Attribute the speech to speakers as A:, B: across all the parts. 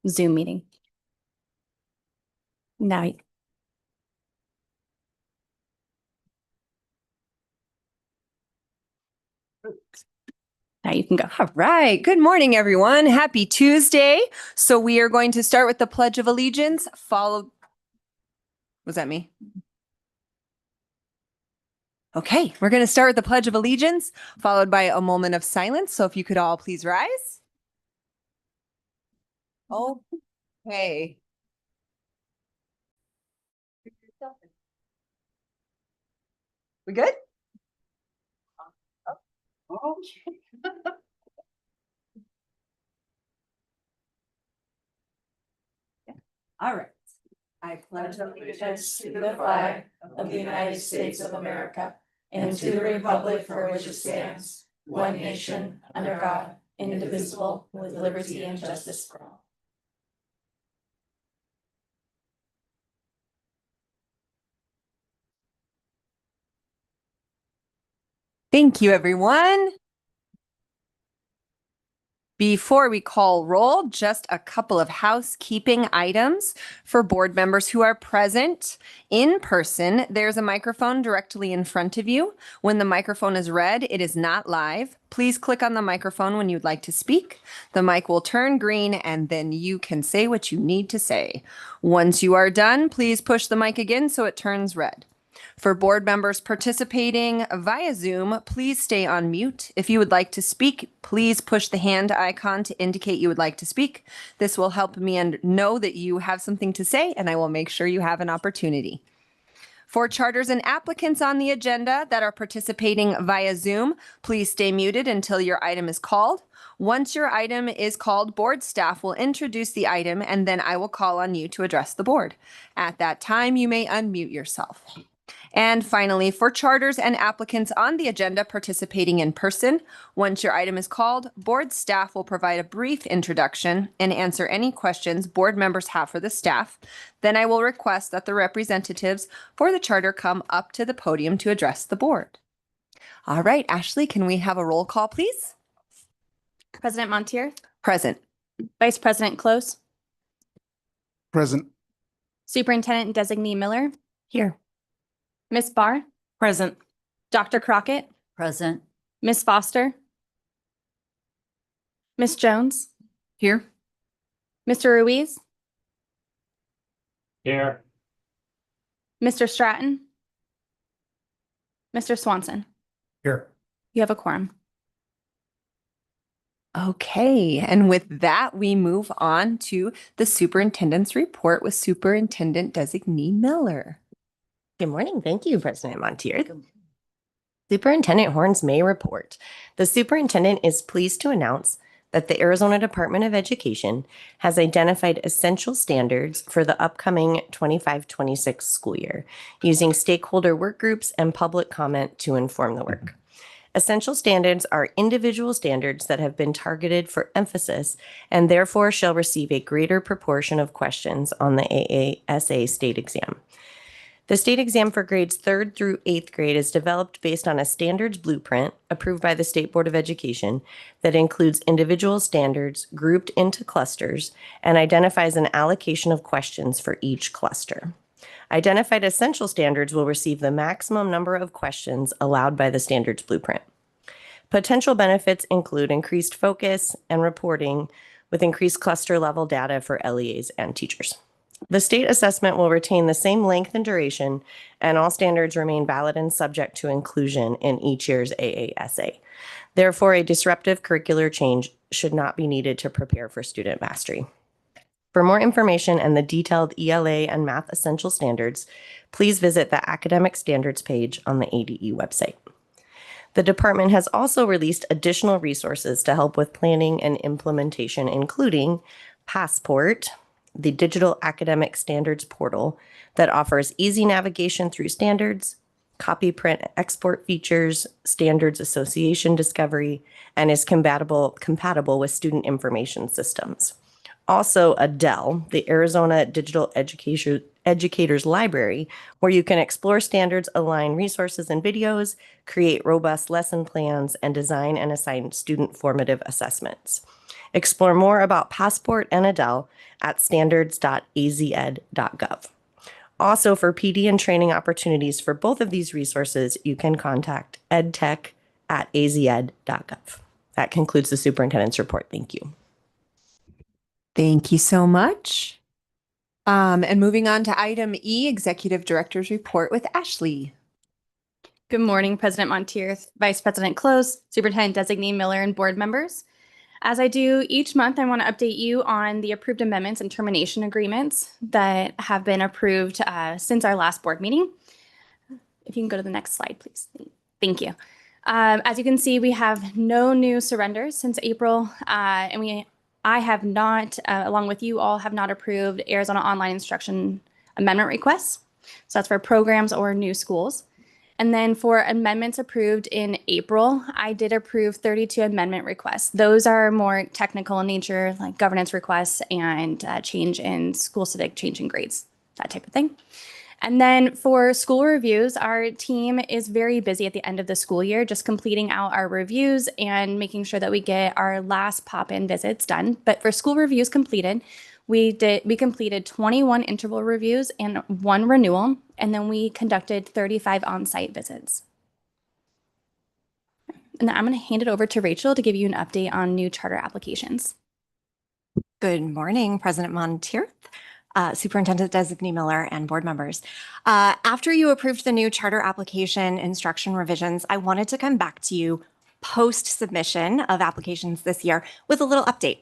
A: Zoom meeting. Now, you can go.
B: All right. Good morning, everyone. Happy Tuesday. So we are going to start with the Pledge of Allegiance, followed. Was that me? Okay, we're going to start with the Pledge of Allegiance, followed by a moment of silence. So if you could all please rise. Okay. We good? Okay. All right. I pledge
C: allegiance to the flag of the United States of America and to the republic for which it stands, one nation, under God, indivisible, with liberty and justice for all.
B: Thank you, everyone. Before we call roll, just a couple of housekeeping items for board members who are present in person. There's a microphone directly in front of you. When the microphone is red, it is not live. Please click on the microphone when you'd like to speak. The mic will turn green and then you can say what you need to say. Once you are done, please push the mic again so it turns red. For board members participating via Zoom, please stay on mute. If you would like to speak, please push the hand icon to indicate you would like to speak. This will help me know that you have something to say, and I will make sure you have an opportunity. For charters and applicants on the agenda that are participating via Zoom, please stay muted until your item is called. Once your item is called, board staff will introduce the item, and then I will call on you to address the board. At that time, you may unmute yourself. And finally, for charters and applicants on the agenda participating in person, once your item is called, board staff will provide a brief introduction and answer any questions board members have for the staff. Then I will request that the representatives for the charter come up to the podium to address the board. All right, Ashley, can we have a roll call, please?
A: President Montier,
B: Present.
A: Vice President Close,
D: Present.
A: Superintendent Designee Miller,
B: Here.
A: Miss Barr,
C: Present.
A: Dr. Crockett,
C: Present.
A: Miss Foster, Miss Jones,
B: Here.
A: Mr. Ruiz,
D: Here.
A: Mr. Stratton, Mr. Swanson.
D: Here.
A: You have a quorum.
B: Okay, and with that, we move on to the superintendent's report with Superintendent Designee Miller.
E: Good morning. Thank you, President Montier. Superintendent Horn's May report. The superintendent is pleased to announce that the Arizona Department of Education has identified essential standards for the upcoming 25-26 school year, using stakeholder work groups and public comment to inform the work. Essential standards are individual standards that have been targeted for emphasis and therefore shall receive a greater proportion of questions on the AASA state exam. The state exam for grades 3rd through 8th grade is developed based on a standards blueprint approved by the State Board of Education that includes individual standards grouped into clusters and identifies an allocation of questions for each cluster. Identified essential standards will receive the maximum number of questions allowed by the standards blueprint. Potential benefits include increased focus and reporting with increased cluster level data for LEAs and teachers. The state assessment will retain the same length and duration, and all standards remain valid and subject to inclusion in each year's AASA. Therefore, a disruptive curricular change should not be needed to prepare for student mastery. For more information and the detailed ELA and math essential standards, please visit the academic standards page on the ADE website. The department has also released additional resources to help with planning and implementation, including Passport, the digital academic standards portal that offers easy navigation through standards, copy print export features, standards association discovery, and is compatible with student information systems. Also, ADEL, the Arizona Digital Educators Library, where you can explore standards, align resources and videos, create robust lesson plans, and design and assign student formative assessments. Explore more about Passport and Adele at standards.azed.gov. Also, for PD and training opportunities for both of these resources, you can contact edtech@azed.gov. That concludes the superintendent's report. Thank you.
B: Thank you so much. And moving on to item E, Executive Director's Report with Ashley.
A: Good morning, President Montier, Vice President Close, Superintendent Designee Miller, and board members. As I do each month, I want to update you on the approved amendments and termination agreements that have been approved since our last board meeting. If you can go to the next slide, please. Thank you. As you can see, we have no new surrenders since April, and I have not, along with you all, have not approved Arizona Online Instruction Amendment requests. So that's for programs or new schools. And then for amendments approved in April, I did approve 32 amendment requests. Those are more technical in nature, like governance requests and change in school civic, change in grades, that type of thing. And then for school reviews, our team is very busy at the end of the school year, just completing out our reviews and making sure that we get our last pop-in visits done. But for school reviews completed, we completed 21 interval reviews and 1 renewal, and then we conducted 35 on-site visits. And then I'm going to hand it over to Rachel to give you an update on new charter applications.
F: Good morning, President Montier, Superintendent Designee Miller, and board members. After you approved the new charter application instruction revisions, I wanted to come back to you post-submission of applications this year with a little update.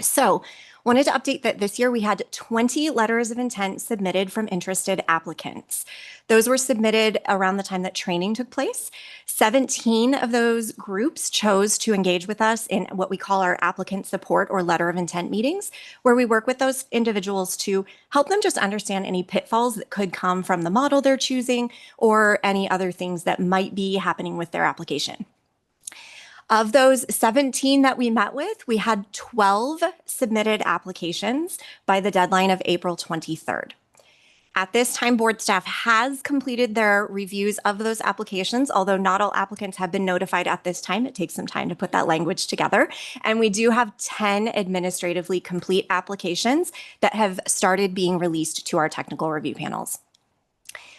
F: So, wanted to update that this year we had 20 letters of intent submitted from interested applicants. Those were submitted around the time that training took place. 17 of those groups chose to engage with us in what we call our applicant support or letter of intent meetings, where we work with those individuals to help them just understand any pitfalls that could come from the model they're choosing or any other things that might be happening with their application. Of those 17 that we met with, we had 12 submitted applications by the deadline of April 23rd. At this time, board staff has completed their reviews of those applications, although not all applicants have been notified at this time. It takes some time to put that language together. And we do have 10 administratively complete applications that have started being released to our technical review panels.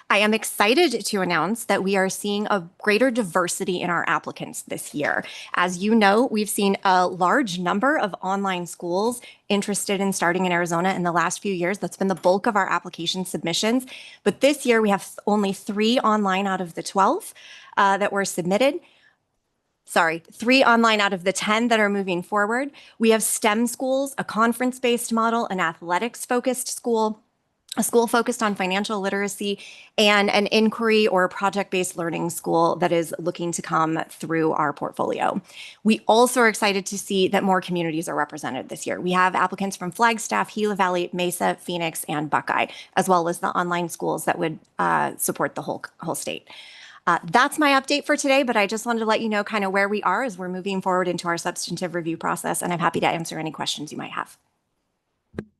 F: I am excited to announce that we are seeing a greater diversity in our applicants this year. As you know, we've seen a large number of online schools interested in starting in Arizona in the last few years. That's been the bulk of our application submissions. But this year, we have only 3 online out of the 12 that were submitted. Sorry, 3 online out of the 10 that are moving forward. We have STEM schools, a conference-based model, an athletics-focused school, a school focused on financial literacy, and an inquiry or project-based learning school that is looking to come through our portfolio. We also are excited to see that more communities are represented this year. We have applicants from Flagstaff, Gila Valley, Mesa, Phoenix, and Buckeye, as well as the online schools that would support the whole state. That's my update for today, but I just wanted to let you know kind of where we are as we're moving forward into our substantive review process, and I'm happy to answer any questions you might have.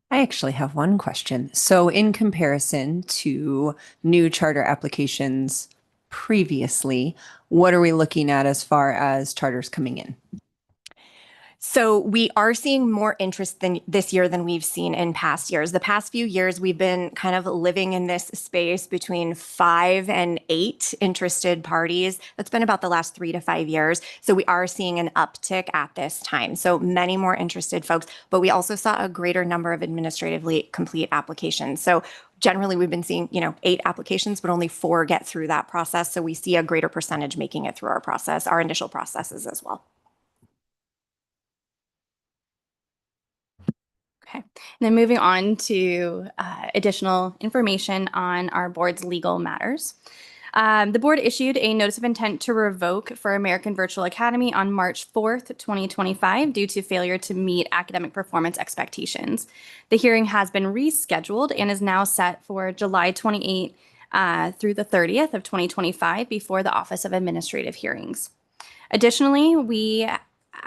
B: I actually have one question. So in comparison to new charter applications previously, what are we looking at as far as charters coming in?
F: So we are seeing more interest this year than we've seen in past years. The past few years, we've been kind of living in this space between 5 and 8 interested parties. That's been about the last 3 to 5 years. So we are seeing an uptick at this time. So many more interested folks, but we also saw a greater number of administratively complete applications. So generally, we've been seeing, 8 applications, but only 4 get through that process. So we see a greater percentage making it through our process, our initial processes as well.
A: Okay, and then moving on to additional information on our board's legal matters. The board issued a notice of intent to revoke for American Virtual Academy on March 4th, 2025, due to failure to meet academic performance expectations. The hearing has been rescheduled and is now set for July 28th through the 30th of 2025 before the Office of Administrative Hearings. Additionally, we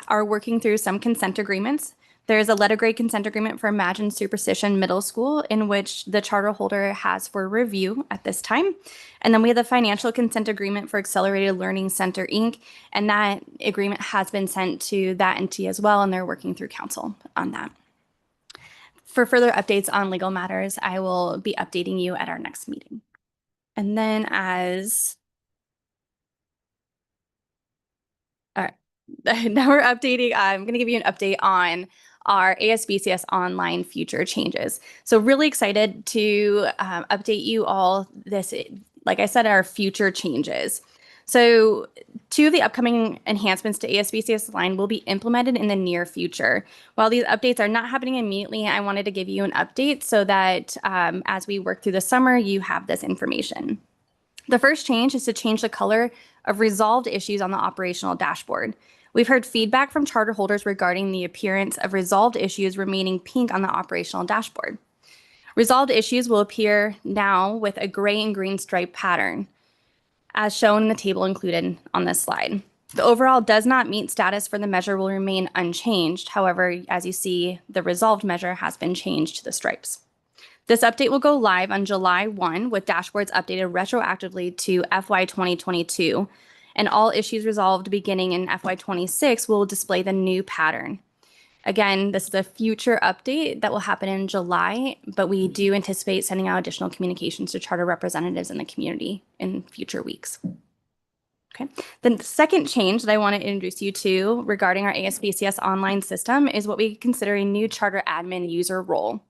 A: are working through some consent agreements There is a letter grade consent agreement for Imagine Superstition Middle School, in which the charter holder has for review at this time. And then we have the financial consent agreement for Accelerated Learning Center, Inc., and that agreement has been sent to that entity as well, and they're working through council on that. For further updates on legal matters, I will be updating you at our next meeting. And then all right, now we're updating. I'm going to give you an update on our ASBCS online future changes. So really excited to update you all this, like I said, our future changes. So 2 of the upcoming enhancements to ASBCS Line will be implemented in the near future. While these updates are not happening immediately, I wanted to give you an update so that as we work through the summer, you have this information. The first change is to change the color of resolved issues on the operational dashboard. We've heard feedback from charter holders regarding the appearance of resolved issues remaining pink on the operational dashboard. Resolved issues will appear now with a gray and green stripe pattern, as shown in the table included on this slide. The overall does not meet status for the measure will remain unchanged. However, as you see, the resolved measure has been changed to the stripes. This update will go live on July 1 with dashboards updated retroactively to FY 2022, and all issues resolved beginning in FY 26 will display the new pattern. Again, this is a future update that will happen in July, but we do anticipate sending out additional communications to charter representatives in the community in future weeks. Okay. The second change that I want to introduce you to regarding our ASBCS online system is what we consider a new charter admin user role.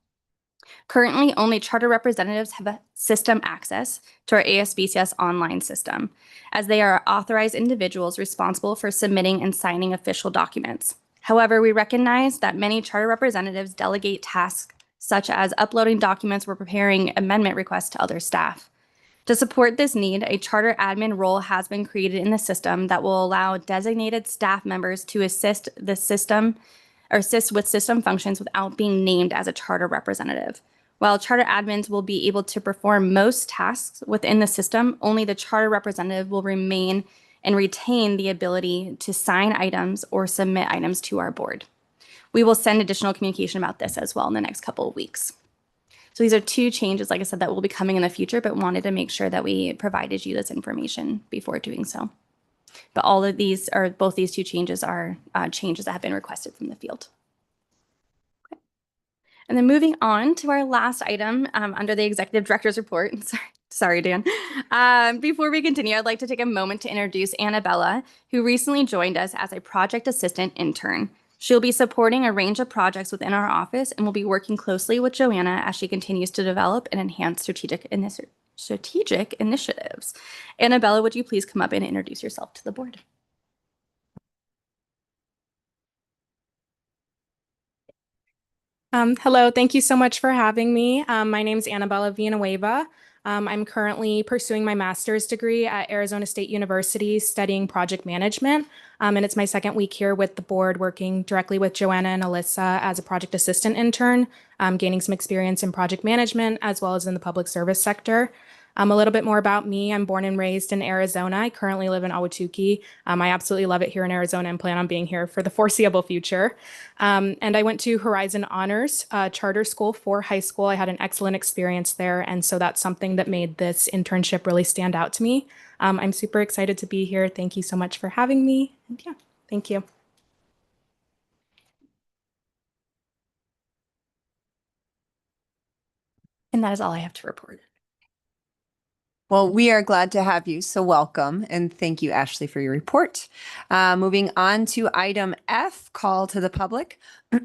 A: Currently, only charter representatives have system access to our ASBCS online system, as they are authorized individuals responsible for submitting and signing official documents. However, we recognize that many charter representatives delegate tasks such as uploading documents or preparing amendment requests to other staff. To support this need, a charter admin role has been created in the system that will allow designated staff members to assist with system functions without being named as a charter representative. While charter admins will be able to perform most tasks within the system, only the charter representative will remain and retain the ability to sign items or submit items to our board. We will send additional communication about this as well in the next couple of weeks. So these are 2 changes, like I said, that will be coming in the future, but wanted to make sure that we provided you this information before doing so. But all of these, or both these 2 changes, are changes that have been requested from the field. Okay. And then moving on to our last item under the Executive Director's Report. Sorry, Dan. Before we continue, I'd like to take a moment to introduce Annabella, who recently joined us as a project assistant intern. She'll be supporting a range of projects within our office and will be working closely with Joanna as she continues to develop and enhance strategic initiatives. Annabella, would you please come up and introduce yourself to the board?
G: Hello, thank you so much for having me. My name is Annabella Villanueva. I'm currently pursuing my master's degree at Arizona State University studying project management. And it's my 2nd week here with the board working directly with Joanna and Alyssa as a project assistant intern, gaining some experience in project management as well as in the public service sector. A little bit more about me. I'm born and raised in Arizona. I currently live in Ahwatukee. I absolutely love it here in Arizona and plan on being here for the foreseeable future. And I went to Horizon Honors Charter School for high school. I had an excellent experience there. And so that's something that made this internship really stand out to me. I'm super excited to be here. Thank you so much for having me. And yeah, thank you.
A: And that is all I have to report.
B: Well, we are glad to have you, so welcome, and thank you, Ashley, for your report. Moving on to item F, call to the public.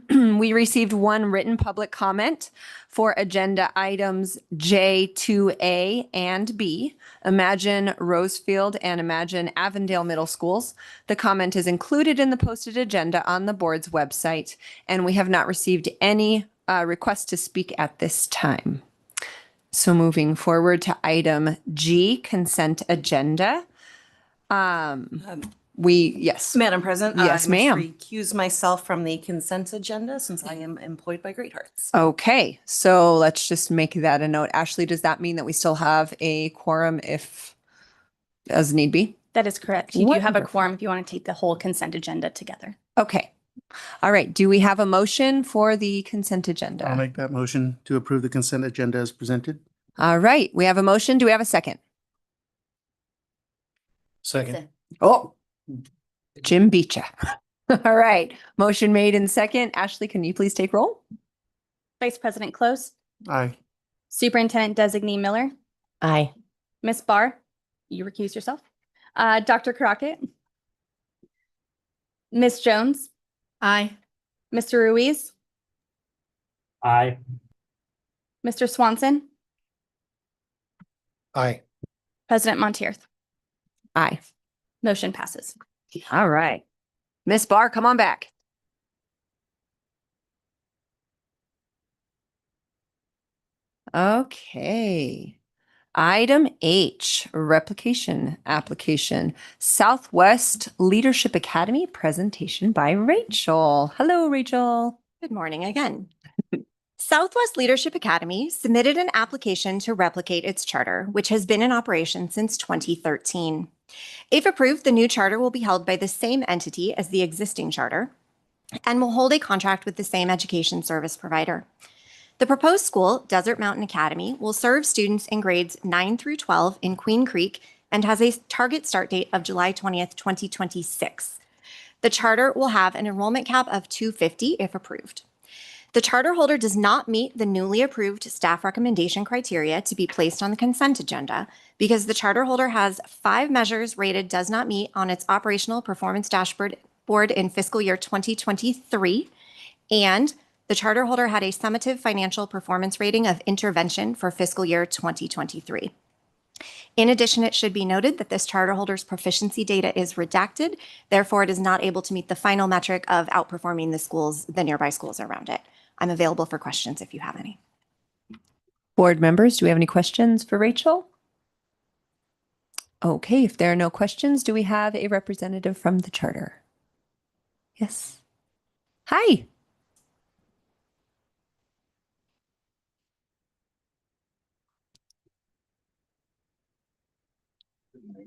B: We received 1 written public comment for agenda items J, 2A, and B, Imagine Rosefield and Imagine Avondale Middle Schools. The comment is included in the posted agenda on the board's website, and we have not received any requests to speak at this time. So moving forward to item G, consent agenda. Yes.
H: Madam President,
B: Yes,
H: I
B: ma'am.
H: must recuse myself from the consent agenda since I am employed by Great Hearts.
B: Okay, so let's just make that a note. Ashley, does that mean that we still have a quorum if as need be?
A: That is correct. You do have a
B: Wonderful.
A: quorum if you want to take the whole consent agenda together.
B: Okay, All right. Do we have a motion for the consent
D: I'll
B: agenda?
D: make that motion to approve the consent agenda as presented.
B: All right. We have a motion. Do we have a second?
D: Second.
B: Oh, Jim beat ya. All right. Motion made in second. Ashley, can you please take roll?
A: Vice President Close,
D: Aye.
A: Superintendent Designee Miller,
E: Aye.
A: Miss Barr, you recuse yourself. Dr. Crockett, Miss Jones,
C: Aye.
A: Mr. Ruiz,
I: Aye.
A: Mr. Swanson,
D: Aye.
A: President Montier.
B: Aye.
A: Motion passes.
B: All right. Miss Barr, come on back. Okay. Item H, replication application, Southwest Leadership Academy presentation by Rachel. Hello, Rachel.
F: Good morning again. Southwest Leadership Academy submitted an application to replicate its charter, which has been in operation since 2013. If approved, the new charter will be held by the same entity as the existing charter and will hold a contract with the same education service provider. The proposed school, Desert Mountain Academy, will serve students in grades 9 through 12 in Queen Creek and has a target start date of July 20th, 2026. The charter will have an enrollment cap of 250 if approved. The charter holder does not meet the newly approved staff recommendation criteria to be placed on the consent agenda because the charter holder has 5 measures rated does not meet on its operational performance dashboard in fiscal year 2023, and the charter holder had a summative financial performance rating of intervention for fiscal year 2023. In addition, it should be noted that this charter holder's proficiency data is redacted. Therefore, it is not able to meet the final metric of outperforming the nearby schools around it. I'm available for questions if you have any.
B: Board members, do we have any questions for Rachel? Okay, if there are no questions, do we have a representative from the charter? Yes. Hi.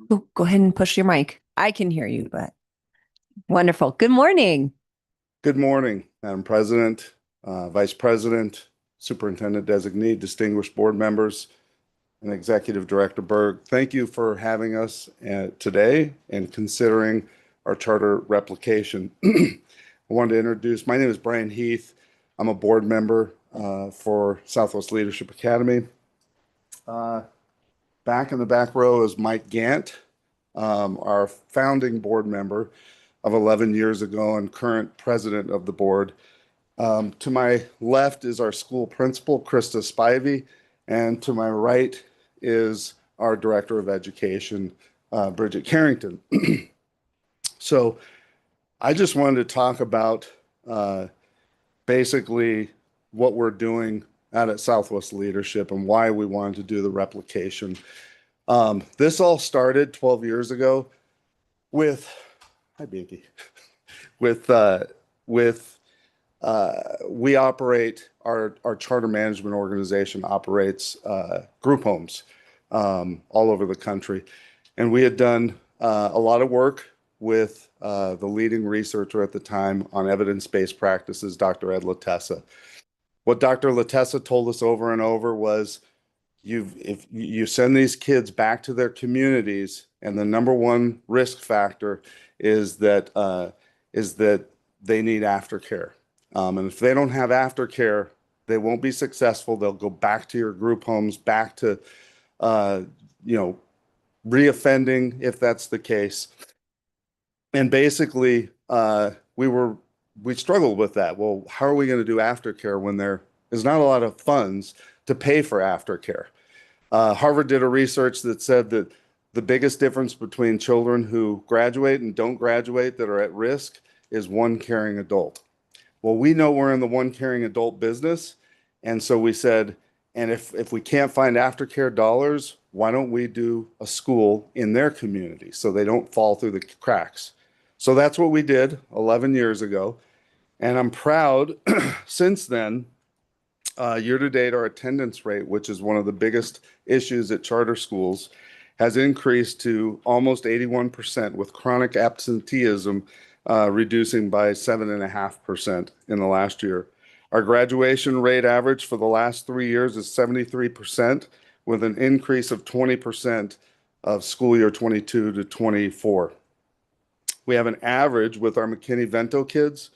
B: Go ahead and push your mic. I can hear you, but wonderful. Good morning.
J: Good morning, Madam President, Vice President, Superintendent Designee, distinguished board members, and Executive Director Berg. Thank you for having us today and considering our charter replication. I wanted to introduce, my name is Brian Heath. I'm a board member for Southwest Leadership Academy. Back in the back row is Mike Gant, our founding board member of 11 years ago and current president of the board. To my left is our school principal, Krista Spivey, and to my right is our director of education, Bridget Carrington. So I just wanted to talk about basically what we're doing out at Southwest Leadership and why we wanted to do the replication. This all started 12 years ago with, hi Binky, we operate, our charter management organization operates group homes all over the country. And we had done a lot of work with the leading researcher at the time on evidence-based practices, Dr. Ed Latessa. What Dr. Latessa told us over and over was, if you send these kids back to their communities, and the number one risk factor is that they need aftercare. And if they don't have aftercare, they won't be successful. They'll go back to your group homes, back to reoffending if that's the case. And basically, we struggled with that. Well, how are we going to do aftercare when there is not a lot of funds to pay for aftercare? Harvard did a research that said that the biggest difference between children who graduate and don't graduate that are at risk is one caring adult. Well, we know we're in the one caring adult business. And so we said, and if we can't find aftercare dollars, why don't we do a school in their community so they don't fall through the cracks? So that's what we did 11 years ago. And I'm proud since then, year to date, our attendance rate, which is one of the biggest issues at charter schools, has increased to almost 81% with chronic absenteeism reducing by 7.5% in the last year. Our graduation rate average for the last 3 years is 73%, with an increase of 20% of school year 22 to 24. We have an average with our McKinney-Vento kids.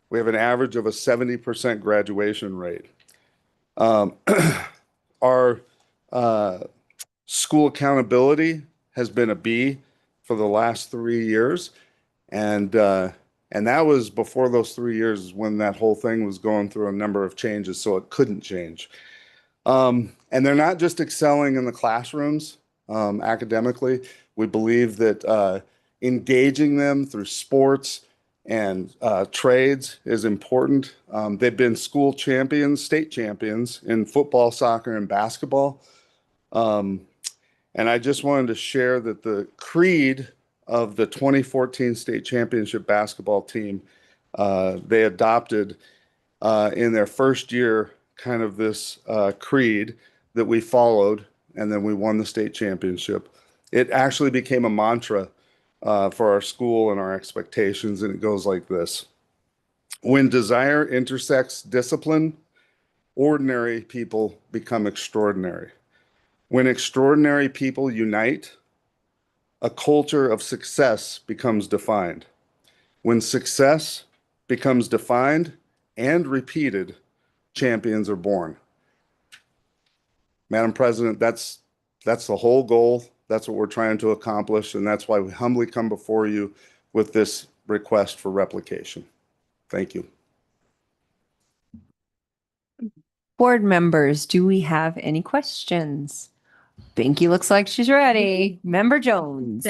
J: We have an average of a 70% graduation rate. Our school accountability has been a B for the last 3 years. And that was before those 3 years when that whole thing was going through a number of changes, so it couldn't change. And they're not just excelling in the classrooms academically. We believe that engaging them through sports and trades is important. They've been school champions, state champions in football, soccer, and basketball. And I just wanted to share that the creed of the 2014 state championship basketball team, they adopted in their first year kind of this creed that we followed, and then we won the state championship. It actually became a mantra for our school and our expectations, and it goes like this. When desire intersects discipline, ordinary people become extraordinary. When extraordinary people unite, a culture of success becomes defined. When success becomes defined and repeated, champions are born. Madam President, that's the whole goal. That's what we're trying to accomplish, and that's why we humbly come before you with this request for replication. Thank you.
B: Board members, do we have any questions? Binky looks like she's ready. Member Jones.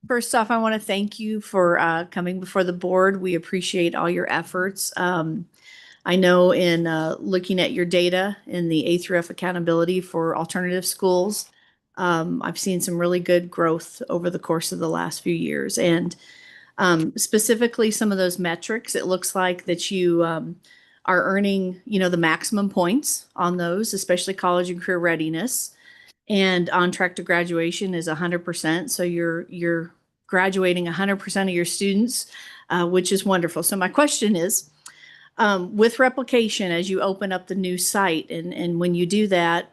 C: First off, I want to thank you for coming before the board. We appreciate all your efforts. I know in looking at your data in the A through F accountability for alternative schools, I've seen some really good growth over the course of the last few years. And specifically some of those metrics, it looks like that you are earning, the maximum points on those, especially college and career readiness. And on track to graduation is 100%. So you're graduating 100% of your students, which is wonderful. So my question is, with replication, as you open up the new site and when you do that,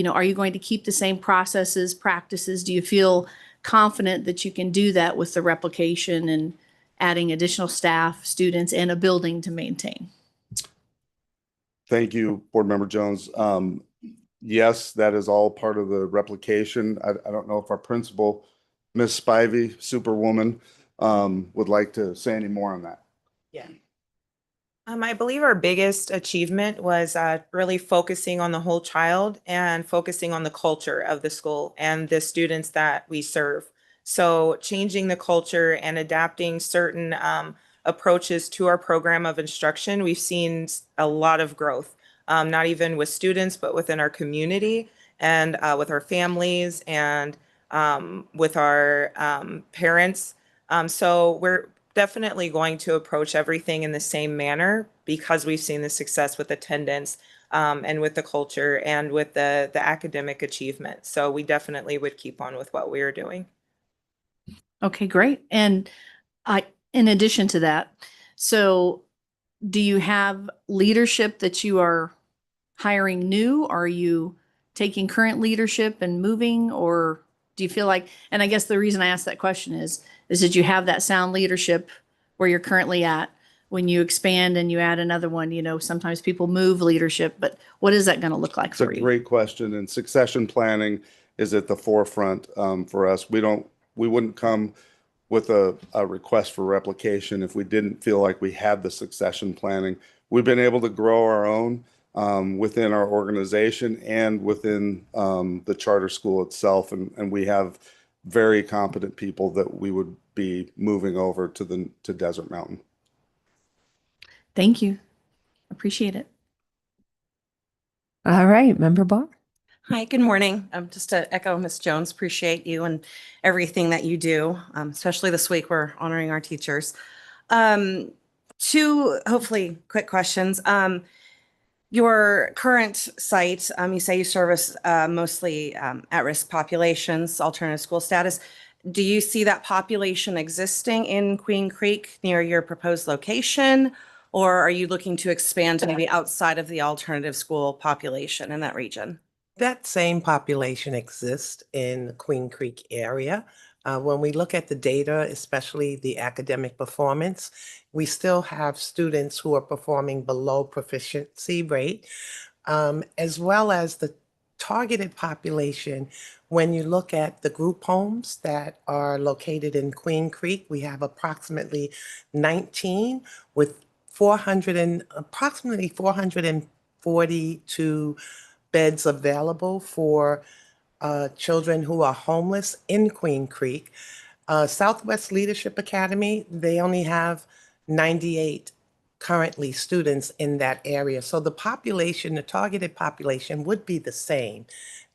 C: are you going to keep the same processes, practices? Do you feel confident that you can do that with the replication and adding additional staff, students, and a building to maintain?
J: Thank you, Board Member Jones. Yes, that is all part of the replication. I don't know if our principal, Ms. Spivey, Superwoman, would like to say any more on that.
K: Yeah. I believe our biggest achievement was really focusing on the whole child and focusing on the culture of the school and the students that we serve. So changing the culture and adapting certain approaches to our program of instruction, we've seen a lot of growth. Not even with students, but within our community and with our families and with our parents. So we're definitely going to approach everything in the same manner because we've seen the success with attendance and with the culture and with the academic achievement. So we definitely would keep on with what we are doing.
C: Okay, great. And in addition to that, so do you have leadership that you are hiring new? Are you taking current leadership and moving, or do you feel like, and I guess the reason I asked that question is that you have that sound leadership where you're currently at. When you expand and you add another one, sometimes people move leadership, but what is that going to look like for you?
J: It's a great question, and succession planning is at the forefront for us. We wouldn't come with a request for replication if we didn't feel like we had the succession planning. We've been able to grow our own within our organization and within the charter school itself, and we have very competent people that we would be moving over to Desert Mountain.
C: Thank you. Appreciate it.
B: All right, Member Barr.
H: Hi, good morning. Just to echo Ms. Jones, appreciate you and everything that you do, especially this week we're honoring our teachers. Two hopefully quick questions. Your current site, you say you service mostly at-risk populations, alternative school status. Do you see that population existing in Queen Creek near your proposed location? Or are you looking to expand to maybe outside of the alternative school population in that region?
L: That same population exists in the Queen Creek area. When we look at the data, especially the academic performance, we still have students who are performing below proficiency rate, as well as the targeted population. When you look at the group homes that are located in Queen Creek, we have approximately 19 with approximately 442 beds available for children who are homeless in Queen Creek. Southwest Leadership Academy, they only have 98 currently students in that area. So the population, the targeted population would be the same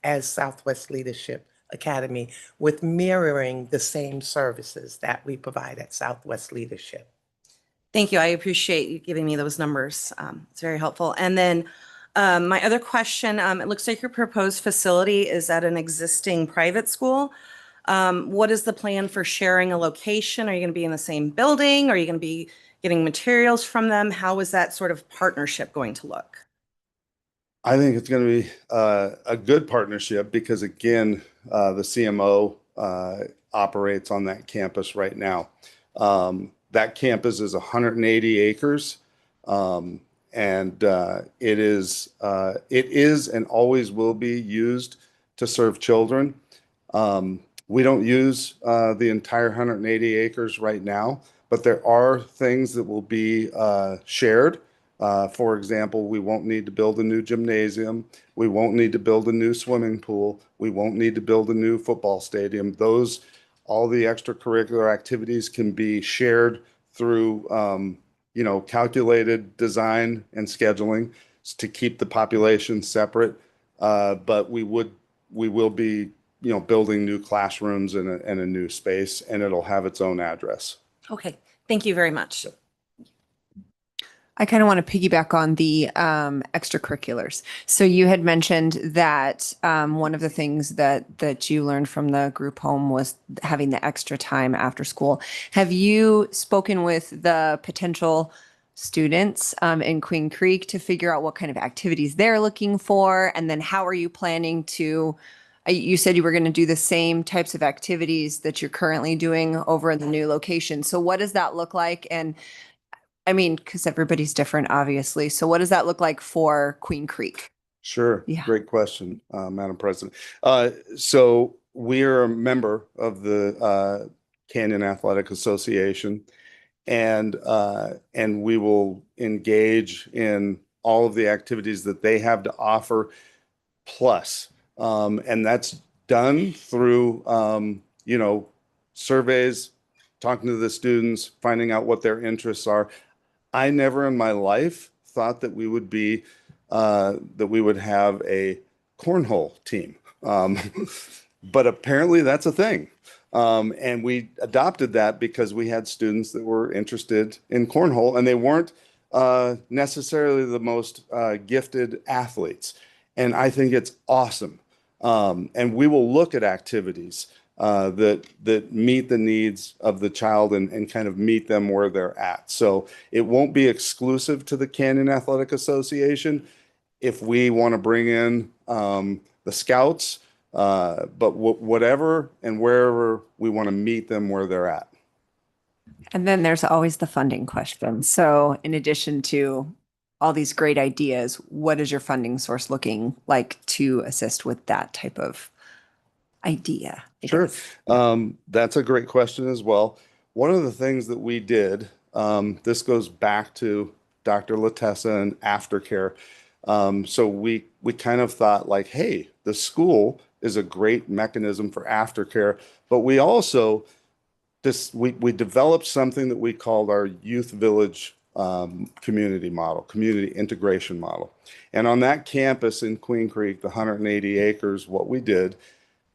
L: as Southwest Leadership Academy, with mirroring the same services that we provide at Southwest Leadership.
H: Thank you. I appreciate you giving me those numbers. It's very helpful. And then my other question, it looks like your proposed facility is at an existing private school. What is the plan for sharing a location? Are you going to be in the same building? Are you going to be getting materials from them? How is that sort of partnership going to look?
J: I think it's going to be a good partnership because, again, the CMO operates on that campus right now. That campus is 180 acres, and it is and always will be used to serve children. We don't use the entire 180 acres right now, but there are things that will be shared. For example, we won't need to build a new gymnasium. We won't need to build a new swimming pool. We won't need to build a new football stadium. All the extracurricular activities can be shared through, calculated design and scheduling to keep the population separate. But we will be, building new classrooms and a new space, and it'll have its own address.
H: Okay. Thank you very much.
B: I kind of want to piggyback on the extracurriculars. So you had mentioned that one of the things that you learned from the group home was having the extra time after school. Have you spoken with the potential students in Queen Creek to figure out what kind of activities they're looking for? And then how are you planning to, you said you were going to do the same types of activities that you're currently doing over in the new location. So what does that look like? And I mean, because everybody's different, obviously. So what does that look like for Queen Creek?
J: Sure.
B: Yeah.
J: Great question, Madam President. So we are a member of the Canyon Athletic Association, and we will engage in all of the activities that they have to offer, plus, and that's done through, surveys, talking to the students, finding out what their interests are. I never in my life thought that we would have a cornhole team. But apparently that's a thing. And we adopted that because we had students that were interested in cornhole, and they weren't necessarily the most gifted athletes. And I think it's awesome. And we will look at activities that meet the needs of the child and kind of meet them where they're at. So it won't be exclusive to the Canyon Athletic Association. If we want to bring in the scouts, but whatever and wherever we want to meet them where they're at.
B: And then there's always the funding question. So in addition to all these great ideas, what is your funding source looking like to assist with that type of idea?
J: Sure. That's a great question as well. One of the things that we did, this goes back to Dr. Latessa and aftercare. So we kind of thought like, hey, the school is a great mechanism for aftercare, but we also we developed something that we called our youth village community model, community integration model. And on that campus in Queen Creek, the 180 acres, what we did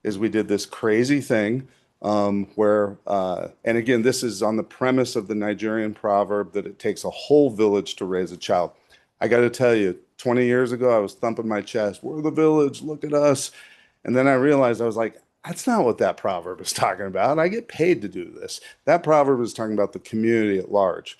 J: is we did this crazy thing where, and again, this is on the premise of the Nigerian proverb that it takes a whole village to raise a child. I got to tell you, 20 years ago, I was thumping my chest, we're the village, look at us. And then I realized, I was like, That's not what that proverb is talking about. I get paid to do this. That proverb is talking about the community at large.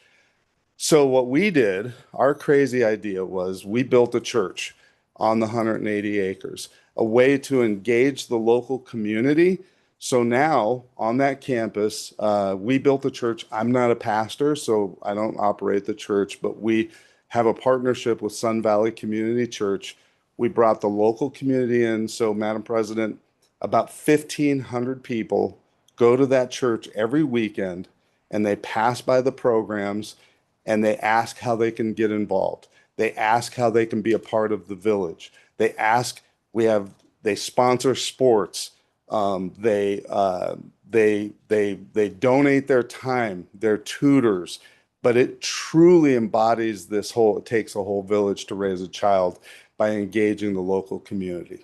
J: So what we did, our crazy idea was we built a church on the 180 acres, a way to engage the local community. So now on that campus, we built a church. I'm not a pastor, so I don't operate the church, but we have a partnership with Sun Valley Community Church. We brought the local community in. So, Madam President, about 1,500 people go to that church every weekend, and they pass by the programs and they ask how they can get involved. They ask how they can be a part of the village. They ask, they sponsor sports. They donate their time, their tutors, but it truly embodies it takes a whole village to raise a child by engaging the local community.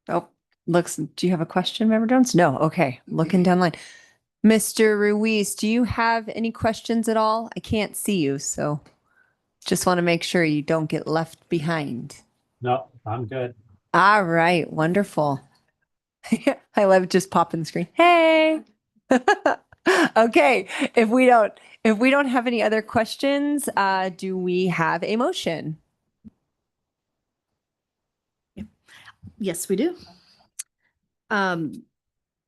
B: Oh, do you have a question, Member Jones? No. Okay. Looking down the line. Mr. Ruiz, do you have any questions at all? I can't see you, so just want to make sure you don't get left behind.
I: No, I'm good.
B: All right. Wonderful. I love just popping the screen. Hey. Okay. If we don't have any other questions, do we have a motion?
C: Yes, we do.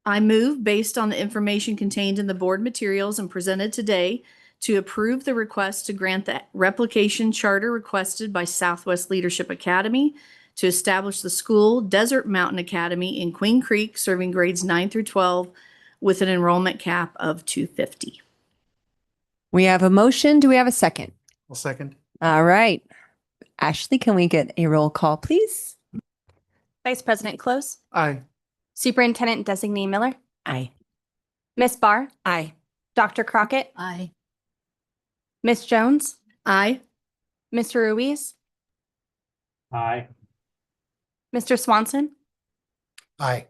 C: I move, based on the information contained in the board materials and presented today, to approve the request to grant the replication charter requested by Southwest Leadership Academy to establish the school Desert Mountain Academy in Queen Creek, serving grades 9 through 12 with an enrollment cap of 250.
B: We have a motion. Do we have a second?
D: I'll second.
B: All right. Ashley, can we get a roll call, please?
A: Vice President Close,
D: Aye.
A: Superintendent Designee Miller,
B: Aye.
A: Miss Barr,
B: Aye.
A: Dr. Crockett,
C: Aye.
A: Miss Jones,
C: Aye.
A: Mr. Ruiz,
I: Aye.
A: Mr. Swanson,
D: Aye.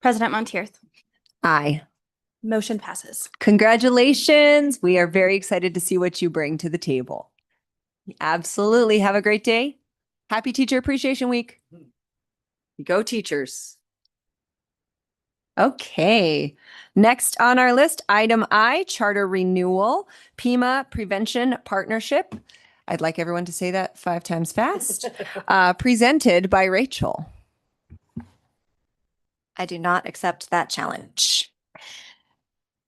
A: President Monteith.
B: Aye.
A: Motion passes.
B: Congratulations. We are very excited to see what you bring to the table. Absolutely. Have a great day. Happy Teacher Appreciation Week. Go teachers. Okay. Next on our list, item I, charter renewal, PIMA Prevention Partnership. I'd like everyone to say that 5 times fast. Presented by Rachel.
F: I do not accept that challenge.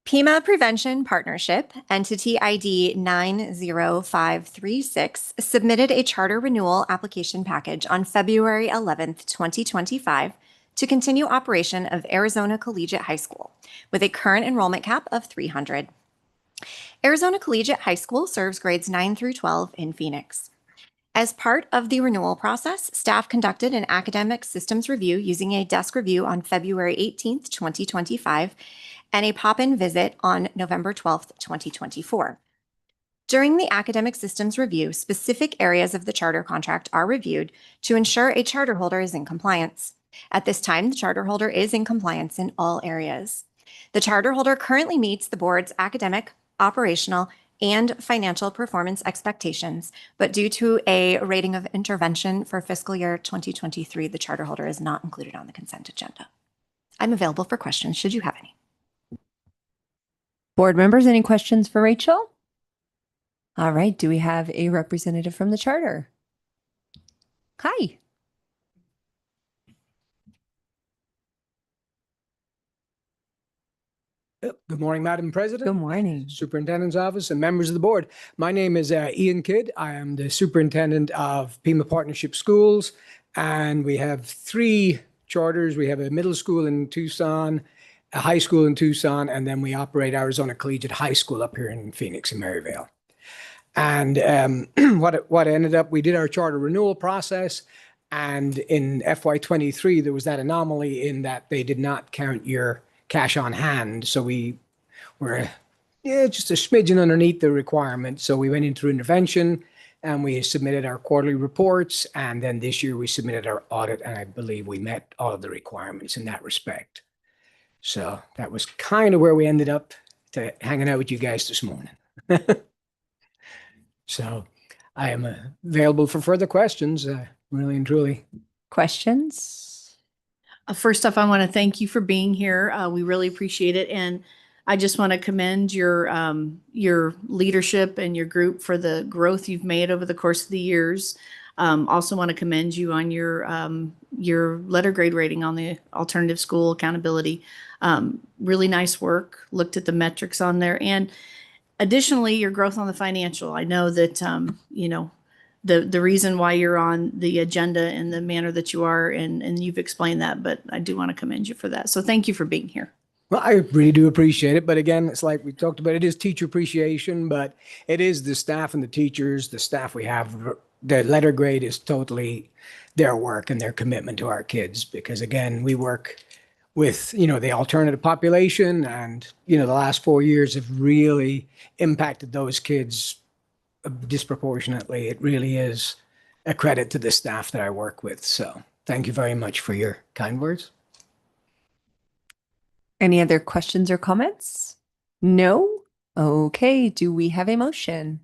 F: PIMA Prevention Partnership, entity ID 90536, submitted a charter renewal application package on February 11th, 2025 to continue operation of Arizona Collegiate High School with a current enrollment cap of 300. Arizona Collegiate High School serves grades 9 through 12 in Phoenix. As part of the renewal process, staff conducted an academic systems review using a desk review on February 18th, 2025, and a pop-in visit on November 12th, 2024. During the academic systems review, specific areas of the charter contract are reviewed to ensure a charter holder is in compliance. At this time, the charter holder is in compliance in all areas. The charter holder currently meets the board's academic, operational, and financial performance expectations, but due to a rating of intervention for fiscal year 2023, the charter holder is not included on the consent agenda. I'm available for questions should you have any.
B: Board members, any questions for Rachel? All right. Do we have a representative from the charter? Hi.
M: Good morning, Madam President.
B: Good morning.
M: Superintendent's office and members of the board. My name is Ian Kidd. I am the superintendent of PIMA Partnership Schools, and we have 3 charters. We have a middle school in Tucson, a high school in Tucson, and then we operate Arizona Collegiate High School up here in Phoenix and Maryvale. And what ended up, we did our charter renewal process, and in FY23, there was that anomaly in that they did not count your cash on hand. So we were just a smidgen underneath the requirement. So we went into intervention and we submitted our quarterly reports. And then this year we submitted our audit, and I believe we met all of the requirements in that respect. So that was kind of where we ended up to hanging out with you guys this morning. So I am available for further questions, really and truly.
B: Questions?
C: First off, I want to thank you for being here. We really appreciate it. And I just want to commend your leadership and your group for the growth you've made over the course of the years. Also want to commend you on your letter grade rating on the alternative school accountability. Really nice work. Looked at the metrics on there. And additionally, your growth on the financial. I know that, the reason why you're on the agenda in the manner that you are, and you've explained that, but I do want to commend you for that. So thank you for being here.
M: Well, I really do appreciate it. But again, it's like we talked about, it is teacher appreciation, but it is the staff and the teachers, the staff we have. The letter grade is totally their work and their commitment to our kids. Because again, we work with, the alternative population, and, the last 4 years have really impacted those kids disproportionately. It really is a credit to the staff that I work with. So thank you very much for your kind words.
B: Any other questions or comments? No? Okay. Do we have a motion?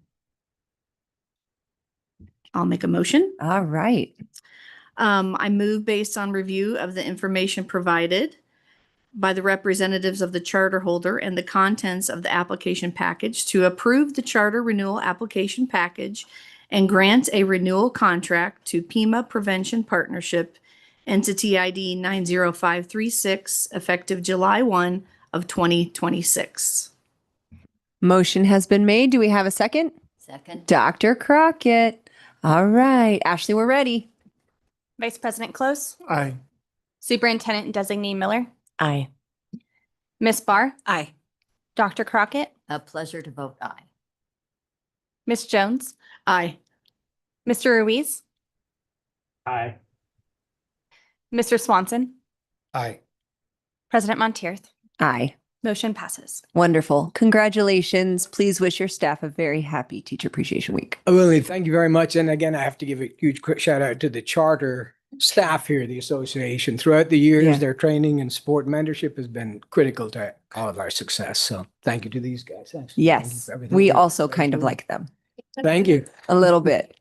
C: I'll make a motion.
B: All right.
C: I move based on review of the information provided by the representatives of the charter holder and the contents of the application package to approve the charter renewal application package and grant a renewal contract to Pima Prevention Partnership, entity ID 90536, effective July 1 of 2026.
B: Motion has been made. Do we have a second?
E: Second.
B: Dr. Crockett. All right. Ashley, we're ready.
A: Vice President Close,
D: Aye.
A: Superintendent Designee Miller,
E: Aye.
A: Miss Barr,
C: Aye.
A: Dr. Crockett,
E: A pleasure to vote aye.
A: Miss Jones,
C: Aye.
A: Mr. Ruiz,
I: Aye.
A: Mr. Swanson,
D: Aye.
A: President Monteith.
B: Aye.
A: Motion passes.
B: Wonderful. Congratulations. Please wish your staff a very happy Teacher Appreciation Week.
M: Lily, thank you very much. And again, I have to give a huge shout out to the charter staff here, the association. Throughout the years,
B: Yeah.
M: their training and support and mentorship has been critical to all of our success. So thank you to these guys. Thank you
B: Yes.
M: for everything
B: We
M: you
B: also
M: guys
B: kind
M: do.
B: of like them
M: Thank you.
B: a little bit.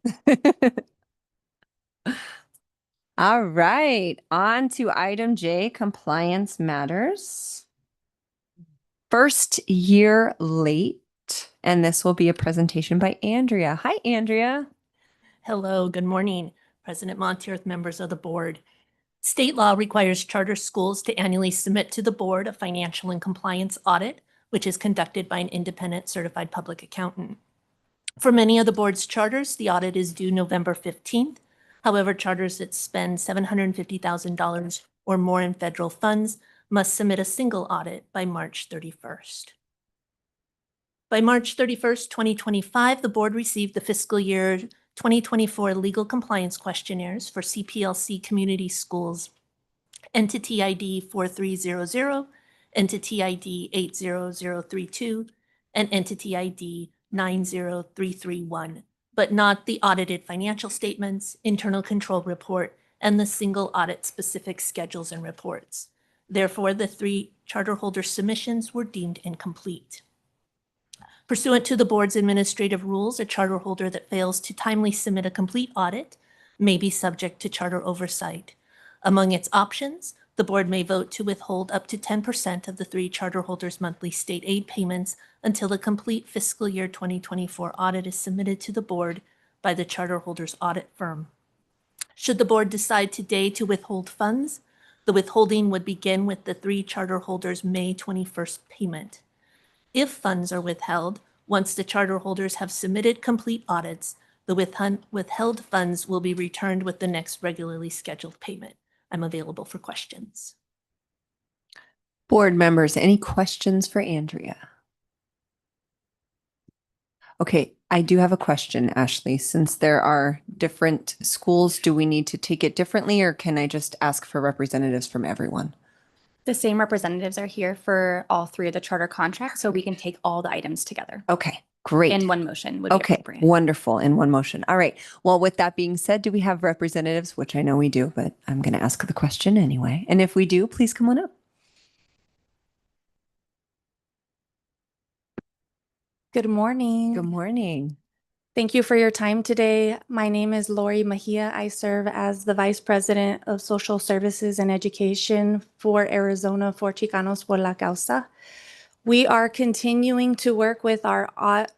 B: All right. On to item J, compliance matters. First year late. And this will be a presentation by Andrea. Hi, Andrea.
N: Hello, good morning, President Monteith, members of the board. State law requires charter schools to annually submit to the board a financial and compliance audit, which is conducted by an independent certified public accountant. For many of the board's charters, the audit is due November 15th. However, charters that spend $750,000 or more in federal funds must submit a single audit by March 31st. By March 31st, 2025, the board received the fiscal year 2024 legal compliance questionnaires for CPLC Community Schools, Entity ID 4300, Entity ID 80032, and Entity ID 90331, but not the audited financial statements, internal control report, and the single audit specific schedules and reports. Therefore, the 3 charter holder submissions were deemed incomplete. Pursuant to the board's administrative rules, a charter holder that fails to timely submit a complete audit may be subject to charter oversight. Among its options, the board may vote to withhold up to 10% of the 3 charter holders' monthly state aid payments until a complete fiscal year 2024 audit is submitted to the board by the charter holder's audit firm. Should the board decide today to withhold funds, the withholding would begin with the 3 charter holders' May 21st payment. If funds are withheld, once the charter holders have submitted complete audits, the withheld funds will be returned with the next regularly scheduled payment. I'm available for questions.
B: Board members, any questions for Andrea? Okay, I do have a question, Ashley. Since there are different schools, do we need to take it differently, or can I just ask for representatives from everyone?
A: The same representatives are here for all 3 of the charter contracts, so we can take all the items together
B: Okay, great.
A: in one motion would be
B: Okay,
A: appropriate.
B: wonderful. In one motion. All right. Well, with that being said, do we have representatives? Which I know we do, but I'm going to ask the question anyway. And if we do, please come on up.
O: Good morning.
B: Good morning.
A: Thank you for your time today. My name is Lori Mejia. I serve as the Vice President of Social Services and Education for Arizona for Chicanos por la Causa. We are continuing to work with our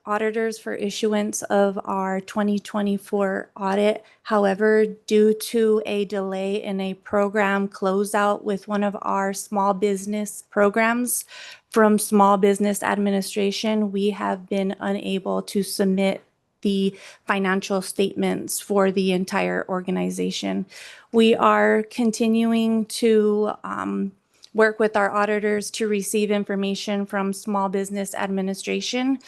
A: auditors for issuance of our 2024 audit. However, due to a delay in a program closeout with one of our small business programs from Small Business Administration, we have been unable to submit the financial statements for the entire organization. We are continuing to work with our auditors to receive information from Small Business Administration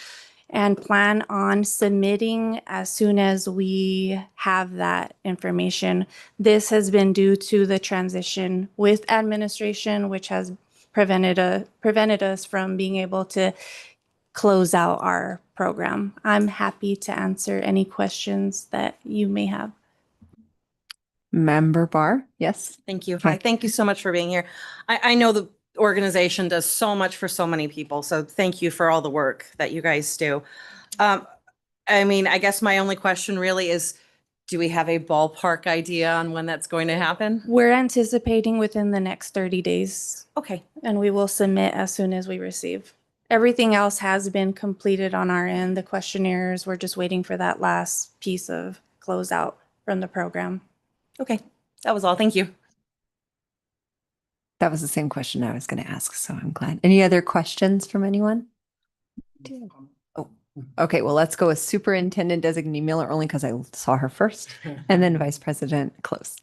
A: and plan on submitting as soon as we have that information. This has been due to the transition with administration, which has prevented us from being able to close out our program. I'm happy to answer any questions that you may have.
B: Member Barr, yes.
H: Thank you.
B: Okay.
H: Hi, thank you so much for being here. I know the organization does so much for so many people, so thank you for all the work that you guys do. I mean, I guess my only question really is, do we have a ballpark idea on when that's going to happen?
A: We're anticipating within the next 30 days,
H: Okay,
A: and we will submit as soon as we receive. Everything else has been completed on our end. The questionnaires, we're just waiting for that last piece of closeout from the program.
H: okay. That was all. Thank you.
B: That was the same question I was going to ask, so I'm glad. Any other questions from anyone? Oh, okay. Well, let's go with Superintendent Designee Miller only because I saw her first, and then Vice President Close.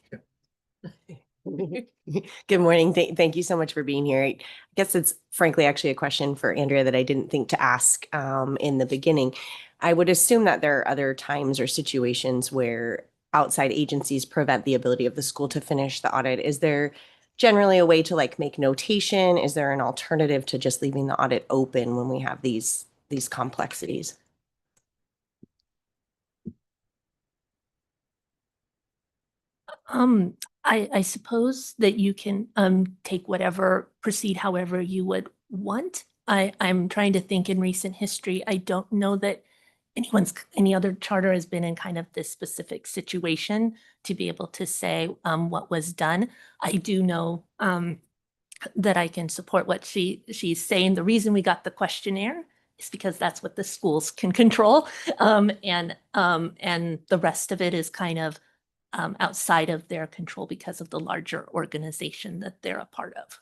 E: Good morning. Thank you so much for being here. I guess it's frankly actually a question for Andrea that I didn't think to ask in the beginning. I would assume that there are other times or situations where outside agencies prevent the ability of the school to finish the audit. Is there generally a way to like make notation? Is there an alternative to just leaving the audit open when we have these complexities?
N: I suppose that you can proceed however you would want. I'm trying to think in recent history. I don't know that any other charter has been in kind of this specific situation to be able to say what was done. I do know that I can support what she's saying. The reason we got the questionnaire is because that's what the schools can control, and the rest of it is kind of outside of their control because of the larger organization that they're a part of.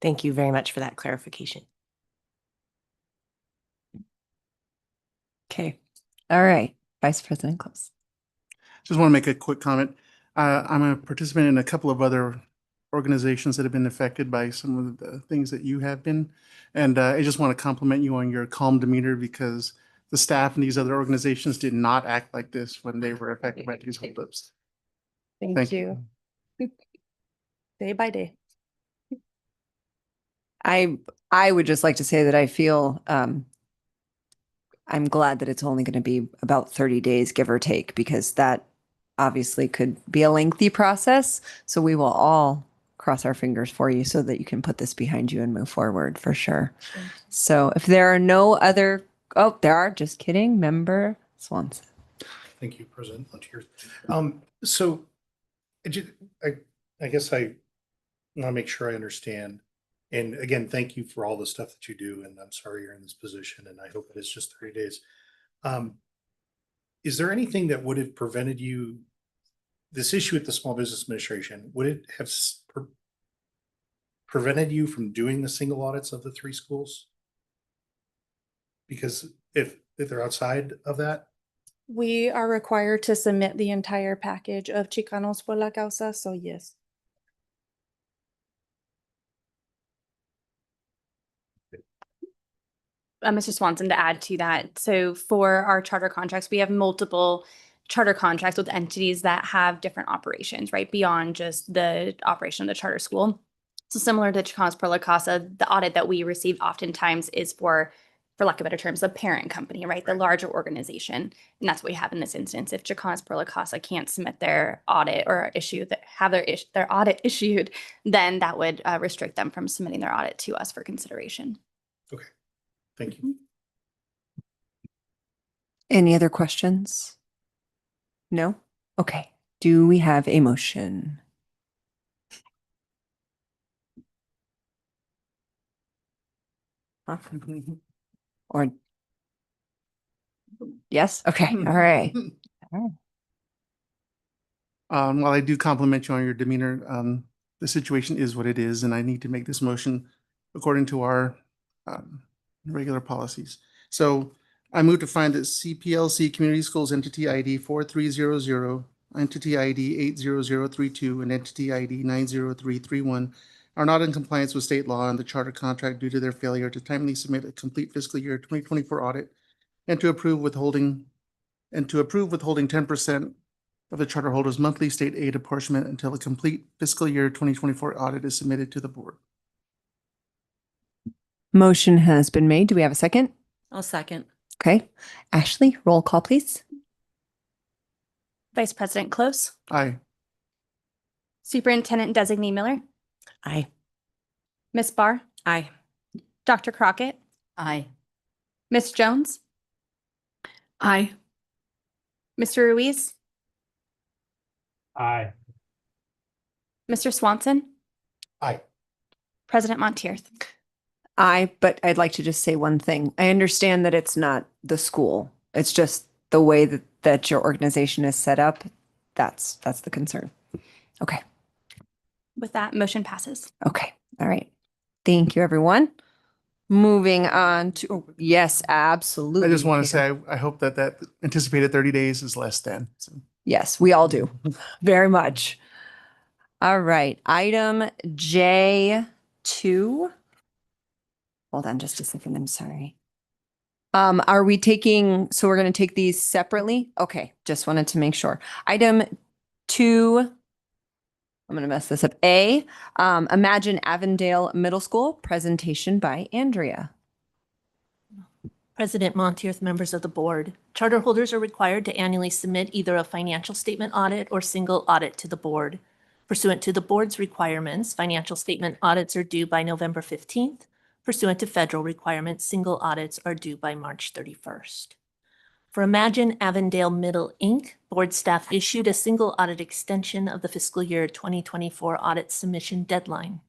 E: Thank you very much for that clarification.
B: Okay. All right. Vice President Close.
D: Just want to make a quick comment. I'm a participant in a couple of other organizations that have been affected by some of the things that you have been. And I just want to compliment you on your calm demeanor because the staff in these other organizations did not act like this when they were affected by these holdups.
E: Thank you.
A: Day by day.
B: I would just like to say that I feel I'm glad that it's only going to be about 30 days, give or take, because that obviously could be a lengthy process. So we will all cross our fingers for you so that you can put this behind you and move forward for sure. So if there are no other, oh, there are, just kidding, Member Swanson.
D: Thank you, President Montier. So I guess I want to make sure I understand. And again, thank you for all the stuff that you do. And I'm sorry you're in this position. And I hope it is just 30 days. Is there anything that would have prevented you, this issue with the Small Business Administration, would it have prevented you from doing the single audits of the 3 schools? Because if they're outside of that?
A: We are required to submit the entire package of Chicanos por la Causa, so yes. Mr. Swanson, to add to that, so for our charter contracts, we have multiple charter contracts with entities that have different operations, right, beyond just the operation of the charter school. So similar to Chicanos por la Casa, the audit that we receive oftentimes is for lack of better terms, the parent company, right, the larger organization. And that's what we have in this instance. If Chicanos por la Casa can't submit their audit or have their audit issued, then that would restrict them from submitting their audit to us for consideration.
D: Okay. Thank you.
B: Any other questions? No? Okay. Do we have a motion? Huh? Or yes? Okay. All right.
D: While I do compliment you on your demeanor, the situation is what it is, and I need to make this motion according to our regular policies. So I move to find that CPLC Community Schools Entity ID 4300, Entity ID 80032, and Entity ID 90331 are not in compliance with state law and the charter contract due to their failure to timely submit a complete fiscal year 2024 audit and to approve withholding 10% of the charter holder's monthly state aid apportionment until a complete fiscal year 2024 audit is submitted to the board.
B: Motion has been made. Do we have a second?
H: I'll second.
B: Okay. Ashley, roll call, please.
A: Vice President Close,
D: Aye.
A: Superintendent Designee Miller,
B: Aye.
A: Miss Barr,
H: Aye.
A: Dr. Crockett,
H: Aye.
A: Miss Jones,
H: Aye.
A: Mr. Ruiz,
I: Aye.
A: Mr. Swanson,
I: Aye.
A: President Monteith.
B: Aye, but I'd like to just say one thing. I understand that it's not the school. It's just the way that your organization is set up. That's the concern. Okay.
A: With that, motion passes.
B: Okay. All right. Thank you, everyone. Moving on to, oh, yes, absolutely.
D: I just want to
B: Peter.
D: say, I hope that anticipated 30 days is less than. So.
B: Yes, we all do. Very much. All right. Item J2. Hold on just a second. I'm sorry. Are we taking, so we're going to take these separately? Okay. Just wanted to make sure. Item 2. I'm going to mess this up. A, Imagine Avondale Middle School presentation by Andrea.
N: President Monteith, members of the board, charter holders are required to annually submit either a financial statement audit or single audit to the board. Pursuant to the board's requirements, financial statement audits are due by November 15th. Pursuant to federal requirements, single audits are due by March 31st. For Imagine Avondale Middle, Inc., board staff issued a single audit extension of the fiscal year 2024 audit submission deadline.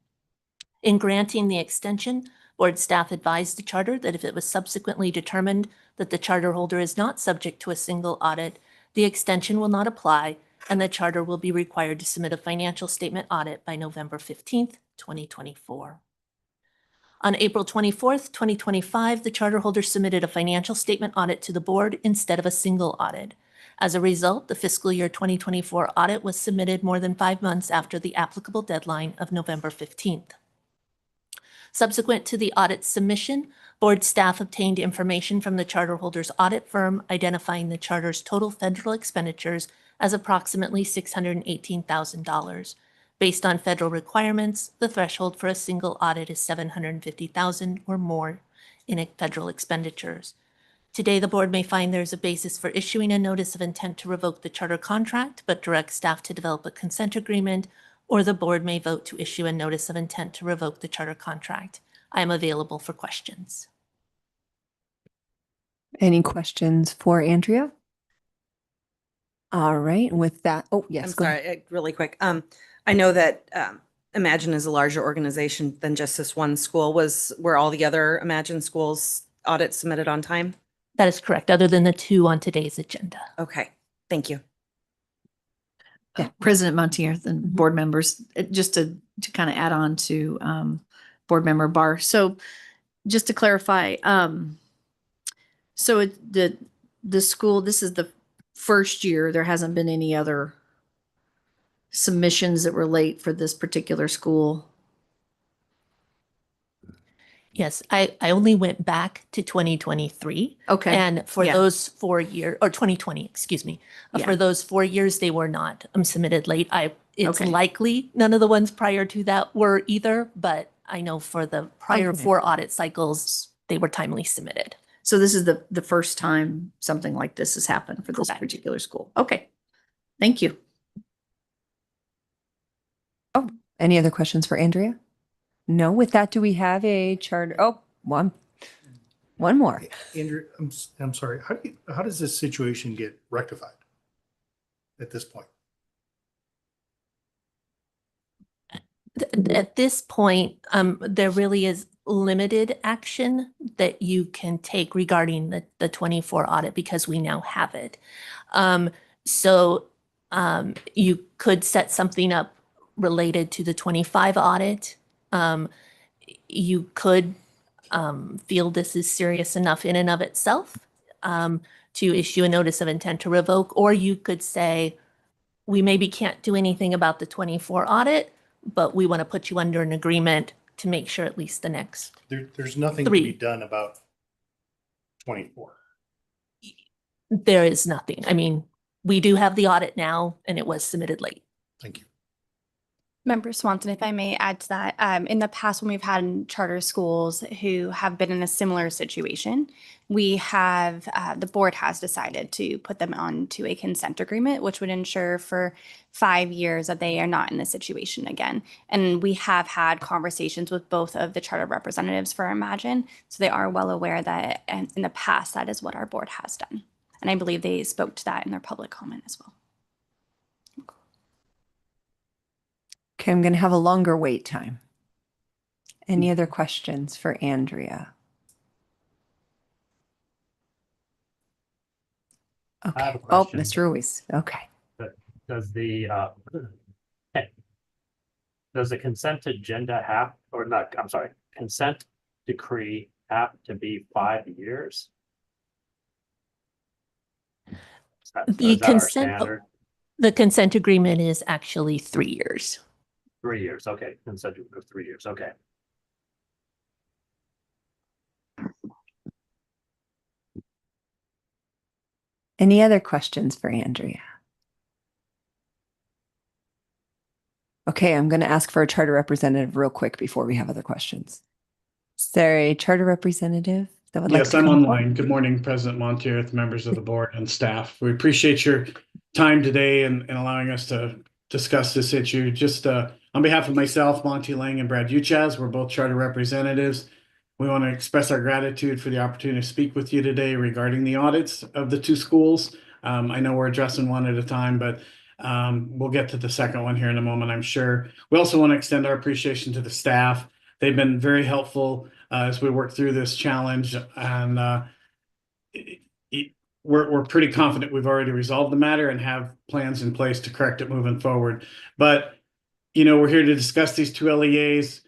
N: In granting the extension, board staff advised the charter that if it was subsequently determined that the charter holder is not subject to a single audit, the extension will not apply, and the charter will be required to submit a financial statement audit by November 15th, 2024. On April 24th, 2025, the charter holder submitted a financial statement audit to the board instead of a single audit. As a result, the fiscal year 2024 audit was submitted more than 5 months after the applicable deadline of November 15th. Subsequent to the audit submission, board staff obtained information from the charter holder's audit firm identifying the charter's total federal expenditures as approximately $618,000. Based on federal requirements, the threshold for a single audit is $750,000 or more in federal expenditures. Today, the board may find there is a basis for issuing a notice of intent to revoke the charter contract, but direct staff to develop a consent agreement, or the board may vote to issue a notice of intent to revoke the charter contract. I am available for questions.
B: Any questions for Andrea? All right. With that, oh, yes.
H: I'm
B: go ahead.
H: sorry, really quick. I know that Imagine is a larger organization than just this one school. Were all the other Imagine schools audits submitted on time?
N: That is correct, other than the 2 on today's agenda.
H: Okay, thank you.
O: Yeah, President Monteith and board members, just to kind of add on to board member Barr. So just to clarify, so the school, this is the first year, there hasn't been any other submissions that were late for this particular school.
N: Yes, I only went back to 2023.
O: Okay.
N: And for
O: Yeah.
N: those 4 years, or 2020, excuse me,
O: Yeah.
N: for those 4 years, they were not submitted late. It's
O: Okay.
N: likely none of the ones prior to that were either, but I know for the prior
O: Okay.
N: 4 audit cycles, they were timely submitted.
O: So this is the first time something like this has happened for this
N: Correct.
O: particular school. Okay. Thank you.
B: Oh, any other questions for Andrea? No. With that, do we have a charter? Oh, one.
F: One more.
P: Andrew, I'm sorry. How does this situation get rectified at this point?
N: At this point, there really is limited action that you can take regarding the 24 audit because we now have it. So you could set something up related to the 25 audit. You could feel this is serious enough in and of itself to issue a notice of intent to revoke, or you could say, we maybe can't do anything about the 24 audit, but we want to put you under an agreement to make sure at least the next.
P: There's nothing
N: Three.
P: to be done about 24.
N: There is nothing. I mean, we do have the audit now and it was submitted late.
P: Thank you.
A: Member Swanson, if I may add to that, in the past when we've had charter schools who have been in a similar situation, we have, the board has decided to put them onto a consent agreement, which would ensure for 5 years that they are not in this situation again. And we have had conversations with both of the charter representatives for Imagine, so they are well aware that in the past, that is what our board has done. And I believe they spoke to that in their public comment as well.
F: Okay, I'm going to have a longer wait time. Any other questions for Andrea?
I: I have
F: Okay.
I: a
F: Oh,
I: question.
F: Mr. Ruiz. Okay.
I: Does the does the consent agenda have, or not, I'm sorry, consent decree have to be 5 years?
N: The
I: Is that our
N: consent,
I: standard?
N: the consent agreement is actually 3 years.
I: 3 years, okay, consent of 3 years, okay.
F: Any other questions for Andrea? Okay, I'm going to ask for a charter representative real quick before we have other questions. Is there a charter representative that would like
D: Yes,
F: to
D: I'm
F: come
D: online. Good morning, President Montier, members of the board and staff. We appreciate your time today and allowing us to discuss this issue. Just on behalf of myself, Monty Lang, and Brad Uchaz, we're both charter representatives. We want to express our gratitude for the opportunity to speak with you today regarding the audits of the 2 schools. I know we're addressing one at a time, but we'll get to the second one here in a moment, I'm sure. We also want to extend our appreciation to the staff. They've been very helpful as we work through this challenge, and we're pretty confident we've already resolved the matter and have plans in place to correct it moving forward. But, you know, we're here to discuss these 2 LEAs.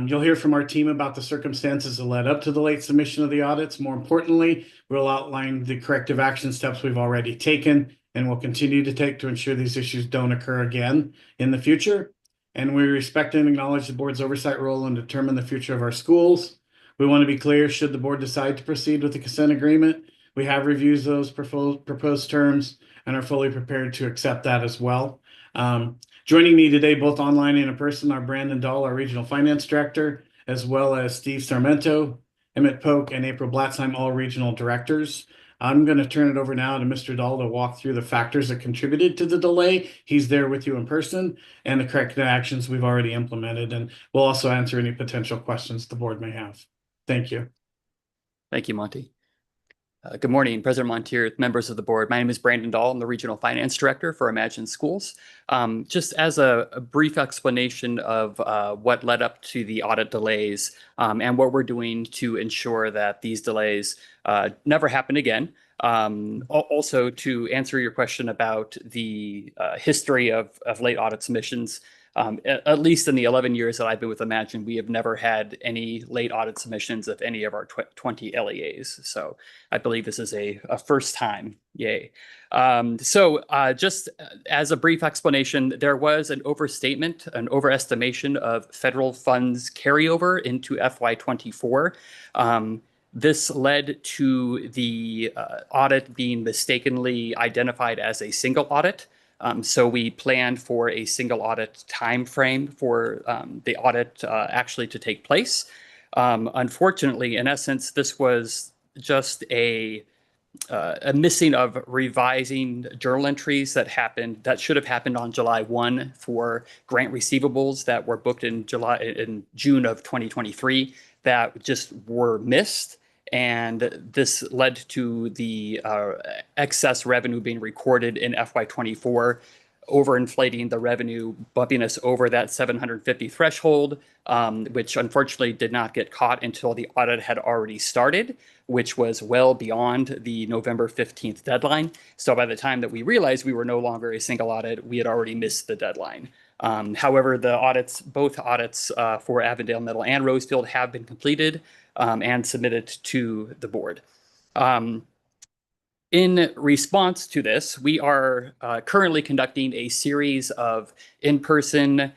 D: You'll hear from our team about the circumstances that led up to the late submission of the audits. More importantly, we'll outline the corrective action steps we've already taken and will continue to take to ensure these issues don't occur again in the future. And we respect and acknowledge the board's oversight role and determine the future of our schools. We want to be clear, should the board decide to proceed with the consent agreement, we have reviewed those proposed terms and are fully prepared to accept that as well. Joining me today, both online and in person, are Brandon Dahl, our Regional Finance Director, as well as Steve Sarmento, Emmett Polk, and April Blatzheim, all Regional Directors. I'm going to turn it over now to Mr. Dahl to walk through the factors that contributed to the delay. He's there with you in person, and the corrective actions we've already implemented. And we'll also answer any potential questions the board may have. Thank you.
Q: Thank you, Monty. Good morning, President Montier, members of the board. My name is Brandon Dahl. I'm the Regional Finance Director for Imagine Schools. Just as a brief explanation of what led up to the audit delays and what we're doing to ensure that these delays never happen again. Also, to answer your question about the history of late audit submissions, at least in the 11 years that I've been with Imagine, we have never had any late audit submissions of any of our 20 LEAs. So I believe this is a first time, yay. Just as a brief explanation, there was an overstatement, an overestimation of federal funds carryover into FY24. This led to the audit being mistakenly identified as a single audit. So we planned for a single audit time frame for the audit actually to take place. Unfortunately, in essence, this was just a missing of revising journal entries that should have happened on July 1 for grant receivables that were booked in June of 2023 that just were missed. And this led to the excess revenue being recorded in FY24, overinflating the revenue, bumping us over that 750 threshold, which unfortunately did not get caught until the audit had already started, which was well beyond the November 15th deadline. So by the time that we realized we were no longer a single audit, we had already missed the deadline. However, both audits for Avondale Middle and Rosefield have been completed and submitted to the board. In response to this, we are currently conducting a series of in-person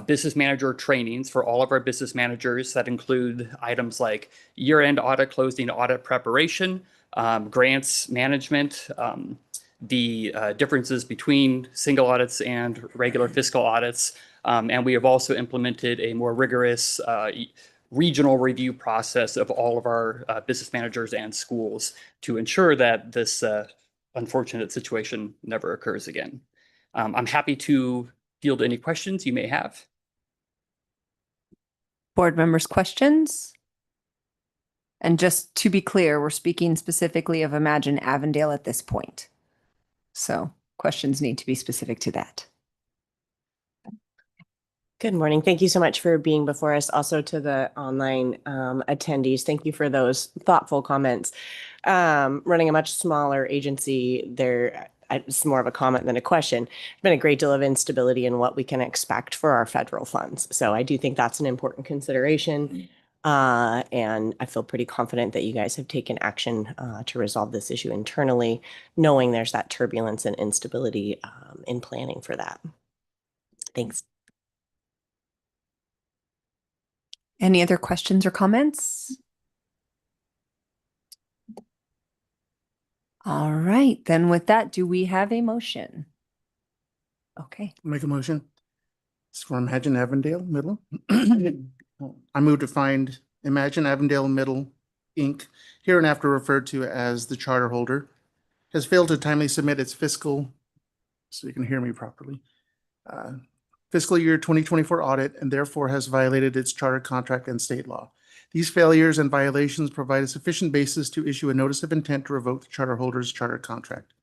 Q: business manager trainings for all of our business managers that include items like year-end audit, closing audit preparation, grants management, the differences between single audits and regular fiscal audits. And we have also implemented a more rigorous regional review process of all of our business managers and schools to ensure that this unfortunate situation never occurs again. I'm happy to field any questions you may have.
B: Board members' questions? And just to be clear, we're speaking specifically of Imagine Avondale at this point. So questions need to be specific to that.
E: Good morning. Thank you so much for being before us. Also to the online attendees, thank you for those thoughtful comments. Running a much smaller agency, it's more of a comment than a question. There's been a great deal of instability in what we can expect for our federal funds. So I do think that's an important consideration. And I feel pretty confident that you guys have taken action to resolve this issue internally, knowing there's that turbulence and instability in planning for that. Thanks.
B: Any other questions or comments? All right, then with that, do we have a motion? Okay.
D: Make a motion. It's for Imagine Avondale Middle. I move to find Imagine Avondale Middle, Inc., hereinafter referred to as the charter holder, has failed to timely submit its fiscal, so you can hear me properly, fiscal year 2024 audit, and therefore has violated its charter contract and state law. These failures and violations provide a sufficient basis to issue a notice of intent to revoke the charter holder's charter contract.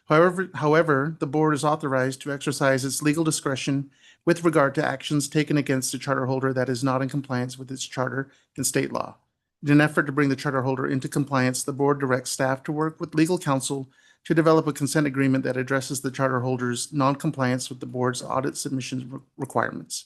D: However, the board is authorized to exercise its legal discretion with regard to actions taken against the charter holder that is not in compliance with its charter and state law. In an effort to bring the charter holder into compliance, the board directs staff to work with legal counsel to develop a consent agreement that addresses the charter holder's non-compliance with the board's audit submission requirements,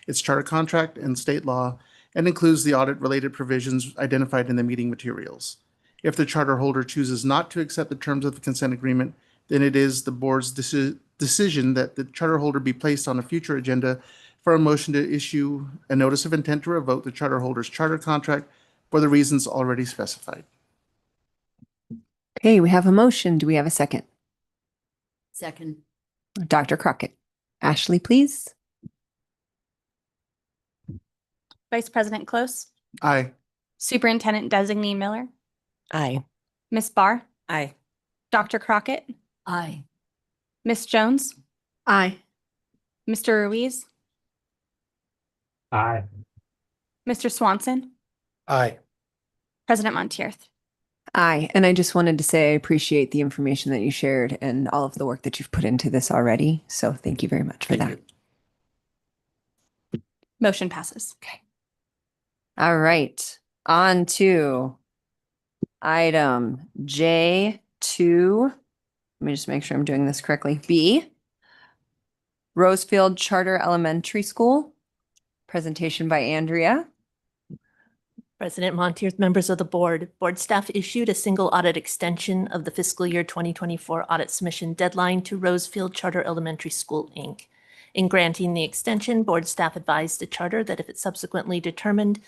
D: its charter contract and state law, and includes the audit-related provisions identified in the meeting materials. If the charter holder chooses not to accept the terms of the consent agreement, then it is the board's decision that the charter holder be placed on a future agenda for a motion to issue a notice of intent to revoke the charter holder's charter contract for the reasons already specified.
B: Okay, we have a motion. Do we have a second?
O: Second.
B: Dr. Crockett. Ashley, please.
A: Vice President Close,
D: Aye.
A: Superintendent Designee Miller,
E: Aye.
A: Ms. Barr,
H: Aye.
A: Dr. Crockett,
O: Aye.
A: Ms. Jones,
O: Aye.
A: Mr. Ruiz,
I: Aye.
A: Mr. Swanson,
P: Aye.
A: President Monteith.
B: Aye. And I just wanted to say I appreciate the information that you shared and all of the work that you've put into this already. So thank you very much for that.
A: Motion passes.
B: Okay. All right. On to item J2. Let me just make sure I'm doing this correctly. B, Rosefield Charter Elementary School. Presentation by Andrea.
N: President Monteith, members of the board staff issued a single audit extension of the fiscal year 2024 audit submission deadline to Rosefield Charter Elementary School, Inc. In granting the extension, board staff advised the charter that if it subsequently determined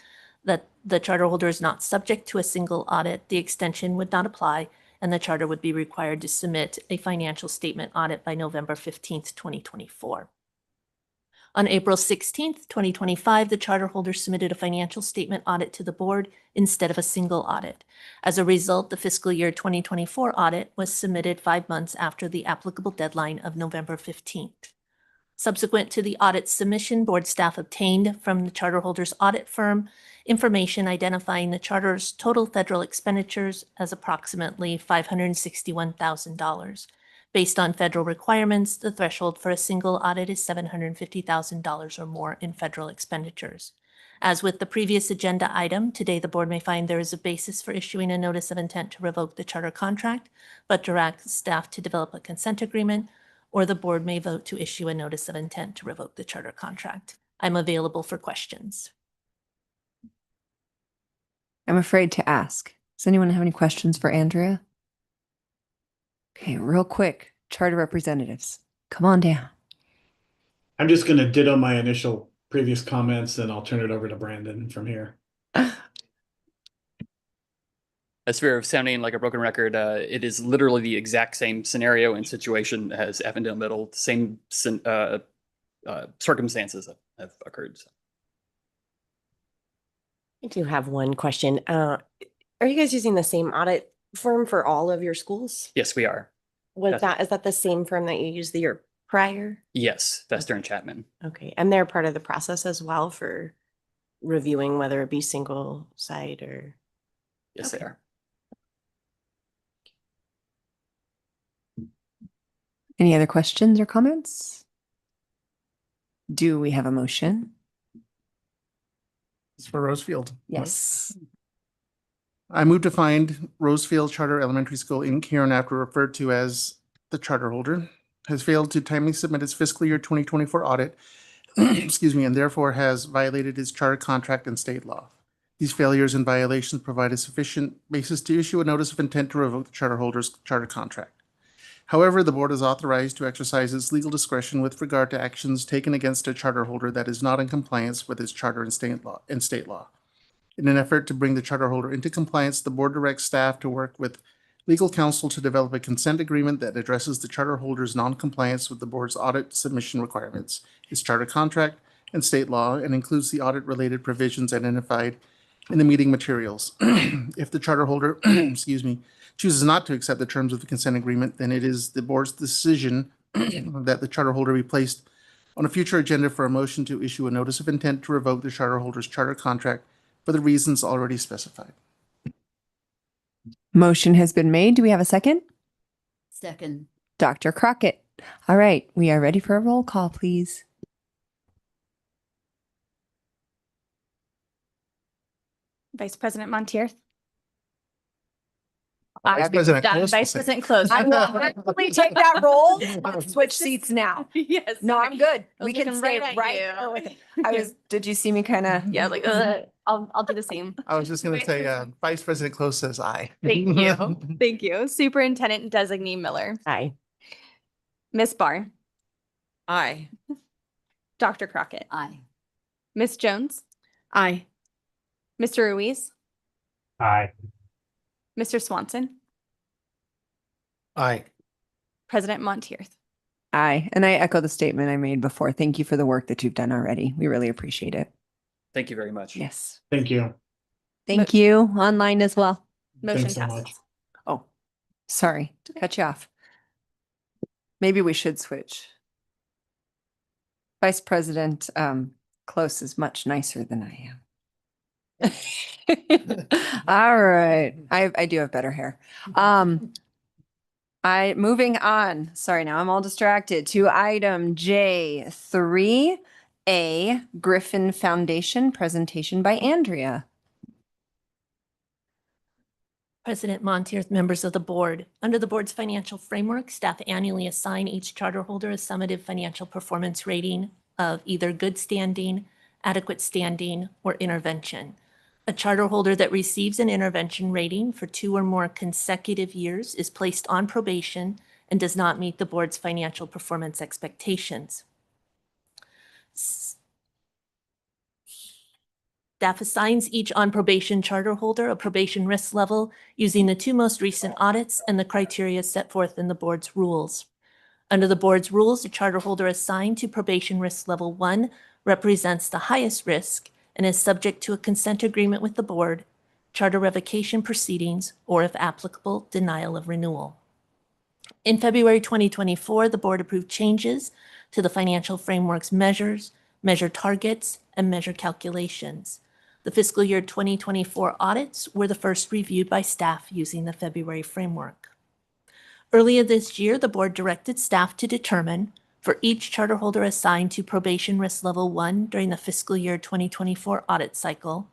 N: that the charter holder is not subject to a single audit, the extension would not apply, and the charter would be required to submit a financial statement audit by November 15th, 2024. On April 16th, 2025, the charter holder submitted a financial statement audit to the board instead of a single audit. As a result, the fiscal year 2024 audit was submitted 5 months after the applicable deadline of November 15th. Subsequent to the audit submission, board staff obtained from the charter holder's audit firm information identifying the charter's total federal expenditures as approximately $561,000. Based on federal requirements, the threshold for a single audit is $750,000 or more in federal expenditures. As with the previous agenda item, today the board may find there is a basis for issuing a notice of intent to revoke the charter contract, but direct staff to develop a consent agreement, or the board may vote to issue a notice of intent to revoke the charter contract. I'm available for questions.
B: I'm afraid to ask. Does anyone have any questions for Andrea? Okay, real quick, charter representatives, come on down.
P: I'm just going to ditto my initial previous comments and I'll turn it over to Brandon from here.
Q: As fear of sounding like a broken record, it is literally the exact same scenario and situation as Avondale Middle. Same circumstances have occurred. So.
E: I do have one question. Are you guys using the same audit firm for all of your schools?
Q: Yes, we are.
E: Is that the same firm that you used the year prior?
Q: Yes, Vester and Chapman.
E: Okay, and they're part of the process as well for reviewing whether it be single site or?
Q: Yes, they are.
B: Any other questions or comments? Do we have a motion?
D: It's for Rosefield.
B: Yes.
D: I move to find Rosefield Charter Elementary School Inc., hereinafter referred to as the charter holder, has failed to timely submit its fiscal year 2024 audit, excuse me, and therefore has violated its charter contract and state law. These failures and violations provide a sufficient basis to issue a notice of intent to revoke the charter holder's charter contract. However, the board is authorized to exercise its legal discretion with regard to actions taken against a charter holder that is not in compliance with its charter and state law. In an effort to bring the charter holder into compliance, the board directs staff to work with legal counsel to develop a consent agreement that addresses the charter holder's non-compliance with the board's audit submission requirements, its charter contract, and state law, and includes the audit-related provisions identified in the meeting materials. If the charter holder, excuse me, chooses not to accept the terms of the consent agreement, then it is the board's decision that the charter holder be placed on a future agenda for a motion to issue a notice of intent to revoke the charter holder's charter contract for the reasons already specified.
B: Motion has been made. Do we have a second?
O: Second.
B: Dr. Crockett. All right, we are ready for a roll call, please.
A: Vice President Montier.
D: Vice President Close.
A: Vice President Close.
B: I will really take that role. Switch seats now.
A: Yes.
B: No, I'm good.
A: I
B: We
A: was
B: can
A: looking
B: stay
A: right at
B: right
A: you.
B: there with it. Did you see me kind of?
A: Yeah, like I'll do the same.
D: I was just going to say, Vice President Close says aye.
A: Thank you. Thank you. Superintendent Designee Miller.
E: Aye.
A: Miss Barr.
H: Aye.
A: Dr. Crockett.
O: Aye.
A: Miss Jones.
O: Aye.
A: Mr. Ruiz.
I: Aye.
A: Mr. Swanson.
P: Aye.
A: President Montier.
B: Aye. And I echo the statement I made before. Thank you for the work that you've done already. We really appreciate it.
Q: Thank you very much.
B: Yes.
P: Thank you.
B: Thank you. Online as well.
A: Motion
P: Thanks so
A: passes.
P: much.
B: Oh, sorry to cut you off. Maybe we should switch. Vice President Close is much nicer than I am. All right. I do have better hair. Moving on. Sorry, now I'm all distracted to item J3A, Griffin Foundation presentation by Andrea.
N: President Montier, members of the board. Under the board's financial framework, staff annually assign each charter holder a summative financial performance rating of either good standing, adequate standing, or intervention. A charter holder that receives an intervention rating for 2 or more consecutive years is placed on probation and does not meet the board's financial performance expectations. Staff assigns each on probation charter holder a probation risk level using the 2 most recent audits and the criteria set forth in the board's rules. Under the board's rules, a charter holder assigned to probation risk level 1 represents the highest risk and is subject to a consent agreement with the board, charter revocation proceedings, or if applicable, denial of renewal. In February 2024, the board approved changes to the financial framework's measures, measure targets, and measure calculations. The fiscal year 2024 audits were the first reviewed by staff using the February framework. Earlier this year, the board directed staff to determine, for each charter holder assigned to probation risk level 1 during the fiscal year 2024 audit cycle,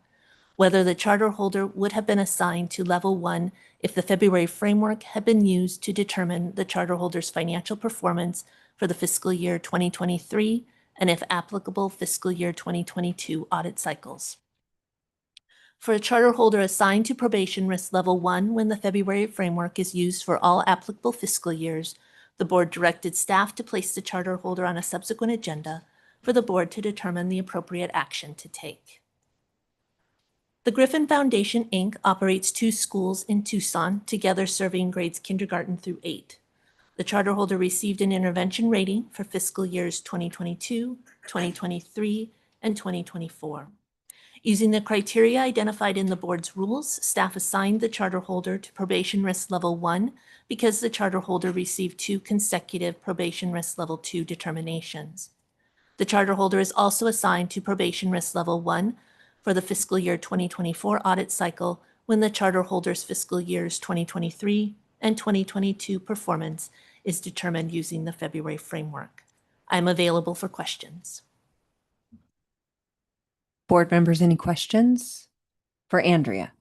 N: whether the charter holder would have been assigned to level 1 if the February framework had been used to determine the charter holder's financial performance for the fiscal year 2023 and, if applicable, fiscal year 2022 audit cycles. For a charter holder assigned to probation risk level 1 when the February framework is used for all applicable fiscal years, the board directed staff to place the charter holder on a subsequent agenda for the board to determine the appropriate action to take. The Griffin Foundation, Inc. operates 2 schools in Tucson, together serving grades kindergarten through 8. The charter holder received an intervention rating for fiscal years 2022, 2023, and 2024. Using the criteria identified in the board's rules, staff assigned the charter holder to probation risk level 1 because the charter holder received 2 consecutive probation risk level 2 determinations. The charter holder is also assigned to probation risk level 1 for the fiscal year 2024 audit cycle when the charter holder's fiscal years 2023 and 2022 performance is determined using the February framework. I am available for questions.
B: Board members, any questions for Andrea?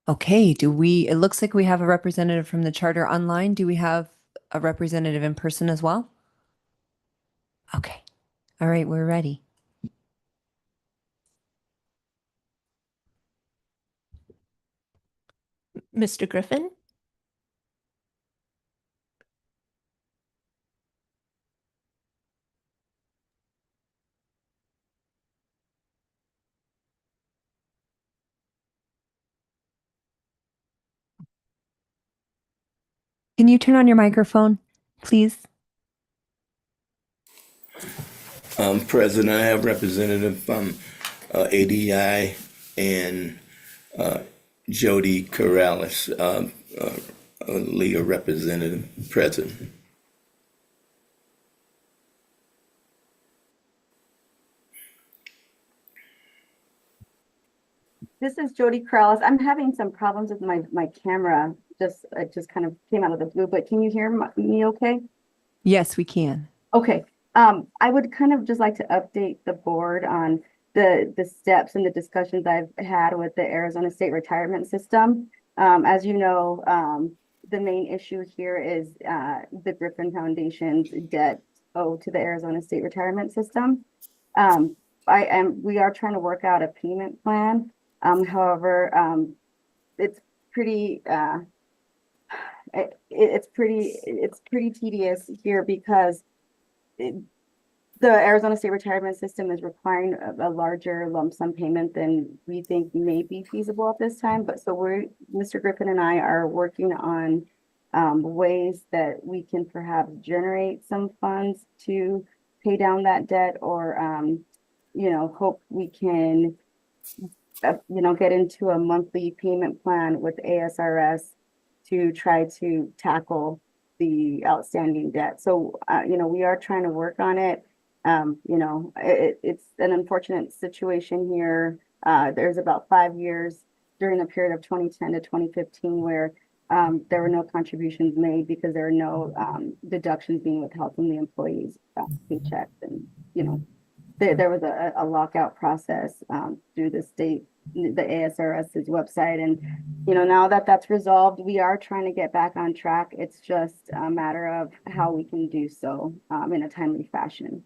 B: Okay, it looks like we have a representative from the charter online. Do we have a representative in person as well? Okay. All right, we're ready.
N: Mr. Griffin?
B: Can you turn on your microphone, please?
R: President, I have representative from ADI and Jody Corrales, legal representative present.
S: This is Jody Corrales. I'm having some problems with my camera. It just kind of came out of the blue, but can you hear me okay?
B: Yes, we can.
S: Okay. I would kind of just like to update the board on the steps and the discussions I've had with the Arizona State Retirement System. As you know, the main issue here is the Griffin Foundation's debt owed to the Arizona State Retirement System. We are trying to work out a payment plan. However, it's pretty tedious here because the Arizona State Retirement System is requiring a larger lump sum payment than we think may be feasible at this time. But so Mr. Griffin and I are working on ways that we can perhaps generate some funds to pay down that debt, or hope we can get into a monthly payment plan with ASRS to try to tackle the outstanding debt. So, we are trying to work on it. It's an unfortunate situation here. There's about 5 years during the period of 2010 to 2015 where there were no contributions made because there were no deductions being withheld from the employees' paychecks. And, there was a lockout process through the ASRS's website. And, now that that's resolved, we are trying to get back on track. It's just a matter of how we can do so in a timely fashion.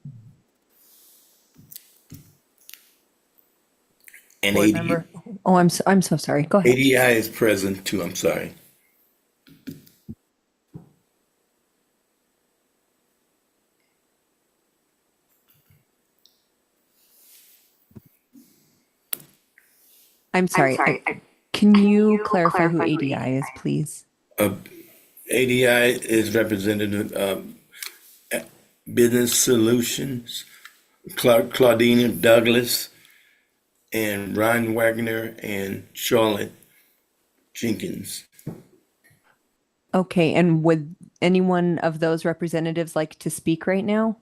R: And
B: Board member. Oh, I'm so sorry. Go ahead.
R: ADI is present too. I'm sorry.
B: I'm sorry. Can you clarify who ADI is, please?
R: ADI is representative Business Solutions, Claudina Douglas, and Ron Wagner and Charlotte Jenkins.
B: Okay, and would anyone of those representatives like to speak right now?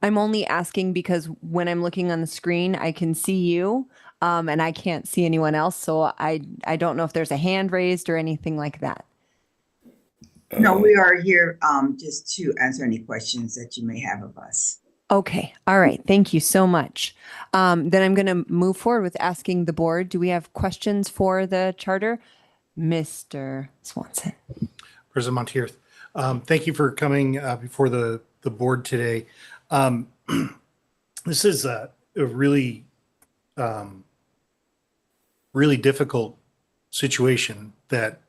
B: I'm only asking because when I'm looking on the screen, I can see you, and I can't see anyone else. So I don't know if there's a hand raised or anything like that.
T: No, we are here just to answer any questions that you may have of us.
B: Okay, all right. Thank you so much. Then I'm going to move forward with asking the board. Do we have questions for the charter? Mr. Swanson.
P: President Montier, thank you for coming before the board today. This is a really, really difficult situation that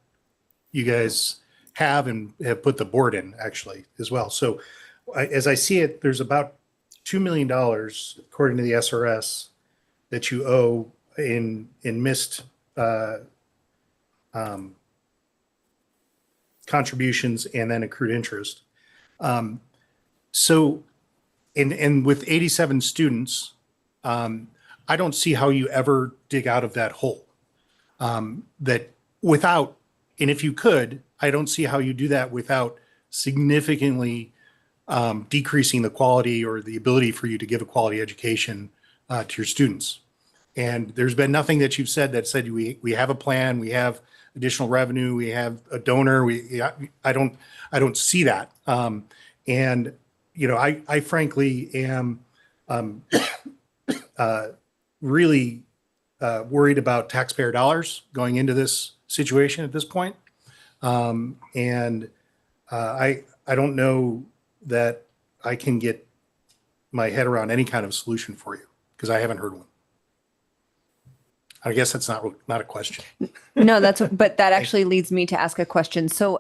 P: you guys have and have put the board in actually as well. So as I see it, there's about $2 million, according to the SRS, that you owe in missed contributions and then accrued interest. So, and with 87 students, I don't see how you ever dig out of that hole. That without, and if you could, I don't see how you do that without significantly decreasing the quality or the ability for you to give a quality education to your students. And there's been nothing that you've said that said we have a plan, we have additional revenue, we have a donor. I don't see that. And you know, I frankly am really worried about taxpayer dollars going into this situation at this point. And I don't know that I can get my head around any kind of solution for you because I haven't heard one. I guess that's not a question.
B: No, but that actually leads me to ask a question. So,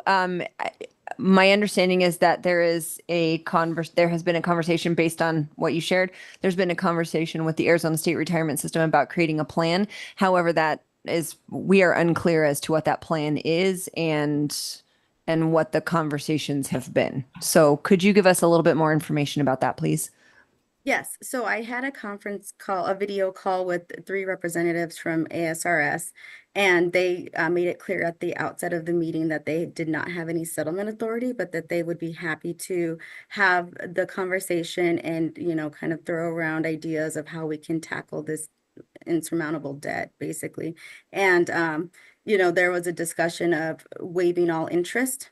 B: my understanding is that there has been a conversation based on what you shared. There's been a conversation with the Arizona State Retirement System about creating a plan. However, we are unclear as to what that plan is and what the conversations have been. So could you give us a little bit more information about that, please?
S: Yes, so I had a video call with 3 representatives from ASRS, and they made it clear at the outset of the meeting that they did not have any settlement authority, but that they would be happy to have the conversation and, you know, kind of throw around ideas of how we can tackle this insurmountable debt, basically. And, you know, there was a discussion of waiving all interest,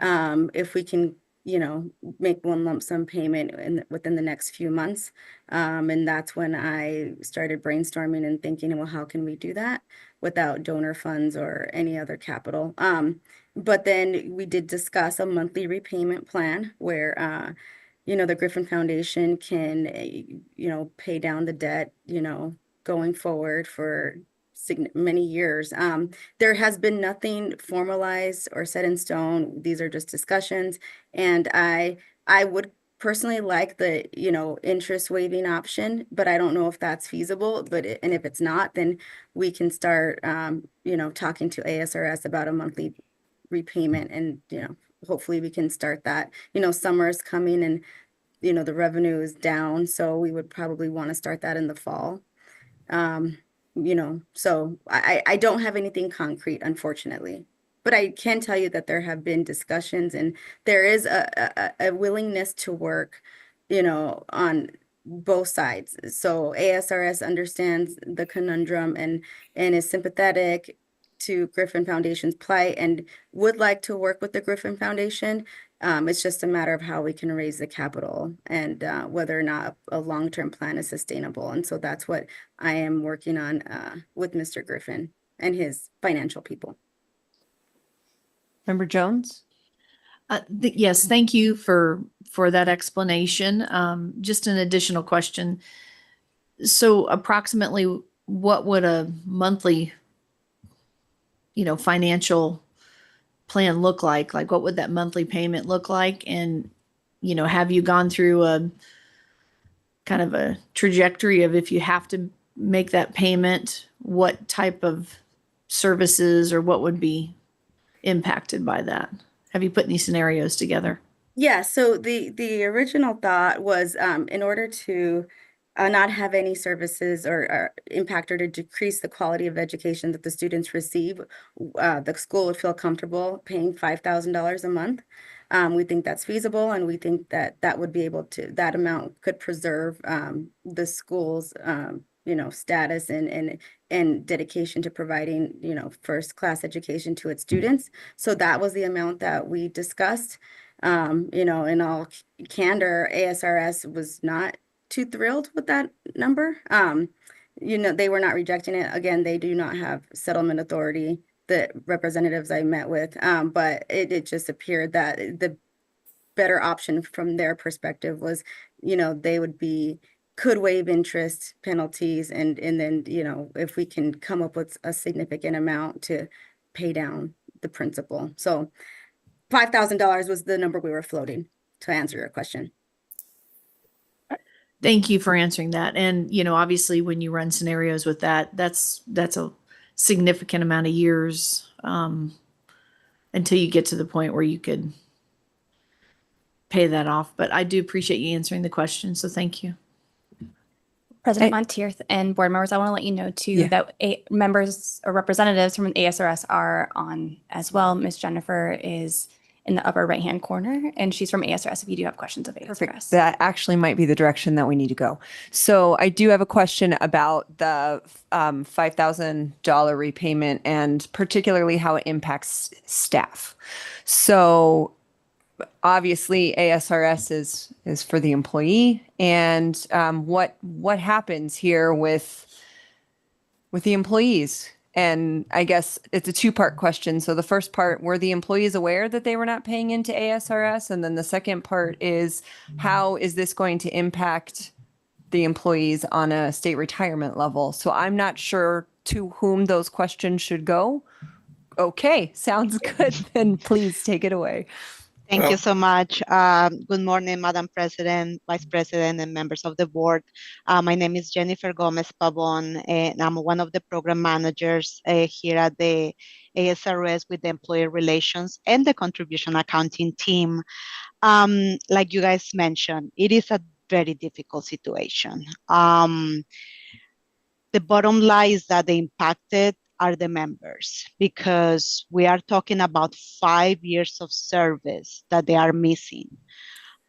S: if we can, you know, make one lump sum payment within the next few months. And that's when I started brainstorming and thinking, well, how can we do that without donor funds or any other capital? But then we did discuss a monthly repayment plan where, you know, the Griffin Foundation can, you know, pay down the debt, you know, going forward for many years. There has been nothing formalized or set in stone. These are just discussions. And I would personally like the, you know, interest waiving option, but I don't know if that's feasible. And if it's not, then we can start, you know, talking to ASRS about a monthly repayment, and, you know, hopefully we can start that. You know, summer is coming and, you know, the revenue is down, so we would probably want to start that in the fall. You know, so I don't have anything concrete, unfortunately, but I can tell you that there have been discussions and there is a willingness to work, you know, on both sides. So ASRS understands the conundrum and is sympathetic to Griffin Foundation's plight and would like to work with the Griffin Foundation. It's just a matter of how we can raise the capital and whether or not a long-term plan is sustainable. And so that's what I am working on with Mr. Griffin and his financial people.
B: Member Jones?
O: Yes, thank you for that explanation. Just an additional question. So approximately what would a monthly, you know, financial plan look like? Like what would that monthly payment look like? And, you know, have you gone through a kind of a trajectory of if you have to make that payment, what type of services or what would be impacted by that? Have you put any scenarios together?
S: Yeah, so the original thought was in order to not have any services or impact or to decrease the quality of education that the students receive, the school would feel comfortable paying $5,000 a month. We think that's feasible, and we think that that would be able to, that amount could preserve the school's status and dedication to providing, first-class education to its students. So that was the amount that we discussed. In all candor, ASRS was not too thrilled with that number. They were not rejecting it. Again, they do not have settlement authority, the representatives I met with, but it just appeared that the better option from their perspective was, they could waive interest penalties and then, if we can come up with a significant amount to pay down the principal. So $5,000 was the number we were floating, to answer your question.
O: Thank you for answering that. And, obviously when you run scenarios with that, that's a significant amount of years until you get to the point where you could pay that off. But I do appreciate you answering the question. So thank you.
A: President Monteith and board members, I want to let you know too that members or representatives from ASRS are on as well. Ms. Jennifer is in the upper right-hand corner, and she's from ASRS if you do have questions of ASRS.
B: Perfect. That actually might be the direction that we need to go. So I do have a question about the $5,000 repayment and particularly how it impacts staff. So obviously ASRS is for the employee, and what happens here with the employees? And I guess it's a two-part question. So the first part, were the employees aware that they were not paying into ASRS? And then the second part is, how is this going to impact the employees on a state retirement level? So I'm not sure to whom those questions should go. Okay, sounds good. Then please take it away.
S: Thank you so much. Good morning, Madam President, Vice President, and members of the board. My name is Jennifer Gomez Pavon, and I'm one of the program managers here at the ASRS with the Employee Relations and the Contribution Accounting team. Like you guys mentioned, it is a very difficult situation. The bottom line is that the impacted are the members, because we are talking about 5 years of service that they are missing.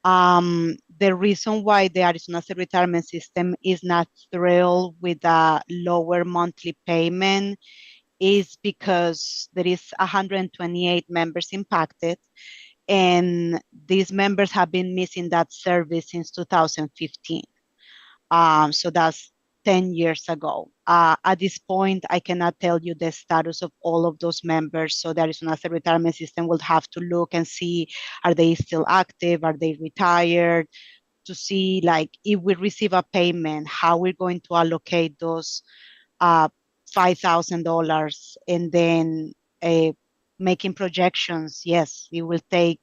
S: The reason why the Arizona State Retirement System is not thrilled with a lower monthly payment is because there is 128 members impacted, and these members have been missing that service since 2015. So that's 10 years ago. At this point, I cannot tell you the status of all of those members. So the Arizona State Retirement System will have to look and see, are they still active? Are they retired? To see, like, if we receive a payment, how we're going to allocate those $5,000, and then making projections. Yes, it will take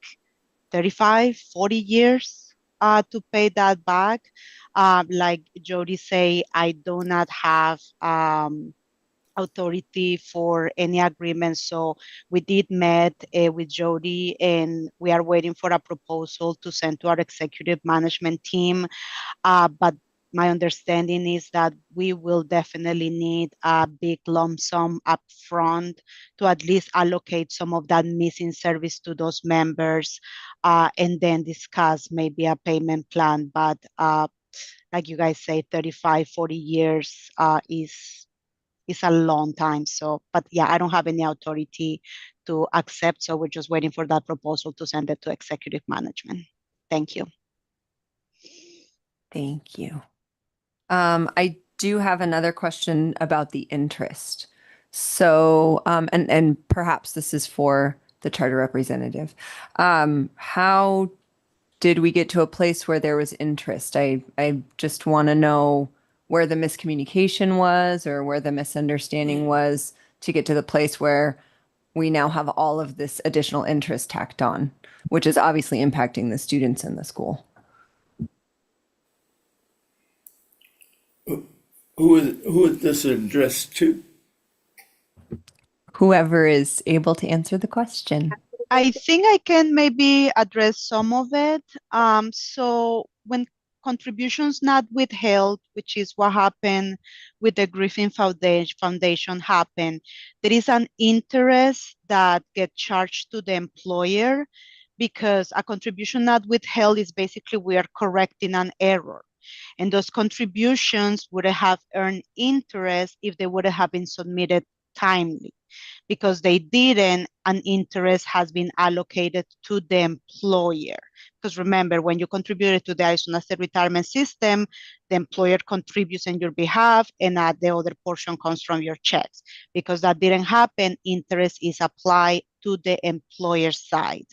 S: 35, 40 years to pay that back. Like Jody say, I do not have authority for any agreement. So we did met with Jody, and we are waiting for a proposal to send to our executive management team. But my understanding is that we will definitely need a big lump sum up front to at least allocate some of that missing service to those members, and then discuss maybe a payment plan. But like you guys say, 35, 40 years is a long time. So, but yeah, I don't have any authority to accept. So we're just waiting for that proposal to send it to executive management. Thank you.
B: Thank you. I do have another question about the interest. So, and perhaps this is for the charter representative. How did we get to a place where there was interest? I just want to know where the miscommunication was, or where the misunderstanding was, to get to the place where we now have all of this additional interest tacked on, which is obviously impacting the students in the school.
R: Who is this addressed to?
B: Whoever is able to answer the question.
S: I think I can maybe address some of it. So when
U: contributions not withheld, which is what happened with the Griffin Foundation happened, there is an interest that gets charged to the employer because a contribution not withheld is basically we are correcting an error. And those contributions would have earned interest if they would have been submitted timely. Because they didn't, an interest has been allocated to the employer. Because remember, when you contributed to the Arizona State Retirement System, the employer contributes on your behalf and the other portion comes from your checks. Because that didn't happen, interest is applied to the employer side.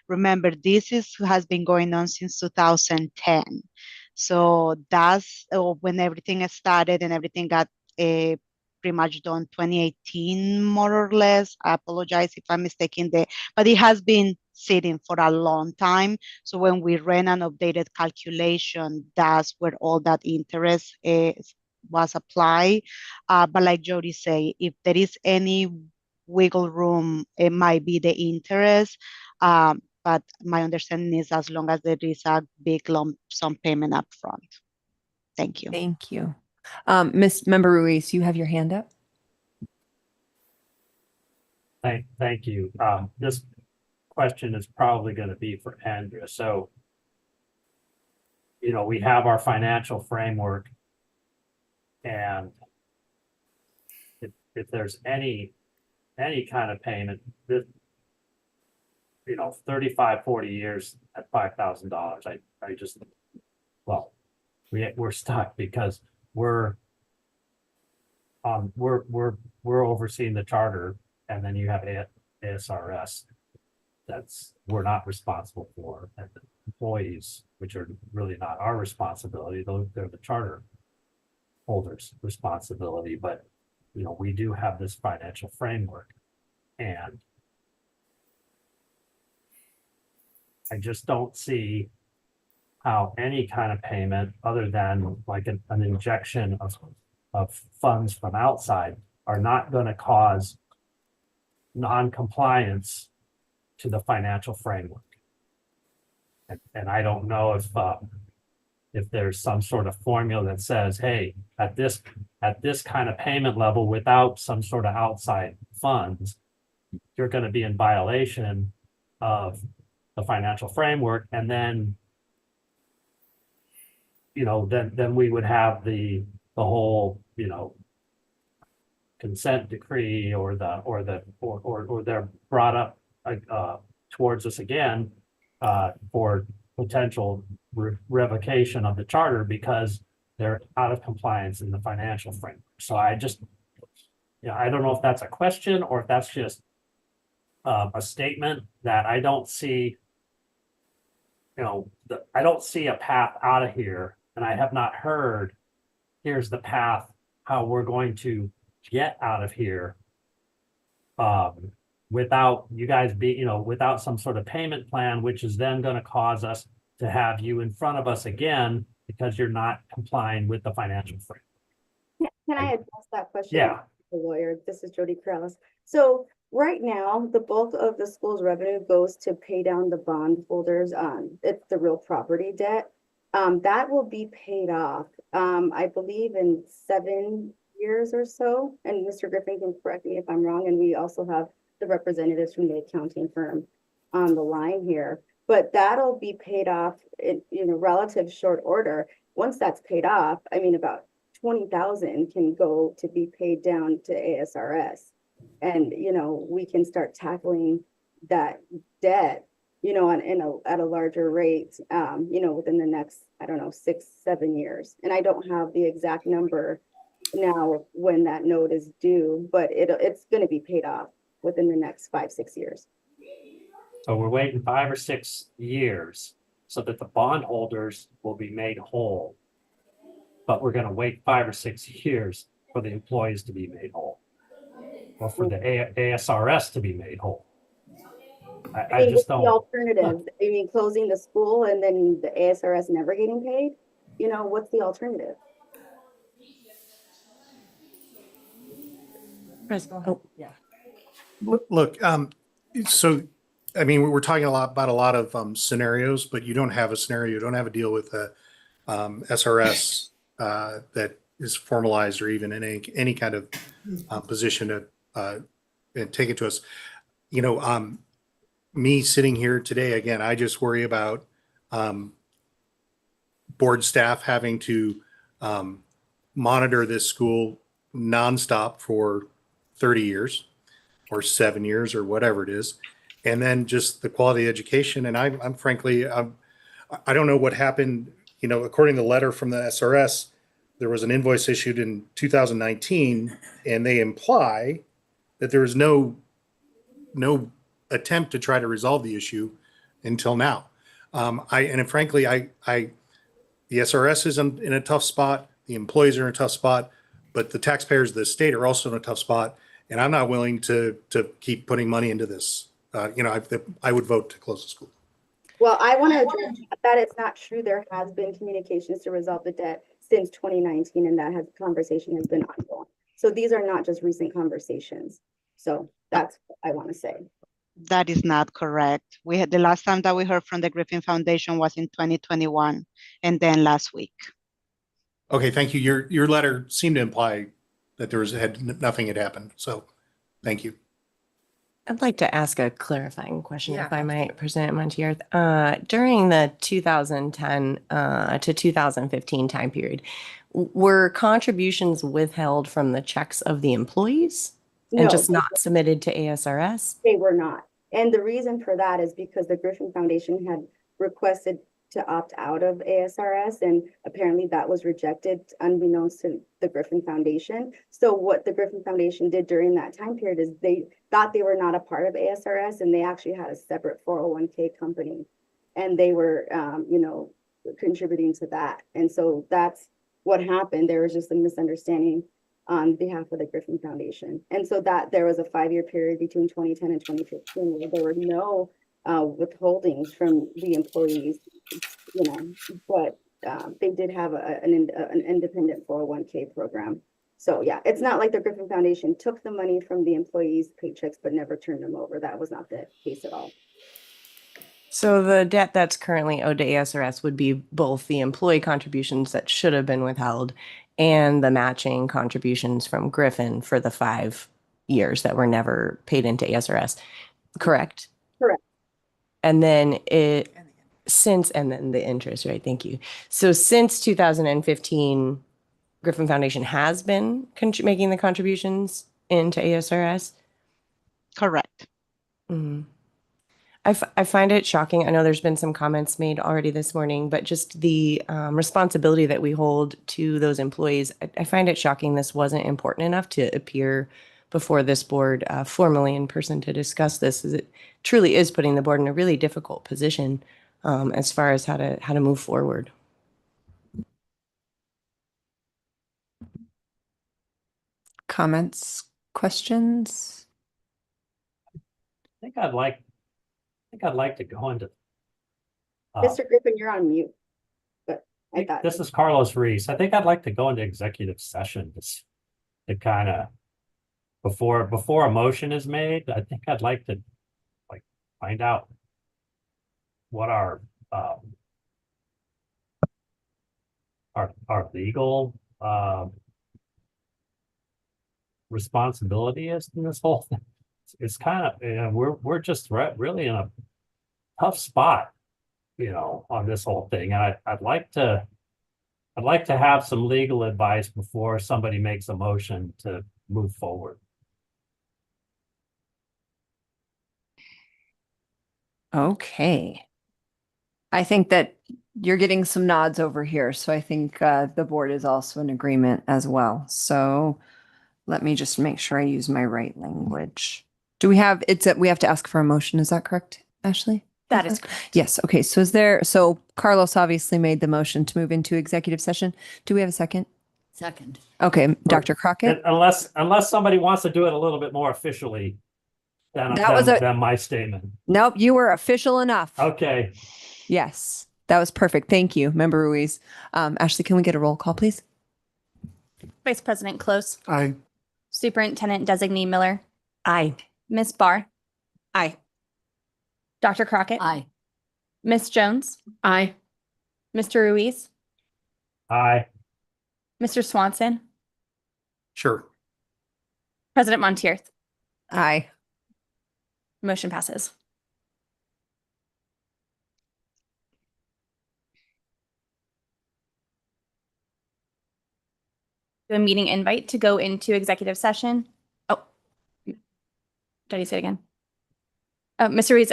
U: Remember, this has been going on since 2010. So that's when everything started and everything got pretty much done 2018, more or less. I apologize if I'm mistaken there, but it has been sitting for a long time. So when we ran an updated calculation, that's where all that interest was applied. But like Jody say, if there is any wiggle room, it might be the interest. But my understanding is as long as there is a big lump sum payment up front. Thank you.
B: Thank you. Ms. Member Ruiz, you have your hand up.
I: Thank you. This question is probably going to be for Andrea. So, we have our financial framework, and if there's any kind of payment, 35, 40 years at $5,000, I just, well, we're stuck because we're overseeing the charter, and then you have ASRS we're not responsible for, and the employees, which are really not our responsibility, they're the charter holders' responsibility. But we do have this financial framework, and I just don't see how any kind of payment other than like an injection of funds from outside are not going to cause non-compliance to the financial framework. And I don't know if there's some sort of formula that says, hey, at this kind of payment level without some sort of outside funds, you're going to be in violation of the financial framework. And then then we would have the whole consent decree or they're brought up towards us again for potential revocation of the charter because they're out of compliance in the financial framework. So I just I don't know if that's a question or if that's just a statement that I don't see. I don't see a path out of here, and I have not heard, here's the path, how we're going to get out of here without you guys without some sort of payment plan, which is then going to cause us to have you in front of us again because you're not complying with the financial framework.
S: Can I address that question?
I: Yeah.
S: The lawyer, this is Jody Corrales. So right now, the bulk of the school's revenue goes to pay down the bondholders on it's the real property debt. That will be paid off, I believe, in 7 years or so. And Mr. Griffin can correct me if I'm wrong. And we also have the representatives from the accounting firm on the line here. But that'll be paid off in relative short order. Once that's paid off, I mean, about 20,000 can go to be paid down to ASRS. And, we can start tackling that debt, at a larger rate, within the next, 6, 7 years. And I don't have the exact number now when that note is due, but it's going to be paid off within the next 5, 6 years.
I: So we're waiting 5 or 6 years so that the bondholders will be made whole. But we're going to wait 5 or 6 years for the employees to be made whole, or for the ASRS to be made whole. I just don't.
S: The alternative, I mean, closing the school and then the ASRS never getting paid. What's the alternative?
B: Yeah.
P: Look, so, I mean, we're talking about a lot of scenarios, but you don't have a scenario, you don't have a deal with SRS that is formalized or even in any kind of position to and take it to us. You know, me sitting here today, again, I just worry about board staff having to monitor this school nonstop for 30 years or 7 years or whatever it is. And then just the quality of education. And I'm frankly, I don't know what happened. You know, according to the letter from the SRS, there was an invoice issued in 2019, and they imply that there was no attempt to try to resolve the issue until now. Frankly, the SRS is in a tough spot. The employees are in a tough spot, but the taxpayers of the state are also in a tough spot. And I'm not willing to keep putting money into this. I would vote to close the school.
S: Well, I want to address that it's not true. There has been communications to resolve the debt since 2019, and that conversation has been ongoing. So these are not just recent conversations. So that's what I want to say.
U: That is not correct. We had the last time that we heard from the Griffin Foundation was in 2021, and then last week.
P: Okay, thank you. Your letter seemed to imply that nothing had happened. So thank you.
E: I'd like to ask a clarifying question, if I might, President Montier. During the 2010 to 2015 time period, were contributions withheld from the checks of the employees and just not submitted to ASRS?
S: They were not. And the reason for that is because the Griffin Foundation had requested to opt out of ASRS, and apparently that was rejected unbeknownst to the Griffin Foundation. So what the Griffin Foundation did during that time period is they thought they were not a part of ASRS, and they actually had a separate 401k company, and they were contributing to that. And so that's what happened. There was just a misunderstanding on behalf of the Griffin Foundation. And so that there was a 5-year period between 2010 and 2015 where there were no withholdings from the employees, but they did have an independent 401k program. So yeah, it's not like the Griffin Foundation took the money from the employees' paychecks but never turned them over. That was not the case at all.
E: So the debt that's currently owed to ASRS would be both the employee contributions that should have been withheld and the matching contributions from Griffin for the 5 years that were never paid into ASRS, correct?
S: Correct.
E: And then the interest, right? Thank you. So since 2015, Griffin Foundation has been making the contributions into ASRS?
U: Correct.
E: Mm-hmm. I find it shocking. I know there's been some comments made already this morning, but just the responsibility that we hold to those employees, I find it shocking this wasn't important enough to appear before this board formally in person to discuss this, as it truly is putting the board in a really difficult position as far as how to move forward.
B: Comments, questions?
I: I think I'd like to go into.
S: Mr. Griffin, you're on mute. But I thought
I: This is Carlos Reese. I think I'd like to go into executive session to kind of before a motion is made. I think I'd like to find out what our legal responsibility is in this whole thing. It's kind of, we're just really in a tough spot, on this whole thing. And I'd like to have some legal advice before somebody makes a motion to move forward.
B: Okay. I think that you're getting some nods over here. So I think the board is also in agreement as well. So let me just make sure I use my right language. Do we have, we have to ask for a motion. Is that correct, Ashley?
A: That is correct.
B: Yes. Okay. So Carlos obviously made the motion to move into executive session. Do we have a second?
O: Second.
B: Okay. Dr. Crockett?
I: Unless somebody wants to do it a little bit more officially than my statement.
B: Nope. You were official enough.
I: Okay.
B: Yes. That was perfect. Thank you, Member Ruiz. Ashley, can we get a roll call, please?
A: Vice President Close.
D: Aye.
A: Superintendent Designee Miller.
E: Aye.
A: Ms. Barr.
B: Aye.
A: Dr. Crockett.
O: Aye.
A: Ms. Jones.
O: Aye.
A: Mr. Ruiz.
I: Aye.
A: Mr. Swanson,
P: Sure.
A: President Montier.
B: Aye.
A: Motion passes. A meeting invite to go into executive session. Oh, did I say it again? Mr. Reeds,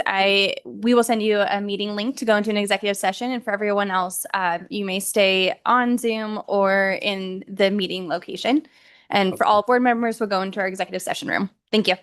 A: we will send you a meeting link to go into an executive session, and for everyone else, you may stay on Zoom or in the meeting location. And for all board members, we'll go into our executive session room. Thank you.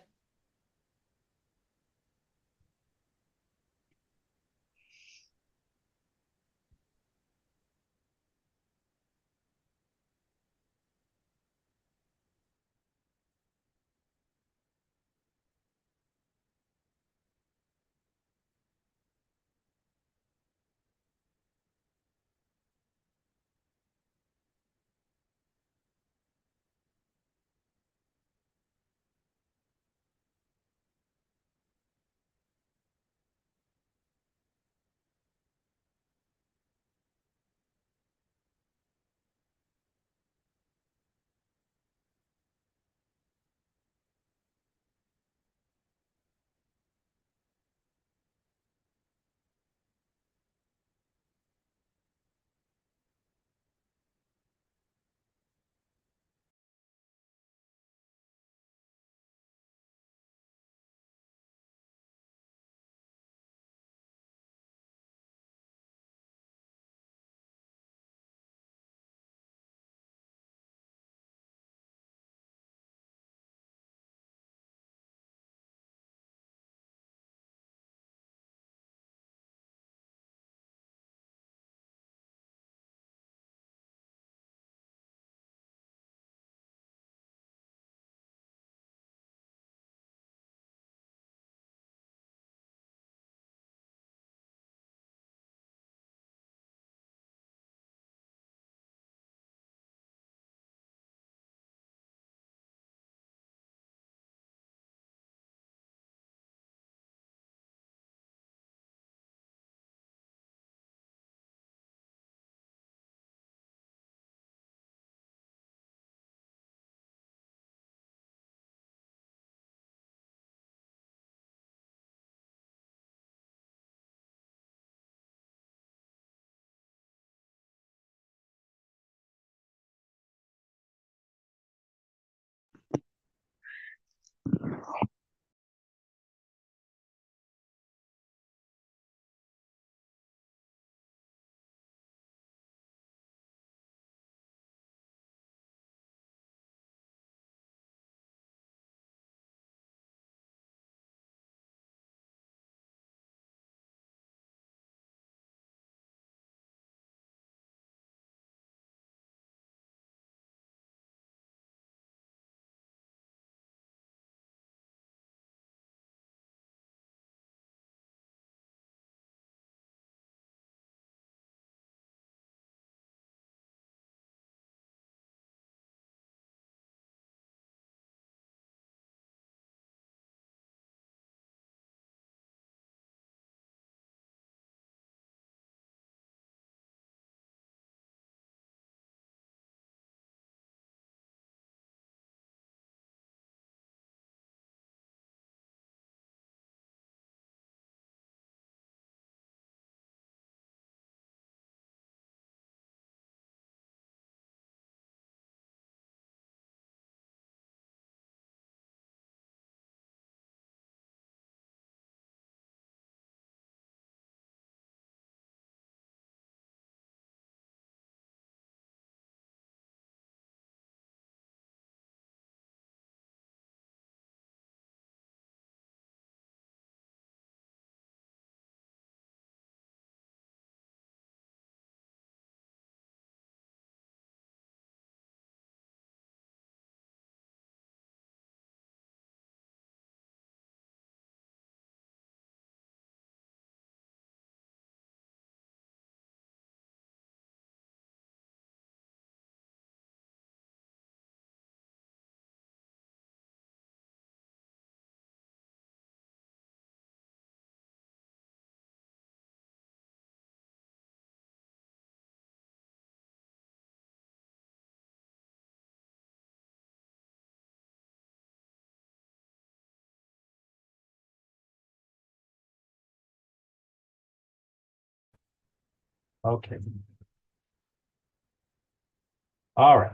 I: Okay. All right.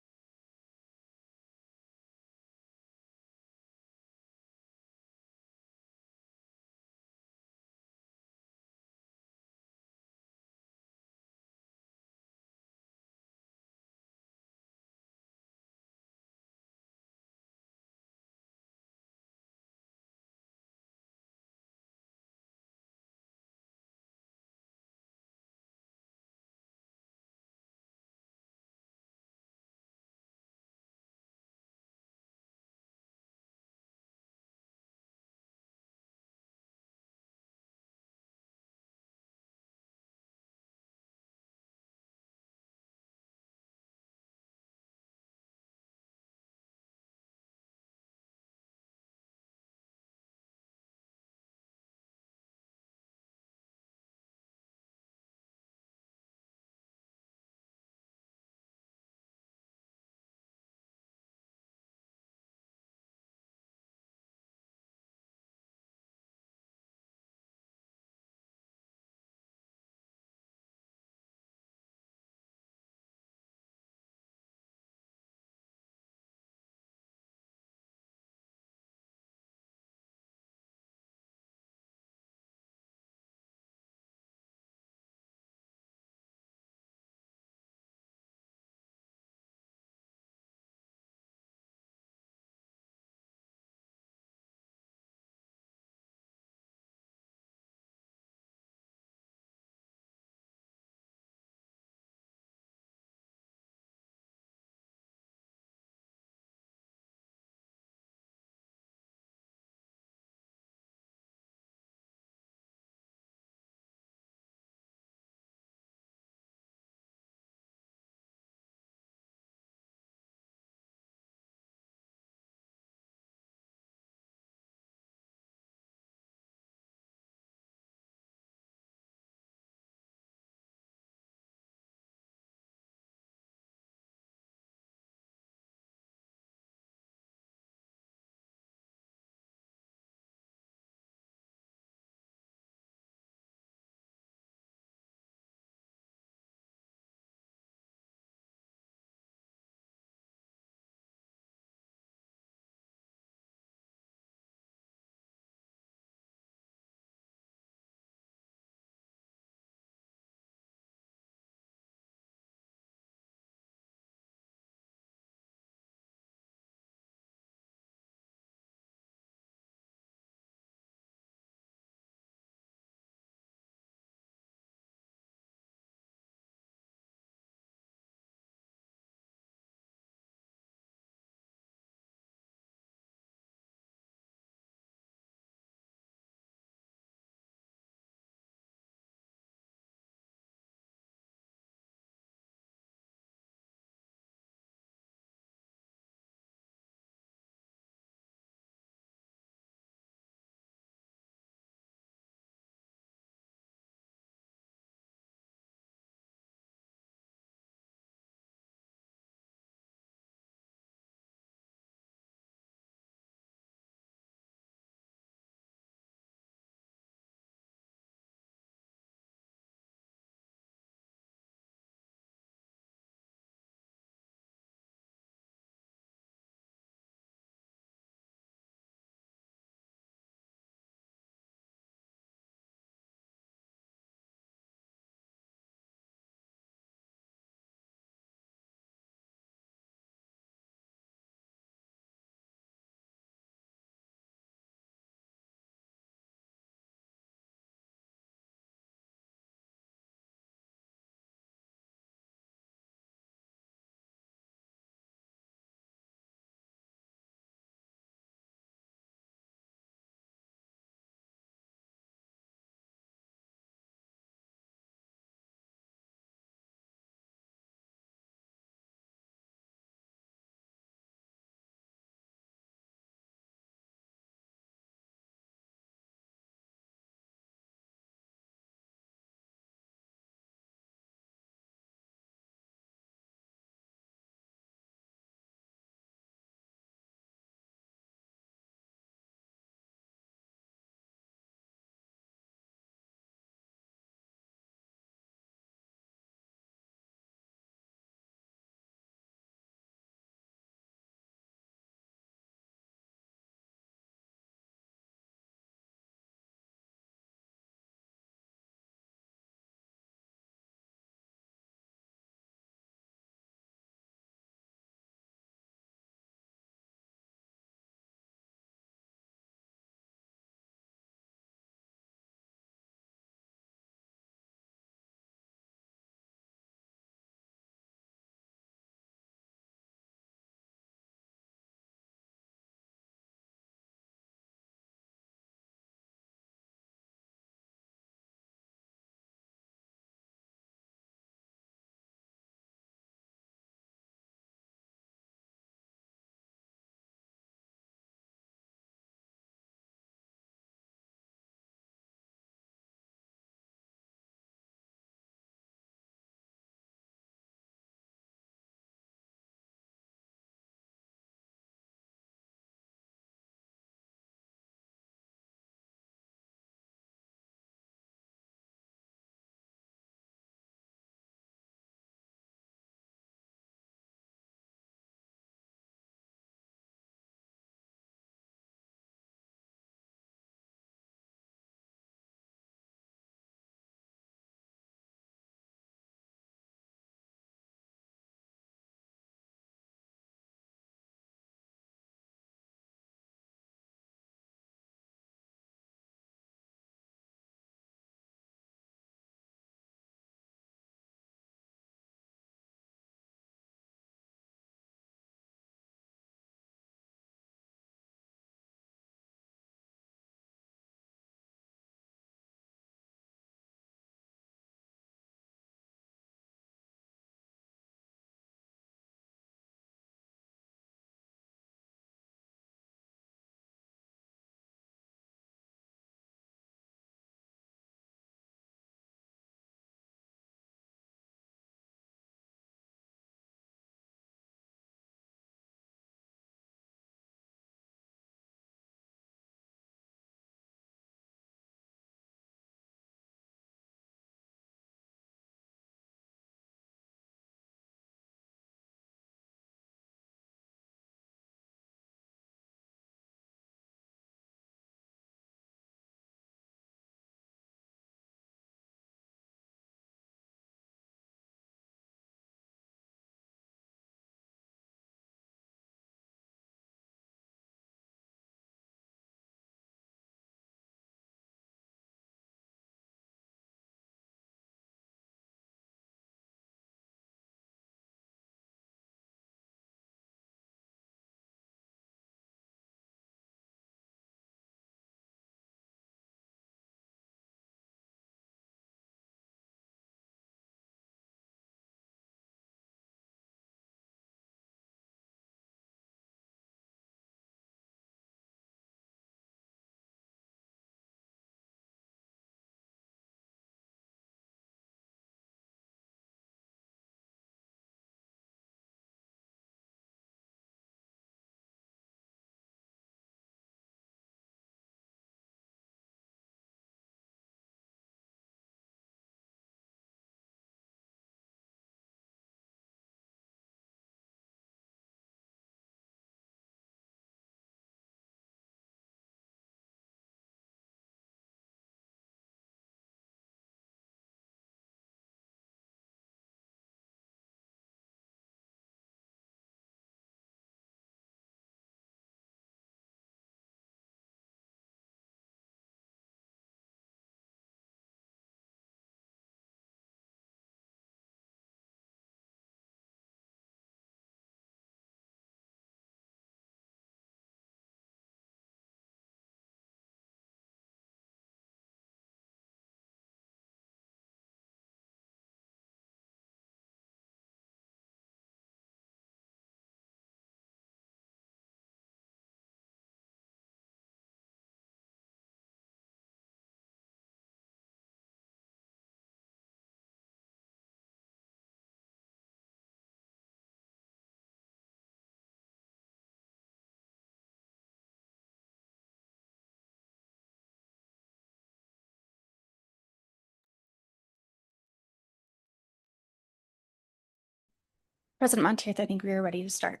A: President Montier, I think we are ready to start.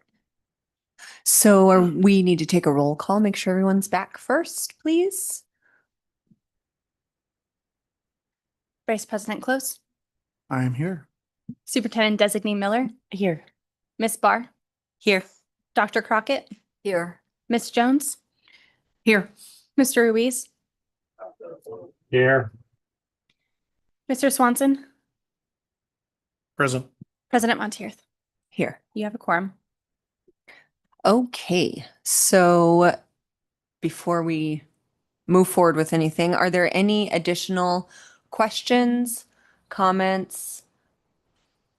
B: So we need to take a roll call. Make sure everyone's back first, please.
A: Vice President Close,
D: I am here.
A: Superintendent Designee Miller,
E: Here.
A: Miss Barr,
B: Here.
A: Dr. Crockett,
B: Here.
A: Miss Jones,
O: Here.
A: Mr. Ruiz,
I: Here.
A: Mr. Swanson,
P: Present.
A: President Montier.
B: Here.
A: You have a quorum.
B: Okay, so before we move forward with anything, are there any additional questions, comments,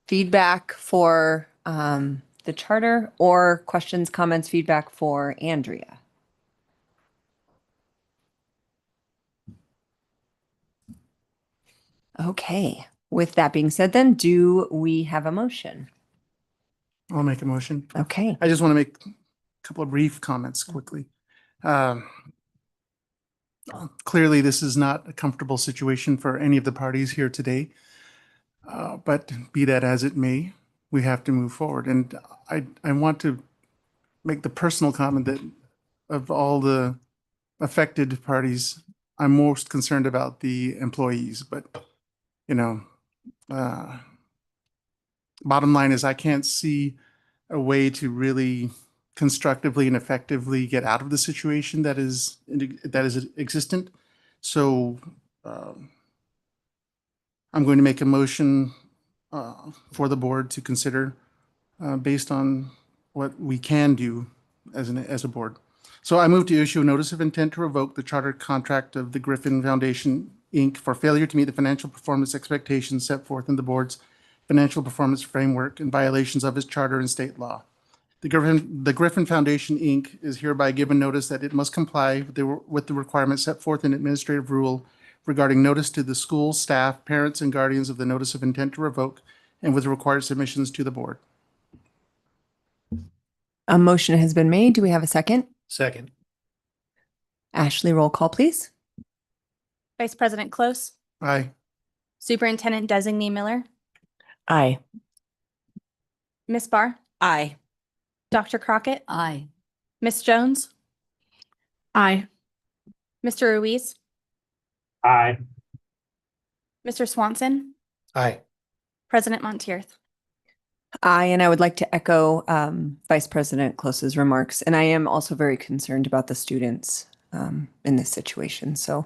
B: feedback for the charter, or questions, comments, feedback for Andrea? Okay, with that being said, then, do we have a motion?
D: I'll make a motion.
B: Okay.
D: I just want to make a couple of brief comments quickly. Clearly, this is not a comfortable situation for any of the parties here today. But be that as it may, we have to move forward. And I want to make the personal comment that of all the affected parties, I'm most concerned about the employees. But, you know, bottom line is I can't see a way to really constructively and effectively get out of the situation that is existent. So I'm going to make a motion for the board to consider based on what we can do as a board. So I move to issue a notice of intent to revoke the charter contract of the Griffin Foundation, Inc. for failure to meet the financial performance expectations set forth in the board's financial performance framework in violations of its charter and state law. The Griffin Foundation, Inc. is hereby given notice that it must comply with the requirements set forth in administrative rule regarding notice to the school, staff, parents, and guardians of the notice of intent to revoke and with required submissions to the board.
B: A motion has been made. Do we have a second?
P: Second.
B: Ashley, roll call, please.
A: Vice President Close,
D: Aye.
A: Superintendent Designee Miller,
E: Aye.
A: Miss Barr,
B: Aye.
A: Dr. Crockett,
O: Aye.
A: Miss Jones,
O: Aye.
A: Mr. Ruiz,
I: Aye.
A: Mr. Swanson,
P: Aye.
A: President Montier.
B: Aye, and I would like to echo Vice President Close's remarks. And I am also very concerned about the students in this situation. So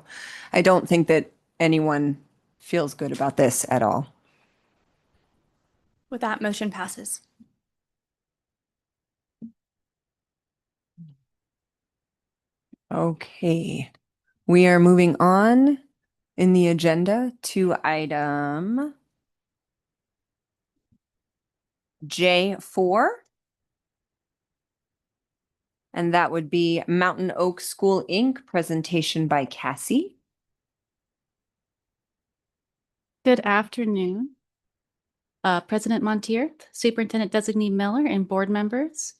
B: I don't think that anyone feels good about this at all.
A: With that, motion passes.
B: Okay, we are moving on in the agenda to item J4. And that would be Mountain Oak School, Inc. presentation by Cassie.
G: Good afternoon. President Montier, Superintendent Designee Miller, and board members.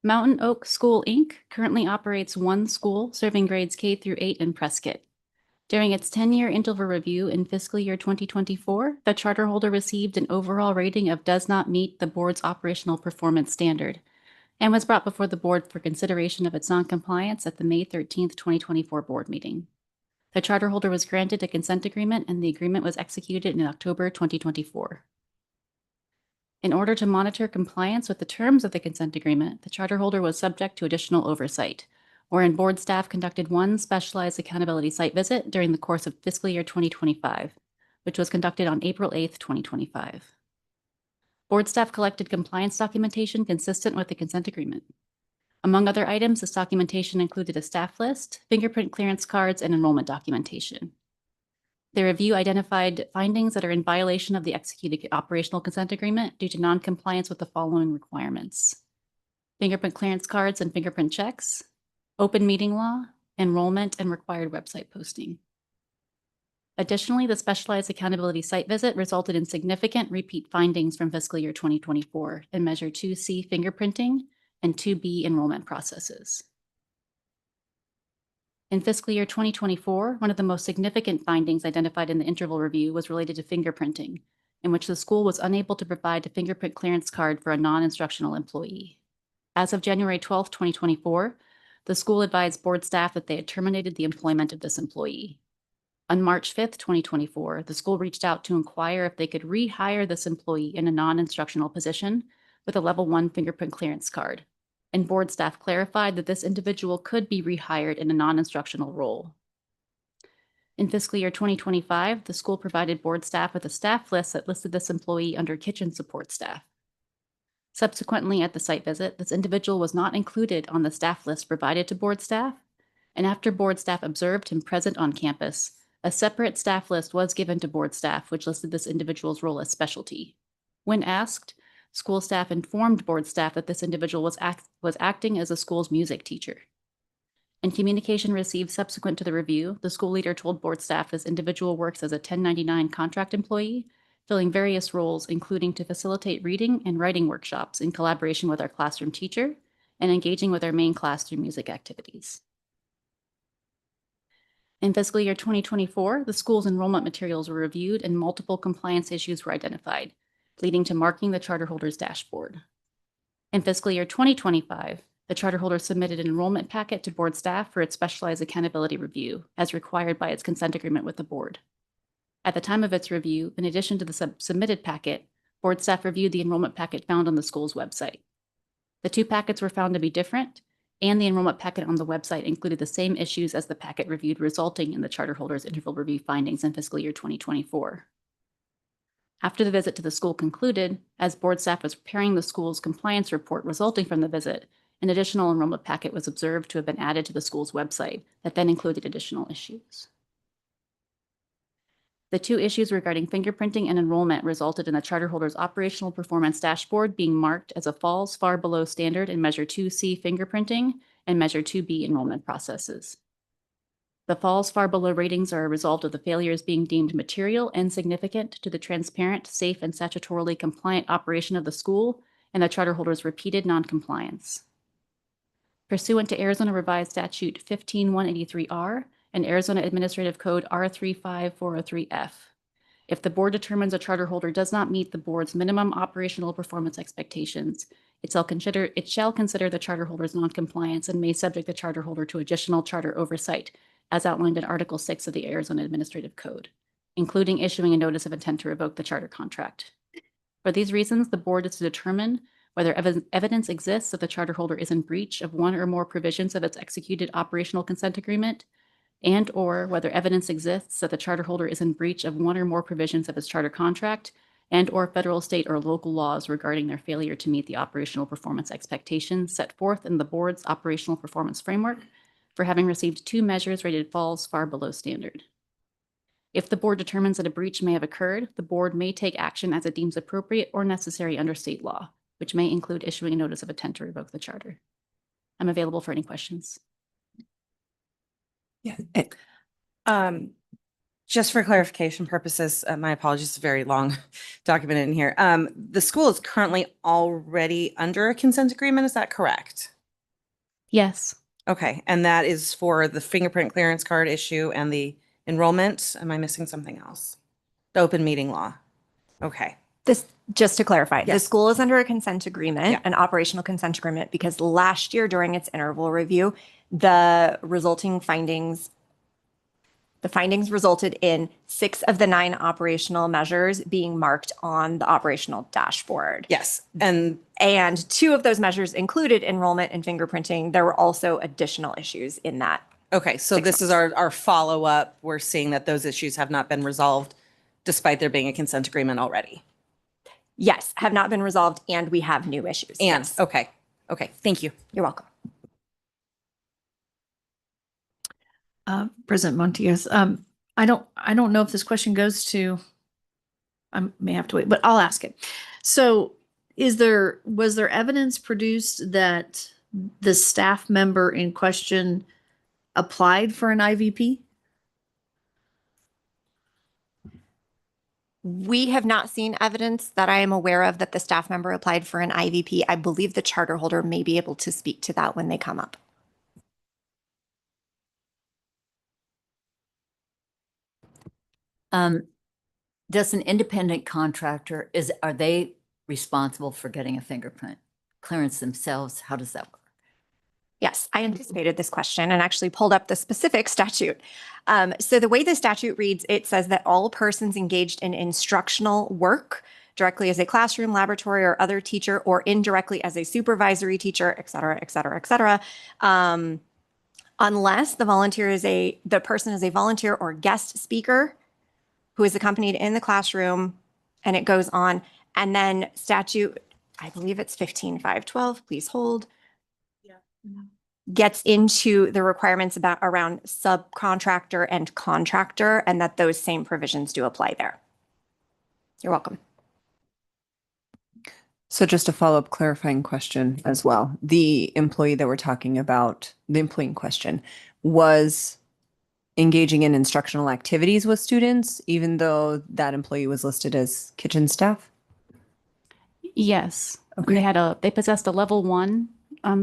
G: Mountain Oak School, Inc. currently operates one school serving grades K through 8 in Prescott. During its 10-year interval review in fiscal year 2024, the charter holder received an overall rating of does not meet the board's operational performance standard and was brought before the board for consideration of its noncompliance at the May 13th, 2024 board meeting. The charter holder was granted a consent agreement and the agreement was executed in October 2024. In order to monitor compliance with the terms of the consent agreement, the charter holder was subject to additional oversight, wherein board staff conducted one specialized accountability site visit during the course of fiscal year 2025, which was conducted on April 8th, 2025. Board staff collected compliance documentation consistent with the consent agreement. Among other items, this documentation included a staff list, fingerprint clearance cards, and enrollment documentation. The review identified findings that are in violation of the executed operational consent agreement due to non-compliance with the following requirements: fingerprint clearance cards and fingerprint checks, open meeting law, enrollment, and required website posting. Additionally, the specialized accountability site visit resulted in significant repeat findings from fiscal year 2024 in Measure 2C fingerprinting and 2B enrollment processes. In fiscal year 2024, one of the most significant findings identified in the interval review was related to fingerprinting, in which the school was unable to provide a fingerprint clearance card for a non-instructional employee. As of January 12, 2024, the school advised board staff that they had terminated the employment of this employee. On March 5th, 2024, the school reached out to inquire if they could rehire this employee in a non-instructional position with a level 1 fingerprint clearance card, and board staff clarified that this individual could be rehired in a non-instructional role. In fiscal year 2025, the school provided board staff with a staff list that listed this employee under kitchen support staff. Subsequently, at the site visit, this individual was not included on the staff list provided to board staff, and after board staff observed him present on campus, a separate staff list was given to board staff, which listed this individual's role as specialty. When asked, school staff informed board staff that this individual was acting as the school's music teacher. In communication received subsequent to the review, the school leader told board staff this individual works as a 1099 contract employee, filling various roles, including to facilitate reading and writing workshops in collaboration with our classroom teacher and engaging with our main class through music activities. In fiscal year 2024, the school's enrollment materials were reviewed and multiple compliance issues were identified, leading to marking the charter holder's dashboard. In fiscal year 2025, the charter holder submitted an enrollment packet to board staff for its specialized accountability review, as required by its consent agreement with the board. At the time of its review, in addition to the submitted packet, board staff reviewed the enrollment packet found on the school's website. The two packets were found to be different, and the enrollment packet on the website included the same issues as the packet reviewed, resulting in the charter holder's interval review findings in fiscal year 2024. After the visit to the school concluded, as board staff was preparing the school's compliance report resulting from the visit, an additional enrollment packet was observed to have been added to the school's website that then included additional issues. The two issues regarding fingerprinting and enrollment resulted in the charter holder's operational performance dashboard being marked as a falls far below standard in Measure 2C fingerprinting and Measure 2B enrollment processes. The falls far below ratings are a result of the failures being deemed material and significant to the transparent, safe, and statutorily compliant operation of the school and the charter holder's repeated noncompliance. Pursuant to Arizona Revised Statute 15183R and Arizona Administrative Code R35403F, if the board determines a charter holder does not meet the board's minimum operational performance expectations, it shall consider the charter holder's noncompliance and may subject the charter holder to additional charter oversight, as outlined in Article 6 of the Arizona Administrative Code, including issuing a notice of intent to revoke the charter contract. For these reasons, the board is to determine whether evidence exists that the charter holder is in breach of one or more provisions of its executed operational consent agreement, and or whether evidence exists that the charter holder is in breach of one or more provisions of its charter contract and or federal, state, or local laws regarding their failure to meet the operational performance expectations set forth in the board's operational performance framework for having received two measures rated falls far below standard. If the board determines that a breach may have occurred, the board may take action as it deems appropriate or necessary under state law, which may include issuing a notice of intent to revoke the charter. I'm available for any questions.
H: Yeah. Just for clarification purposes, my apologies, it's a very long document in here. The school is currently already under a consent agreement, is that correct?
G: Yes.
H: Okay, and that is for the fingerprint clearance card issue and the enrollment? Am I missing something else? The open meeting law. Okay.
F: This, just to clarify, the
H: Yes.
F: school is under a consent agreement,
H: Yeah.
F: an operational consent agreement, because last year during its interval review, the findings resulted in 6 of the 9 operational measures being marked on the operational dashboard.
H: Yes, and
F: 2 of those measures included enrollment and fingerprinting. There were also additional issues in that.
H: okay, so this is our follow-up. We're seeing that those issues have not been resolved despite there being a consent agreement already.
F: Yes, have not been resolved, and we have new issues.
H: And,
F: Yes.
H: okay, thank you.
F: You're welcome.
O: President Montiers, I don't know if this question goes to, I may have to wait, but I'll ask it. So was there evidence produced that the staff member in question applied for an IVP?
F: We have not seen evidence that I am aware of that the staff member applied for an IVP. I believe the charter holder may be able to speak to that when they come up.
K: does an independent contractor, are they responsible for getting a fingerprint clearance themselves? How does that work?
F: Yes, I anticipated this question and actually pulled up the specific statute. So the way the statute reads, it says that all persons engaged in instructional work directly as a classroom, laboratory, or other teacher, or indirectly as a supervisory teacher, et cetera, et cetera, et cetera, unless the person is a volunteer or guest speaker who is accompanied in the classroom, and it goes on. And then statute, I believe it's 15.512, please hold. Gets into the requirements around subcontractor and contractor, and that those same provisions do apply there. You're welcome.
B: So just a follow-up clarifying question as well. The employee that we're talking about, the employee in question, was engaging in instructional activities with students, even though that employee was listed as kitchen staff?
G: Yes.
B: Okay.
G: They possessed a level 1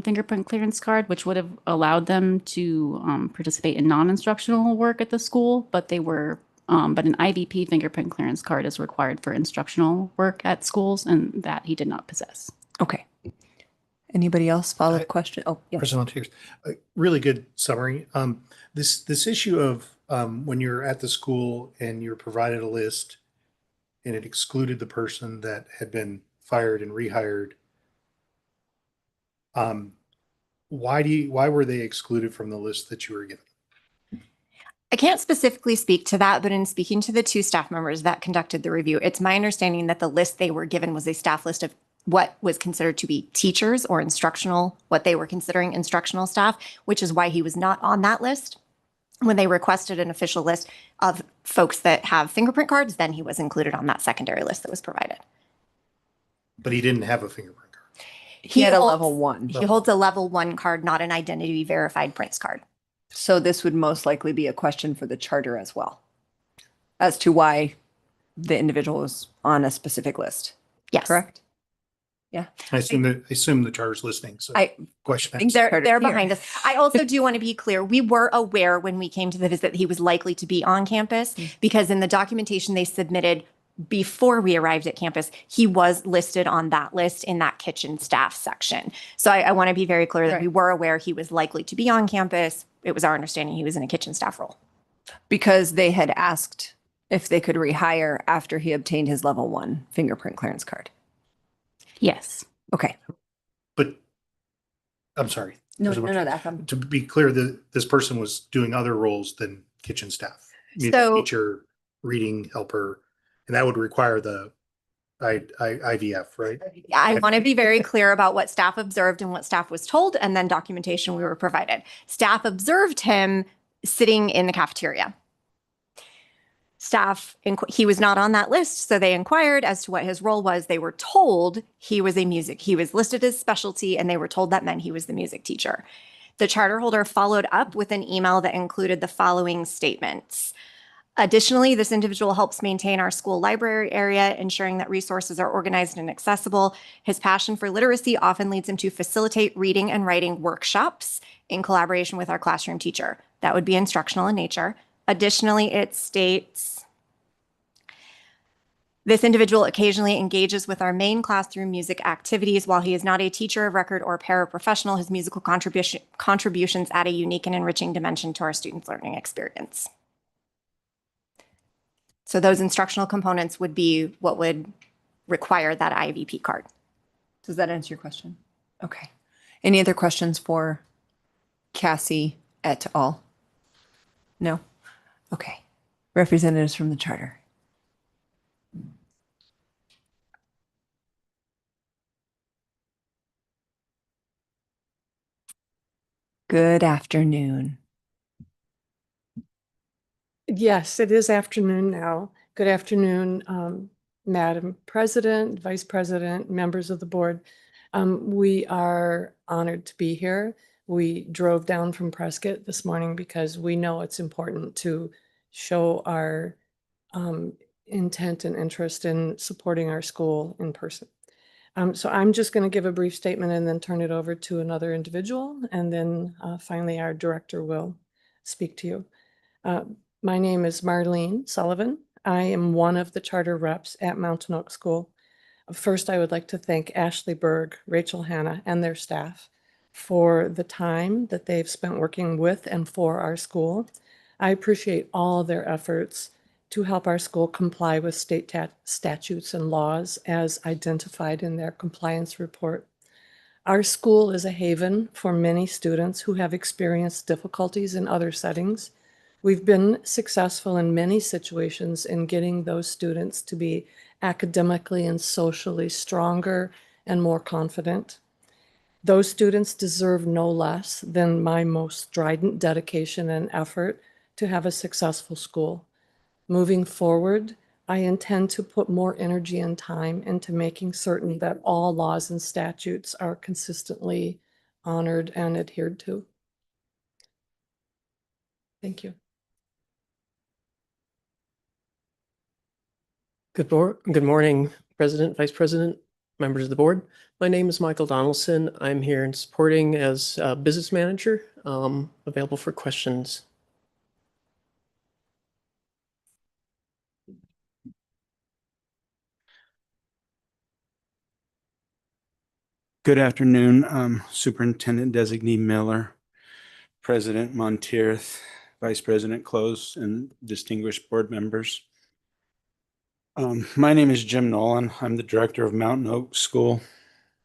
G: fingerprint clearance card, which would have allowed them to participate in non-instructional work at the school, but but an IVP fingerprint clearance card is required for instructional work at schools, and that he did not possess.
B: Okay. Anybody else follow-up question? Oh, yeah.
P: President Montiers, a really good summary. This issue of when you're at the school and you're provided a list and it excluded the person that had been fired and rehired, why were they excluded from the list that you were given?
F: I can't specifically speak to that, but in speaking to the 2 staff members that conducted the review, it's my understanding that the list they were given was a staff list of what was considered to be teachers or instructional, what they were considering instructional staff, which is why he was not on that list. When they requested an official list of folks that have fingerprint cards, then he was included on that secondary list that was provided.
P: But he didn't have a fingerprint card.
B: He had a level 1.
F: He holds a level 1 card, not an identity verified prints card.
B: So this would most likely be a question for the charter as well, as to why the individual was on a specific list.
F: Yes.
B: Correct? Yeah.
P: I assume the charter's listening. So question.
F: I think they're behind us. I also do want to be clear. We were aware when we came to the visit that he was likely to be on campus because in the documentation they submitted before we arrived at campus, he was listed on that list in that kitchen staff section. So I want to be very clear that we were aware he was likely to be on campus. It was our understanding he was in a kitchen staff role.
B: Because they had asked if they could rehire after he obtained his level 1 fingerprint clearance card.
G: Yes.
B: Okay.
P: But I'm sorry.
B: No, that's fine.
P: To be clear, this person was doing other roles than kitchen staff.
F: So-
P: Teacher, reading helper, and that would require the IVF, right?
F: I want to be very clear about what staff observed and what staff was told, and then documentation we were provided. Staff observed him sitting in the cafeteria. He was not on that list, so they inquired as to what his role was. They were told he was listed as specialty, and they were told that meant he was the music teacher. The charter holder followed up with an email that included the following statements. Additionally, this individual helps maintain our school library area, ensuring that resources are organized and accessible. His passion for literacy often leads him to facilitate reading and writing workshops in collaboration with our classroom teacher. That would be instructional in nature. Additionally, it states, this individual occasionally engages with our main classroom music activities. While he is not a teacher of record or paraprofessional, his musical contributions add a unique and enriching dimension to our students' learning experience. So those instructional components would be what would require that IVP card.
B: Does that answer your question? Okay. Any other questions for Cassie et al? No? Okay. Representatives from the charter. Good afternoon.
V: Yes, it is afternoon now. Good afternoon, Madam President, Vice President, members of the board. We are honored to be here. We drove down from Prescott this morning because we know it's important to show our intent and interest in supporting our school in person. So I'm just going to give a brief statement and then turn it over to another individual, and then finally our director will speak to you. My name is Marlene Sullivan. I am one of the charter reps at Mountain Oak School. First, I would like to thank Ashley Berg, Rachel Hanna, and their staff for the time that they've spent working with and for our school. I appreciate all their efforts to help our school comply with state statutes and laws as identified in their compliance report. Our school is a haven for many students who have experienced difficulties in other settings. We've been successful in many situations in getting those students to be academically and socially stronger and more confident. Those students deserve no less than my most strident dedication and effort to have a successful school. Moving forward, I intend to put more energy and time into making certain that all laws and statutes are consistently honored and adhered to. Thank you.
J: Good morning, President, Vice President, members of the board. My name is Michael Donaldson. I'm here and supporting as a business manager, available for questions.
L: Good afternoon, Superintendent Designee Miller, President Monteith, Vice President Close, and distinguished board members. My name is Jim Nolan. I'm the director of Mountain Oak School,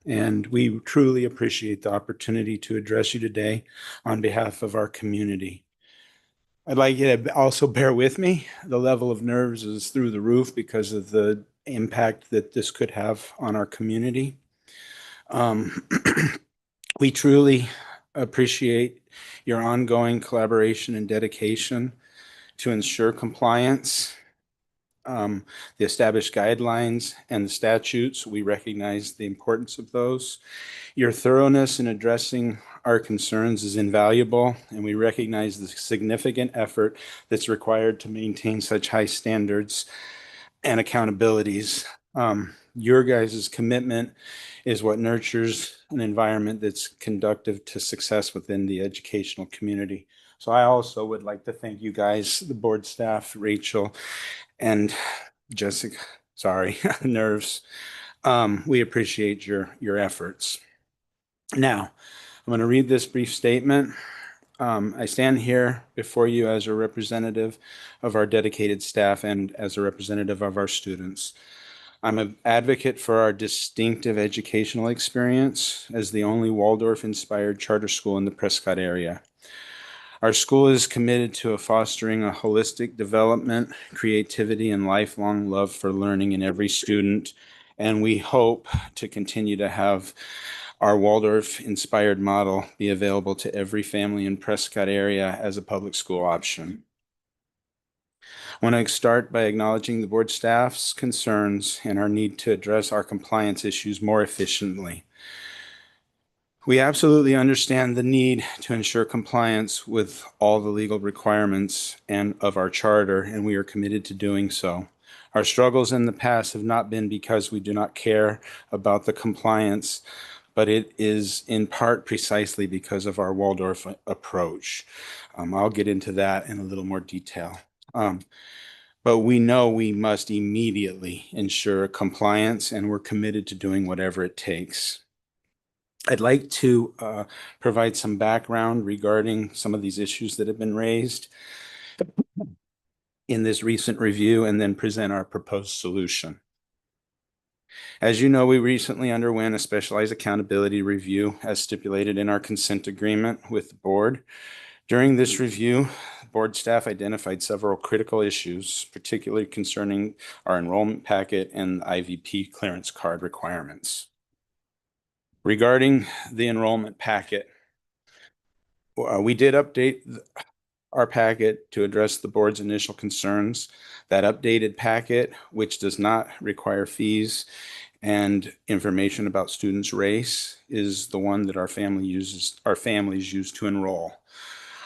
L: and we truly appreciate the opportunity to address you today on behalf of our community. I'd like you to also bear with me. The level of nerves is through the roof because of the impact that this could have on our community. We truly appreciate your ongoing collaboration and dedication to ensure compliance. The established guidelines and the statutes, we recognize the importance of those. Your thoroughness in addressing our concerns is invaluable, and we recognize the significant effort that's required to maintain such high standards and accountabilities. Your guys' commitment is what nurtures an environment that's conducive to success within the educational community. So I also would like to thank you guys, the board staff, Rachel and Jessica, sorry, nerves. We appreciate your efforts. Now, I'm going to read this brief statement. I stand here before you as a representative of our dedicated staff and as a representative of our students. I'm an advocate for our distinctive educational experience as the only Waldorf-inspired charter school in the Prescott area. Our school is committed to fostering a holistic development, creativity, and lifelong love for learning in every student, and we hope to continue to have our Waldorf-inspired model be available to every family in Prescott area as a public school option. I want to start by acknowledging the board staff's concerns and our need to address our compliance issues more efficiently. We absolutely understand the need to ensure compliance with all the legal requirements and of our charter, and we are committed to doing so. Our struggles in the past have not been because we do not care about the compliance, but it is in part precisely because of our Waldorf approach. I'll get into that in a little more detail. But we know we must immediately ensure compliance, and we're committed to doing whatever it takes. I'd like to provide some background regarding some of these issues that have been raised in this recent review and then present our proposed solution. As you know, we recently underwent a specialized accountability review as stipulated in our consent agreement with the board. During this review, board staff identified several critical issues, particularly concerning our enrollment packet and IVP clearance card requirements. Regarding the enrollment packet, we did update our packet to address the board's initial concerns. That updated packet, which does not require fees and information about students' race, is the one that our families use to enroll.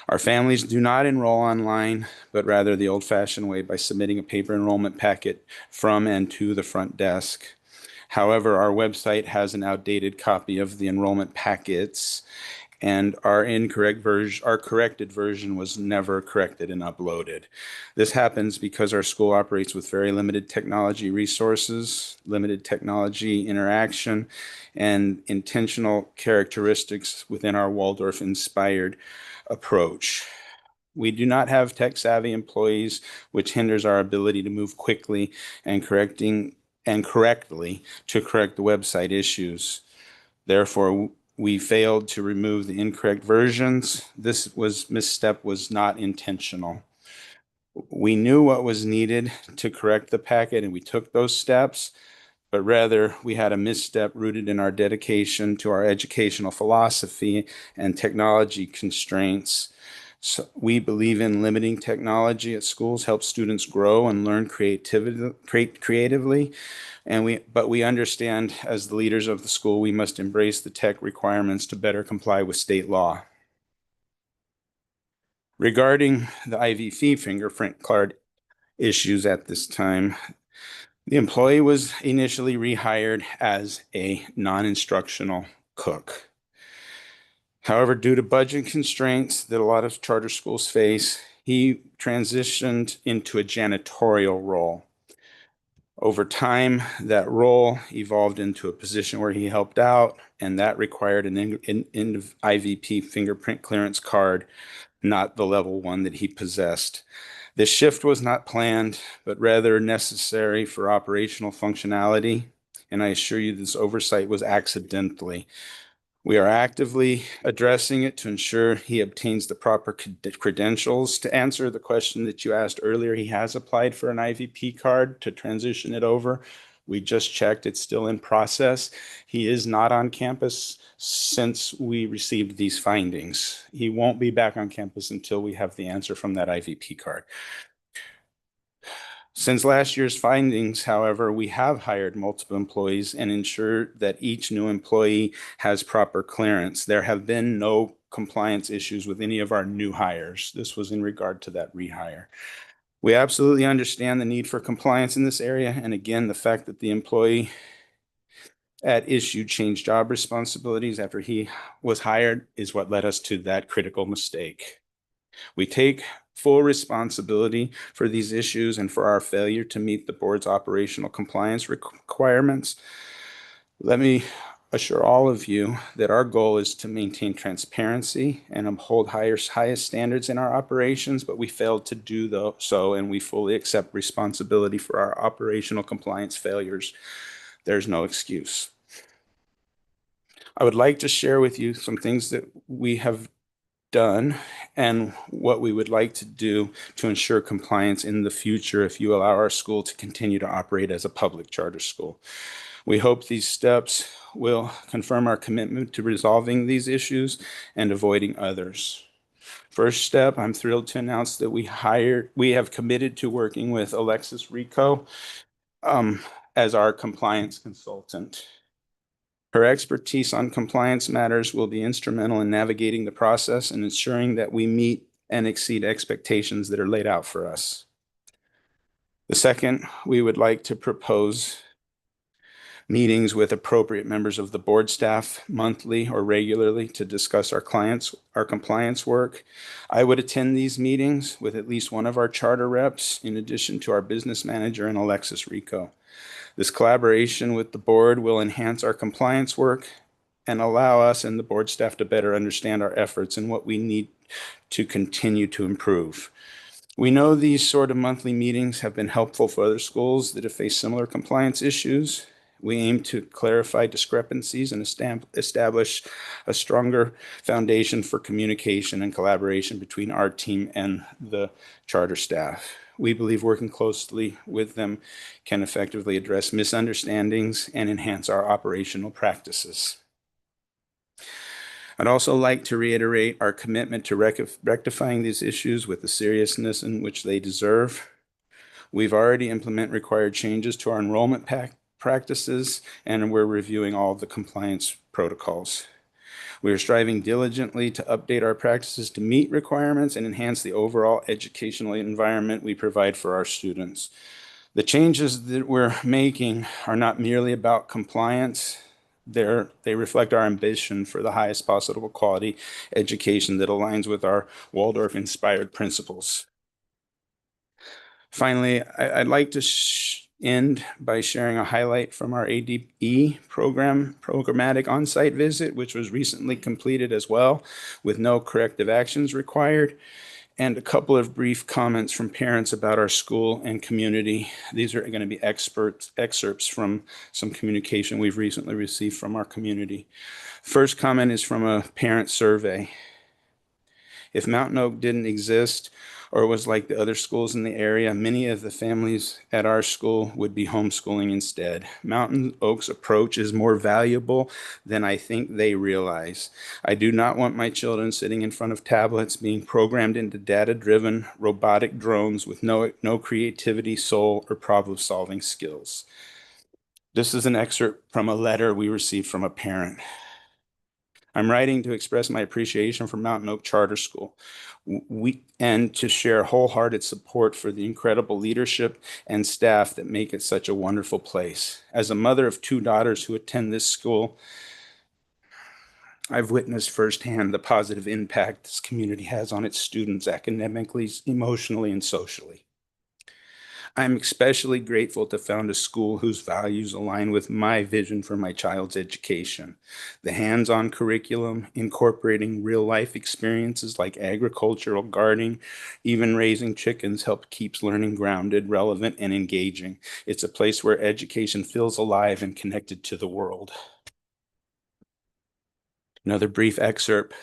L: Our families do not enroll online, but rather the old-fashioned way by submitting a paper enrollment packet from and to the front desk. However, our website has an outdated copy of the enrollment packets, and our corrected version was never corrected and uploaded. This happens because our school operates with very limited technology resources, limited technology interaction, and intentional characteristics within our Waldorf-inspired approach. We do not have tech-savvy employees, which hinders our ability to move quickly and correctly to correct the website issues. Therefore, we failed to remove the incorrect versions. This misstep was not intentional. We knew what was needed to correct the packet, and we took those steps, but rather we had a misstep rooted in our dedication to our educational philosophy and technology constraints. So we believe in limiting technology at schools, help students grow and learn creatively. But we understand as the leaders of the school, we must embrace the tech requirements to better comply with state law. Regarding the IVP fingerprint card issues at this time, the employee was initially rehired as a non-instructional cook. However, due to budget constraints that a lot of charter schools face, he transitioned into a janitorial role. Over time, that role evolved into a position where he helped out, and that required an IVP fingerprint clearance card, not the level 1 that he possessed. This shift was not planned, but rather necessary for operational functionality, and I assure you this oversight was accidentally. We are actively addressing it to ensure he obtains the proper credentials. To answer the question that you asked earlier, he has applied for an IVP card to transition it over. We just checked, it's still in process. He is not on campus since we received these findings. He won't be back on campus until we have the answer from that IVP card. Since last year's findings, however, we have hired multiple employees and ensured that each new employee has proper clearance. There have been no compliance issues with any of our new hires. This was in regard to that rehire. We absolutely understand the need for compliance in this area, and again, the fact that the employee at issue changed job responsibilities after he was hired is what led us to that critical mistake. We take full responsibility for these issues and for our failure to meet the board's operational compliance requirements. Let me assure all of you that our goal is to maintain transparency and uphold highest standards in our operations, but we failed to do so, and we fully accept responsibility for our operational compliance failures. There's no excuse. I would like to share with you some things that we have done and what we would like to do to ensure compliance in the future if you allow our school to continue to operate as a public charter school. We hope these steps will confirm our commitment to resolving these issues and avoiding others. First step, I'm thrilled to announce that we have committed to working with Alexis Rico as our compliance consultant. Her expertise on compliance matters will be instrumental in navigating the process and ensuring that we meet and exceed expectations that are laid out for us. The second, we would like to propose meetings with appropriate members of the board staff monthly or regularly to discuss our compliance work. I would attend these meetings with at least one of our charter reps, in addition to our business manager and Alexis Rico. This collaboration with the board will enhance our compliance work and allow us and the board staff to better understand our efforts and what we need to continue to improve. We know these sort of monthly meetings have been helpful for other schools that have faced similar compliance issues. We aim to clarify discrepancies and establish a stronger foundation for communication and collaboration between our team and the charter staff. We believe working closely with them can effectively address misunderstandings and enhance our operational practices. I'd also like to reiterate our commitment to rectifying these issues with the seriousness in which they deserve. We've already implemented required changes to our enrollment practices, and we're reviewing all of the compliance protocols. We are striving diligently to update our practices to meet requirements and enhance the overall educational environment we provide for our students. The changes that we're making are not merely about compliance. They reflect our ambition for the highest possible quality education that aligns with our Waldorf-inspired principles. Finally, I'd like to end by sharing a highlight from our ADE programmatic on-site visit, which was recently completed as well, with no corrective actions required, and a couple of brief comments from parents about our school and community. These are going to be excerpts from some communication we've recently received from our community. First comment is from a parent survey. If Mountain Oak didn't exist or was like the other schools in the area, many of the families at our school would be homeschooling instead. Mountain Oak's approach is more valuable than I think they realize. I do not want my children sitting in front of tablets being programmed into data-driven robotic drones with no creativity, soul, or problem-solving skills. This is an excerpt from a letter we received from a parent. I'm writing to express my appreciation for Mountain Oak Charter School and to share wholehearted support for the incredible leadership and staff that make it such a wonderful place. As a mother of 2 daughters who attend this school, I've witnessed firsthand the positive impact this community has on its students academically, emotionally, and socially. I'm especially grateful to found a school whose values align with my vision for my child's education. The hands-on curriculum, incorporating real-life experiences like agricultural gardening, even raising chickens, help keeps learning grounded, relevant, and engaging. It's a place where education feels alive and connected to the world. Another brief excerpt.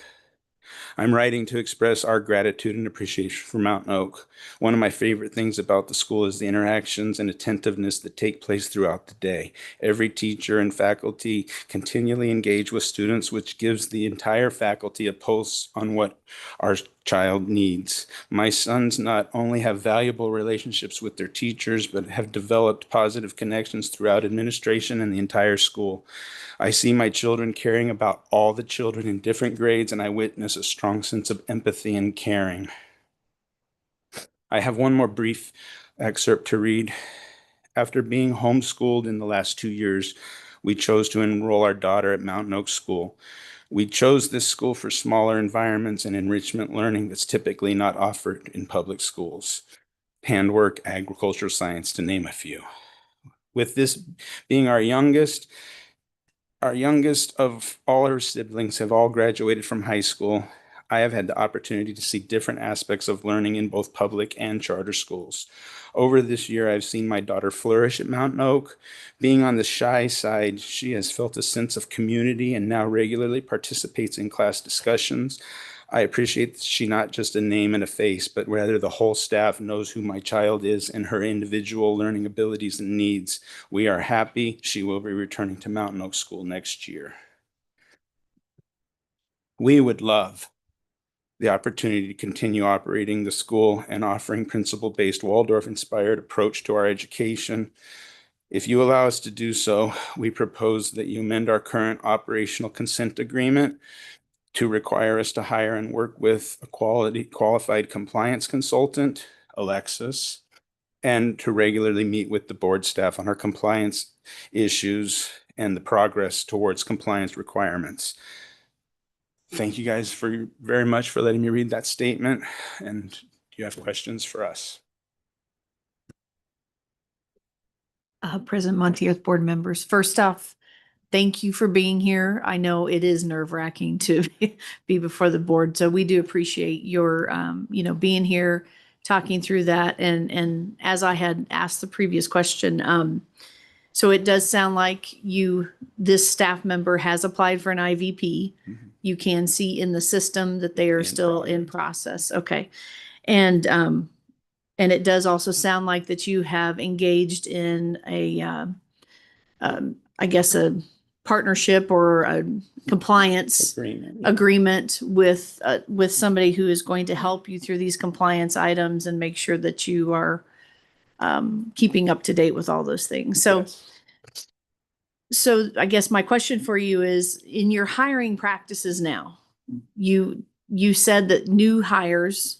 L: I'm writing to express our gratitude and appreciation for Mountain Oak. One of my favorite things about the school is the interactions and attentiveness that take place throughout the day. Every teacher and faculty continually engage with students, which gives the entire faculty a pulse on what our child needs. My sons not only have valuable relationships with their teachers, but have developed positive connections throughout administration and the entire school. I see my children caring about all the children in different grades, and I witness a strong sense of empathy and caring. I have one more brief excerpt to read. After being homeschooled in the last 2 years, we chose to enroll our daughter at Mountain Oak School. We chose this school for smaller environments and enrichment learning that's typically not offered in public schools. Handwork, agricultural science, to name a few. With this being our youngest of all her siblings have all graduated from high school, I have had the opportunity to see different aspects of learning in both public and charter schools. Over this year, I've seen my daughter flourish at Mountain Oak. Being on the shy side, she has felt a sense of community and now regularly participates in class discussions. I appreciate that she not just a name and a face, but rather the whole staff knows who my child is and her individual learning abilities and needs. We are happy she will be returning to Mountain Oak School next year. We would love the opportunity to continue operating the school and offering principle-based Waldorf-inspired approach to our education. If you allow us to do so, we propose that you amend our current operational consent agreement to require us to hire and work with a qualified compliance consultant, Alexis, and to regularly meet with the board staff on our compliance issues and the progress towards compliance requirements. Thank you guys very much for letting me read that statement. And do you have questions for us?
O: President Montier, board members, first off, thank you for being here. I know it is nerve-wracking to be before the board, so we do appreciate your, being here, talking through that. And as I had asked the previous question, so it does sound like this staff member has applied for an IVP.
L: Mm-hmm.
O: You can see in the system that they are still in process. Okay. And it does also sound like that you have engaged in I guess a partnership or a compliance agreement with somebody who is going to help you through these compliance items and make sure that you are keeping up to date with all those things. So,
L: Yes.
O: so I guess my question for you is, in your hiring practices now, you said that new hires,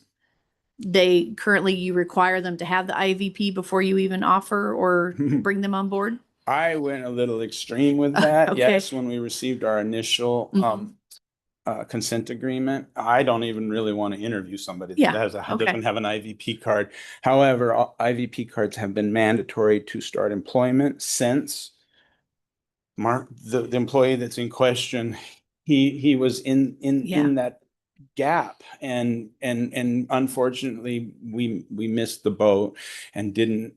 O: you require them to have the IVP before you even offer or bring them on board?
L: I went a little extreme with that.
O: Okay.
L: Yes, when we received our initial consent agreement, I don't even really want to interview somebody
O: Yeah,
L: that
O: okay.
L: doesn't have an IVP card. However, IVP cards have been mandatory to start employment since the employee that's in question, he was in that gap, and unfortunately we missed the boat and didn't.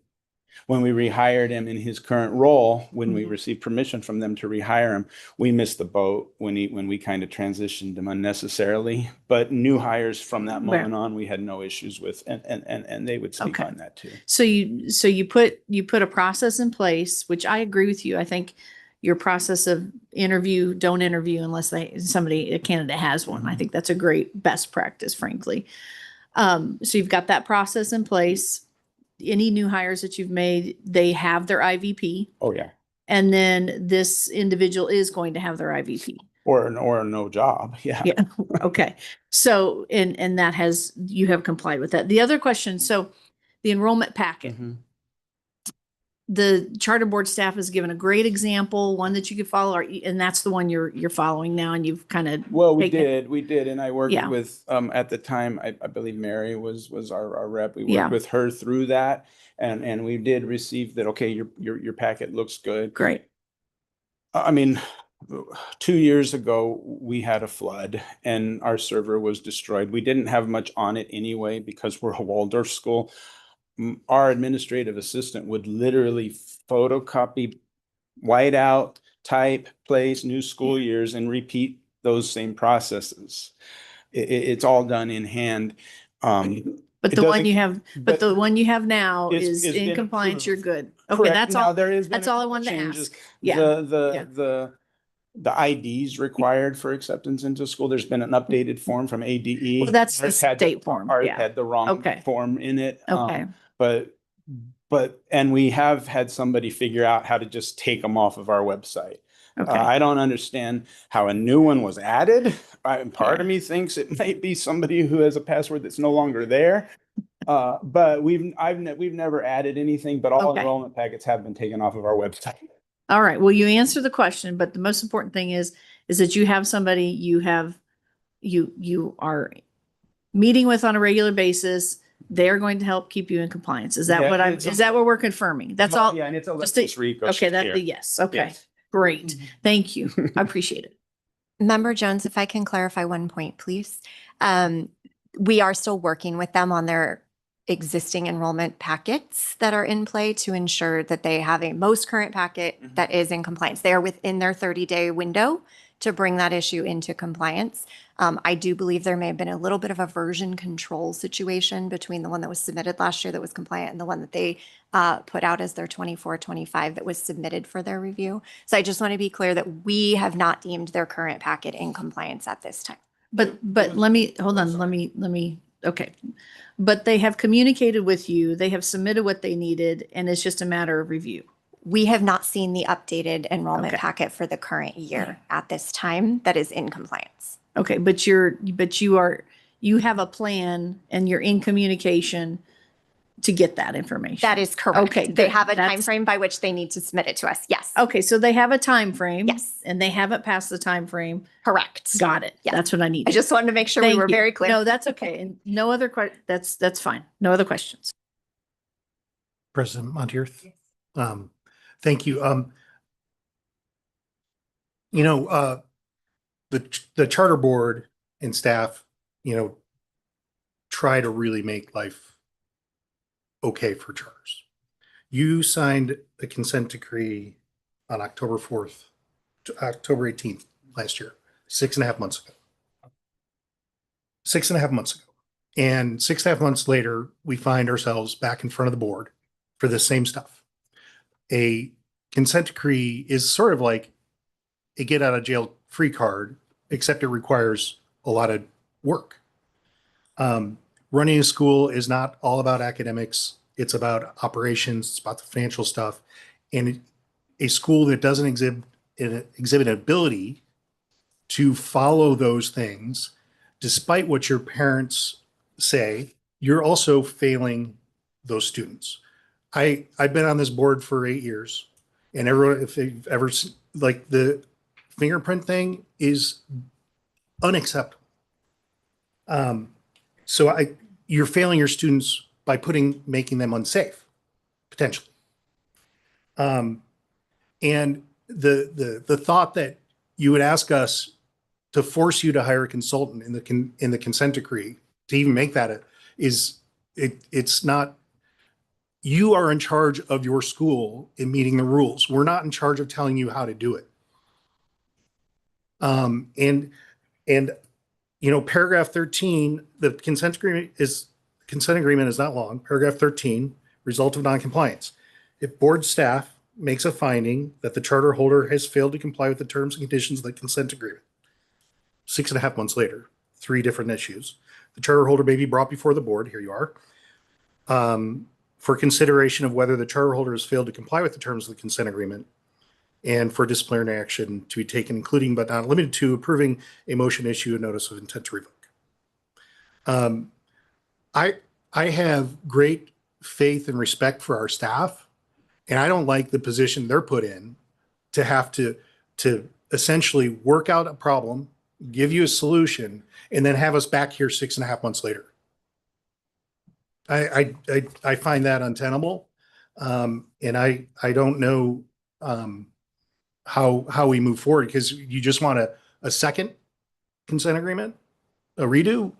L: When we rehired him in his current role, when we received permission from them to rehire him, we missed the boat when we kind of transitioned him unnecessarily. But new hires from that moment on, we had no issues with, and they would speak on that too.
O: So you put a process in place, which I agree with you. I think your process of don't interview unless a candidate has one. I think that's a great best practice, frankly. So you've got that process in place. Any new hires that you've made, they have their IVP.
L: Oh yeah.
O: And then this individual is going to have their IVP.
L: Or no job. Yeah.
O: Yeah. Okay. So, and you have complied with that. The other question, so the enrollment packet, the charter board staff has given a great example, one that you could follow, and that's the one you're following now, and you've kind of.
L: Well, we did. And I worked
O: Yeah.
L: with, at the time, I believe Mary was our rep. We worked
O: Yeah.
L: with her through that, and we did receive that, okay, your packet looks good.
O: Great.
L: I mean, 2 years ago, we had a flood and our server was destroyed. We didn't have much on it anyway because we're a Waldorf school. Our administrative assistant would literally photocopy, white out, type, place, new school years, and repeat those same processes. It's all done in hand.
O: But the one you have now is in compliance. You're good. Okay,
L: Correct.
O: that's
L: Now,
O: all.
L: there is
O: That's all I wanted to ask. Yeah.
L: The IDs required for acceptance into school, there's been an updated form from ADE.
O: Well, that's the state form.
L: Ours
O: Yeah.
L: had the wrong form in it.
O: Okay.
L: And we have had somebody figure out how to just take them off of our website.
O: Okay.
L: I don't understand how a new one was added. Part of me thinks it might be somebody who has a password that's no longer there. But we've never added anything, but all enrollment packets have been taken off of our website.
O: All right. Well, you answered the question, but the most important thing is that you have somebody you are meeting with on a regular basis. They're going to help keep you in compliance. Is that what we're confirming? That's all.
L: Yeah, and it's a
O: okay. Yes. Okay. Yes. Great. Thank you. I appreciate it.
F: Member Jones, if I can clarify one point, please. We are still working with them on their existing enrollment packets that are in play to ensure that they have a most current packet that is in compliance. They are within their 30-day window to bring that issue into compliance. I do believe there may have been a little bit of a version control situation between the one that was submitted last year that was compliant and the one that they put out as their 24-25 that was submitted for their review. So I just want to be clear that we have not deemed their current packet in compliance at this time.
O: But let me hold on. Let me. Okay. But they have communicated with you. They have submitted what they needed, and it's just a matter of review.
F: We have not seen the updated enrollment packet for the current year at this time that is in compliance.
O: Okay, but you have a plan and you're in communication to get that information.
F: That is correct.
O: Okay,
F: they have a time frame by which they need to submit it to us. Yes.
O: Okay, so they have a time frame.
F: Yes.
O: And they haven't passed the time frame.
F: Correct.
O: Got it.
F: Yes.
O: That's what I need.
F: I just wanted to make sure we were very clear.
O: No, that's okay. And no other that's fine. No other questions.
P: President Monteith. Thank you. The charter board and staff, try to really make life okay for charters. You signed a consent decree on October 4th to October 18th last year, 6.5 months ago. 6.5 months ago. And 6.5 months later, we find ourselves back in front of the board for the same stuff. A consent decree is sort of like a get out of jail free card, except it requires a lot of work. Running a school is not all about academics. It's about operations. It's about the financial stuff. And a school that doesn't exhibit an ability to follow those things, despite what your parents say, you're also failing those students. I've been on this board for 8 years. And everyone, if they've ever, like the fingerprint thing is unacceptable. So you're failing your students by making them unsafe, potentially. And the thought that you would ask us to force you to hire a consultant in the consent decree to even make that it's not. You are in charge of your school in meeting the rules. We're not in charge of telling you how to do it. And paragraph 13, the consent agreement is not long. Paragraph 13, result of noncompliance. If board staff makes a finding that the charter holder has failed to comply with the terms and conditions of the consent agreement, 6.5 months later, 3 different issues. The charter holder may be brought before the board. Here you are. For consideration of whether the charter holder has failed to comply with the terms of the consent agreement, and for disciplinary action to be taken, including but not limited to approving a motion issue a notice of intent to revoke. I have great faith and respect for our staff, and I don't like the position they're put in to have to essentially work out a problem, give you a solution, and then have us back here 6.5 months later. I find that untenable, and I don't know how we move forward, because you just want a second consent agreement, a redo.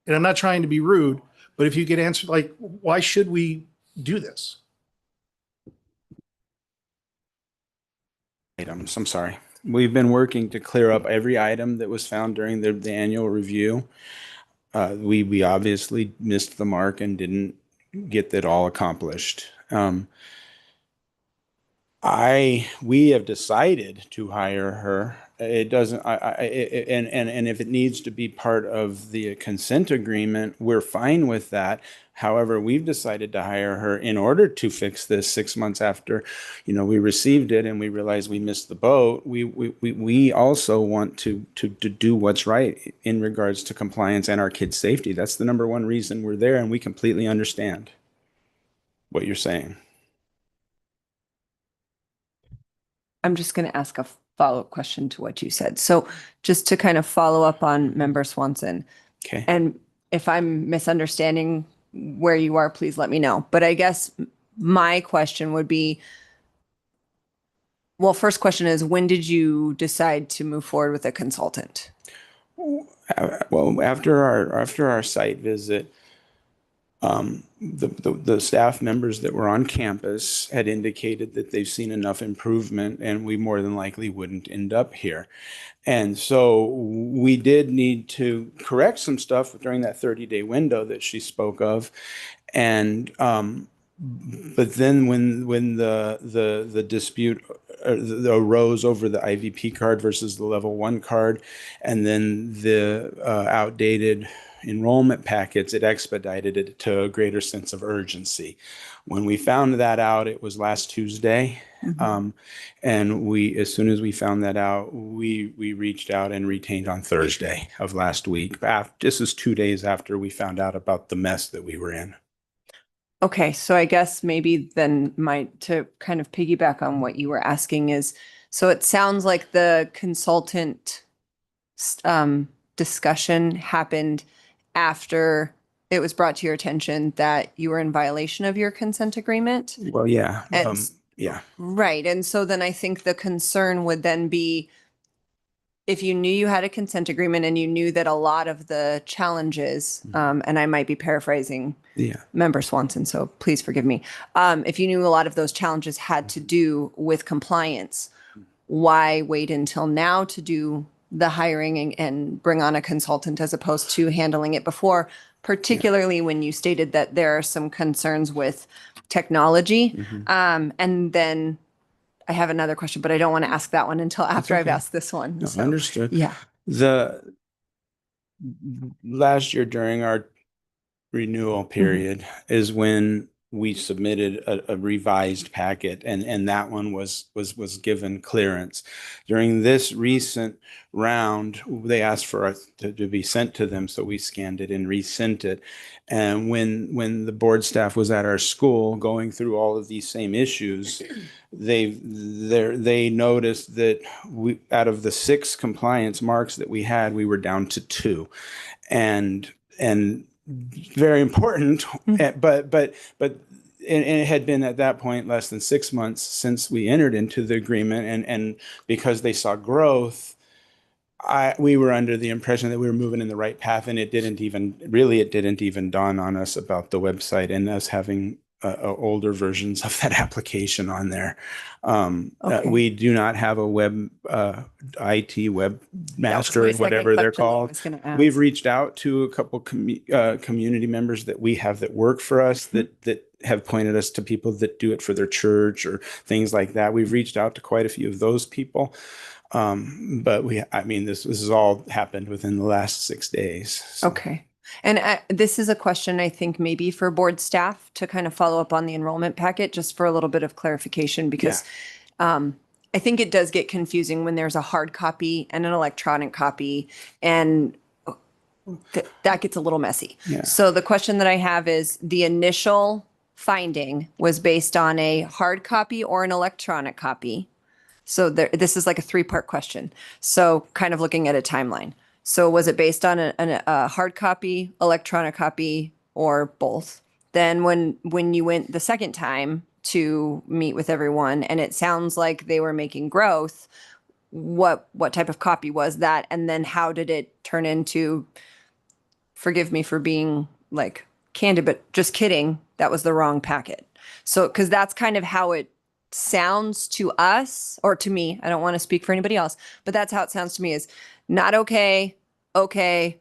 P: And I'm not trying to be rude, but if you get answered, like, why should we do this?
L: Items, I'm sorry. We've been working to clear up every item that was found during the annual review. We obviously missed the mark and didn't get that all accomplished. We have decided to hire her. It doesn't, and if it needs to be part of the consent agreement, we're fine with that. However, we've decided to hire her in order to fix this 6 months after, we received it and we realized we missed the boat. We also want to do what's right in regards to compliance and our kids' safety. That's the number one reason we're there, and we completely understand what you're saying.
B: I'm just going to ask a follow-up question to what you said. So just to kind of follow up on Member Swanson.
L: Okay.
B: And if I'm misunderstanding where you are, please let me know. But I guess my question would be, well, first question is, when did you decide to move forward with a consultant?
L: Well, after our site visit, the staff members that were on campus had indicated that they've seen enough improvement and we more than likely wouldn't end up here. And so we did need to correct some stuff during that 30-day window that she spoke of. And but then when the dispute arose over the IVP card versus the level 1 card, and then the outdated enrollment packets, it expedited it to a greater sense of urgency. When we found that out, it was last Tuesday. And as soon as we found that out, we reached out and retained on Thursday of last week. This is 2 days after we found out about the mess that we were in.
B: Okay, so I guess maybe then to kind of piggyback on what you were asking is, so it sounds like the consultant discussion happened after it was brought to your attention that you were in violation of your consent agreement?
L: Well, yeah.
B: Yeah. Right. And so then I think the concern would then be, if you knew you had a consent agreement and you knew that a lot of the challenges, and I might be paraphrasing Member Swanson, so please forgive me. If you knew a lot of those challenges had to do with compliance, why wait until now to do the hiring and bring on a consultant as opposed to handling it before, particularly when you stated that there are some concerns with technology? And then I have another question, but I don't want to ask that one until after I've asked this one.
L: No,
B: So,
L: understood.
B: yeah.
L: The last year during our renewal period is when we submitted a revised packet, and that one was given clearance. During this recent round, they asked for us to be sent to them, so we scanned it and resent it. And when the board staff was at our school going through all of these same issues, they noticed that we, out of the 6 compliance marks that we had, we were down to 2, and very important, but it had been at that point less than 6 months since we entered into the agreement, and because they saw growth, we were under the impression that we were moving in the right path, and it didn't even dawn on us about the website and us having older versions of that application on there.
B: Okay.
L: We do not have a web IT webmaster, whatever they're called. We've reached out to a couple community members that we have that work for us, that have pointed us to people that do it for their church or things like that. We've reached out to quite a few of those people. But this has all happened within the last 6 days. So.
B: Okay. And this is a question I think maybe for board staff to kind of follow up on the enrollment packet, just for a little bit of clarification, because I think it does get confusing when there's a hard copy and an electronic copy, and that gets a little messy.
L: Yeah.
B: So the question that I have is, the initial finding was based on a hard copy or an electronic copy? So this is like a 3-part question. So kind of looking at a timeline. So was it based on a hard copy, electronic copy, or both? Then when you went the second time to meet with everyone, and it sounds like they were making growth, what type of copy was that? And then how did it turn into, forgive me for being like candid, but just kidding, that was the wrong packet. So, because that's kind of how it sounds to us, or to me, I don't want to speak for anybody else, but that's how it sounds to me, is not okay, okay,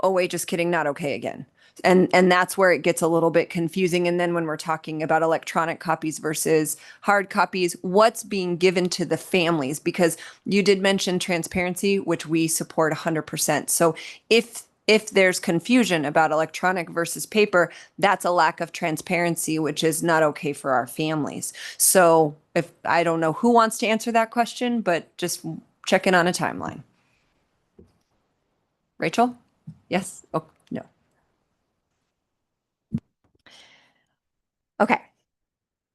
B: oh wait, just kidding, not okay again. And that's where it gets a little bit confusing. And then when we're talking about electronic copies versus hard copies, what's being given to the families? Because you did mention transparency, which we support 100%. So if there's confusion about electronic versus paper, that's a lack of transparency, which is not okay for our families. So I don't know who wants to answer that question, but just check in on a timeline. Rachel? Yes? Oh, no.
F: Okay.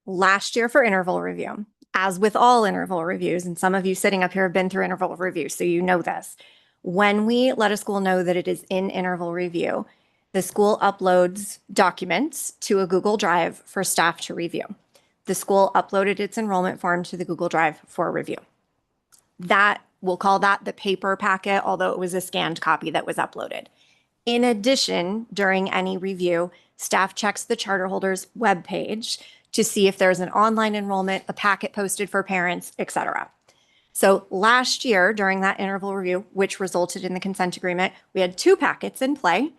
F: Last year for interval review, as with all interval reviews, and some of you sitting up here have been through interval review, so you know this. When we let a school know that it is in interval review, the school uploads documents to a Google Drive for staff to review. The school uploaded its enrollment form to the Google Drive for review. We'll call that the paper packet, although it was a scanned copy that was uploaded. In addition, during any review, staff checks the charter holder's webpage to see if there's an online enrollment, a packet posted for parents, etc. So last year, during that interval review, which resulted in the consent agreement, we had 2 packets in play.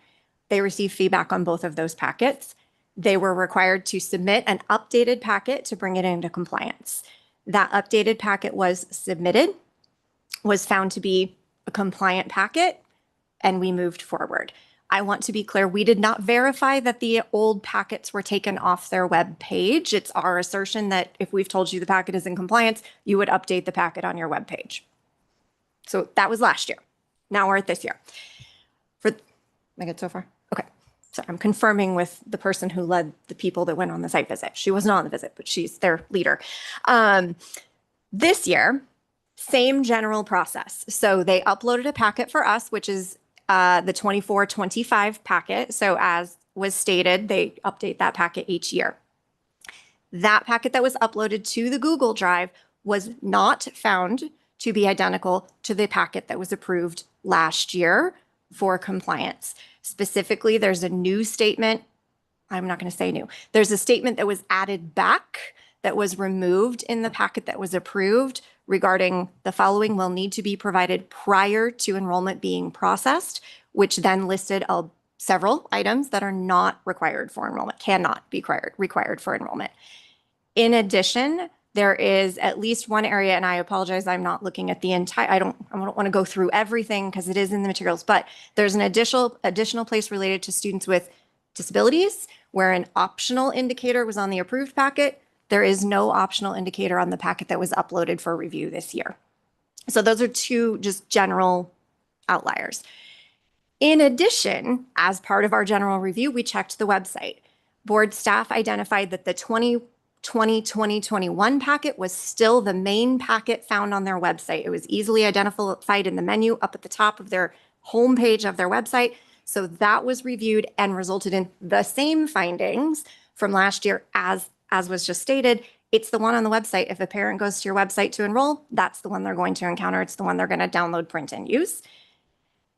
F: They received feedback on both of those packets. They were required to submit an updated packet to bring it into compliance. That updated packet was submitted, was found to be a compliant packet, and we moved forward. I want to be clear, we did not verify that the old packets were taken off their web page. It's our assertion that if we've told you the packet is in compliance, you would update the packet on your web page. So that was last year. Now we're at this year. Am I good so far? Okay. So I'm confirming with the person who led the people that went on the site visit. She wasn't on the visit, but she's their leader. This year, same general process. So they uploaded a packet for us, which is the 24-25 packet. So as was stated, they update that packet each year. That packet that was uploaded to the Google Drive was not found to be identical to the packet that was approved last year for compliance. Specifically, there's a new statement. I'm not going to say new. There's a statement that was added back that was removed in the packet that was approved regarding the following will need to be provided prior to enrollment being processed, which then listed several items that are not required for enrollment, cannot be required for enrollment. In addition, there is at least one area, and I apologize, I'm not looking at the entire, I don't want to go through everything because it is in the materials, but there's an additional place related to students with disabilities, where an optional indicator was on the approved packet, there is no optional indicator on the packet that was uploaded for review this year. So those are two just general outliers. In addition, as part of our general review, we checked the website. Board staff identified that the 2020-2021 packet was still the main packet found on their website. It was easily identified in the menu up at the top of their homepage of their website. So that was reviewed and resulted in the same findings from last year as was just stated. It's the one on the website. If a parent goes to your website to enroll, that's the one they're going to encounter. It's the one they're going to download, print, and use.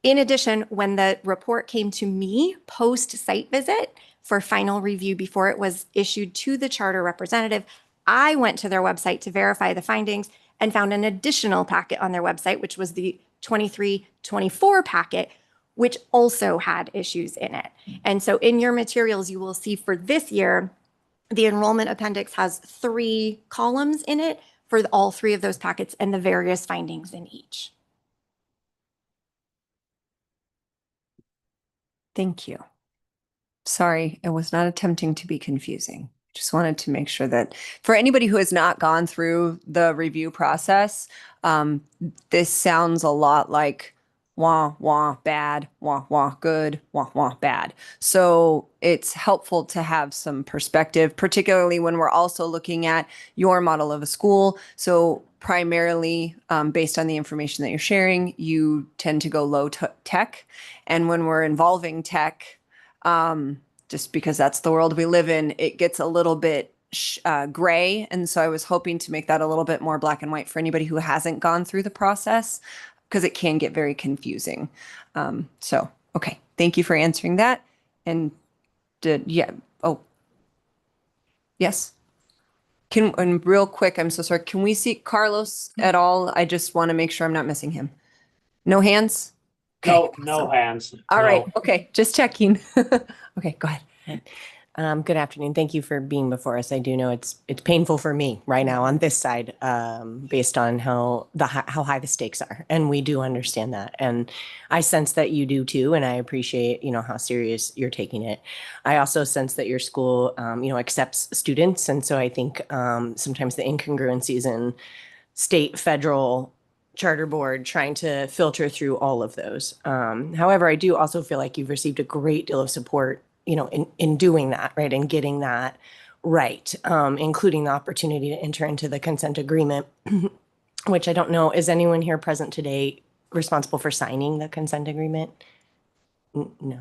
F: In addition, when the report came to me post-site visit for final review before it was issued to the charter representative, I went to their website to verify the findings and found an additional packet on their website, which was the 23-24 packet, which also had issues in it. And so in your materials, you will see for this year, the enrollment appendix has 3 columns in it for all 3 of those packets and the various findings in each.
B: Thank you. Sorry, I was not attempting to be confusing. Just wanted to make sure that for anybody who has not gone through the review process, this sounds a lot like wah, wah, bad, wah, wah, good, wah, wah, bad. So it's helpful to have some perspective, particularly when we're also looking at your model of a school. So primarily based on the information that you're sharing, you tend to go low tech. And when we're involving tech, just because that's the world we live in, it gets a little bit gray. And so I was hoping to make that a little bit more black and white for anybody who hasn't gone through the process, because it can get very confusing. Okay, thank you for answering that. And yes. And real quick, I'm so sorry. Can we see Carlos at all? I just want to make sure I'm not missing him. No hands?
I: No, no hands.
B: All
I: No.
B: right. Okay. Just checking. Okay, go ahead.
E: Good afternoon. Thank you for being before us. I do know it's painful for me right now on this side, based on how high the stakes are, and we do understand that. And I sense that you do too, and I appreciate how serious you're taking it. I also sense that your school accepts students, and so I think sometimes the incongruencies in state, federal, charter board trying to filter through all of those. However, I do also feel like you've received a great deal of support in doing that, right, and getting that right, including the opportunity to enter into the consent agreement, which I don't know, is anyone here present today responsible for signing the consent agreement? No.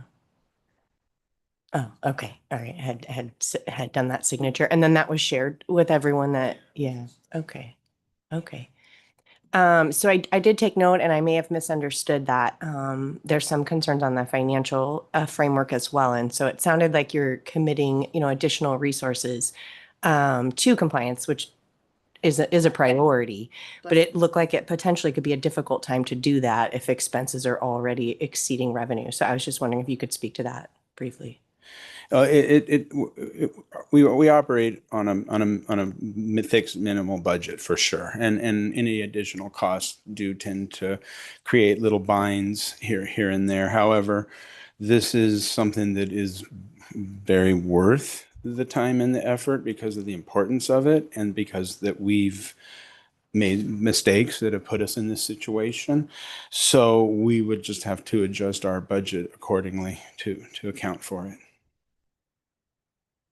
E: Oh, okay. All right. Had done that signature, and then that was shared with everyone that, yeah. Okay. Okay. So I did take note, and I may have misunderstood that there's some concerns on the financial framework as well. And so it sounded like you're committing, additional resources to compliance, which is a priority. But it looked like it potentially could be a difficult time to do that if expenses are already exceeding revenue. So I was just wondering if you could speak to that briefly.
L: We operate on a fixed minimal budget for sure, and any additional costs do tend to create little binds here and there. However, this is something that is very worth the time and the effort because of the importance of it, and because that we've made mistakes that have put us in this situation. So we would just have to adjust our budget accordingly to account for it.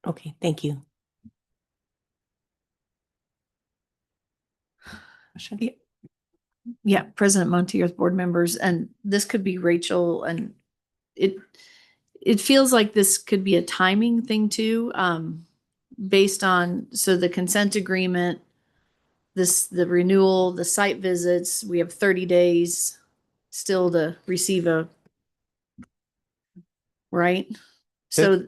E: Okay, thank you.
O: Yeah, President Montier, board members, and this could be Rachel, and it feels like this could be a timing thing too, based on, so the consent agreement, the renewal, the site visits, we have 30 days still to receive right? So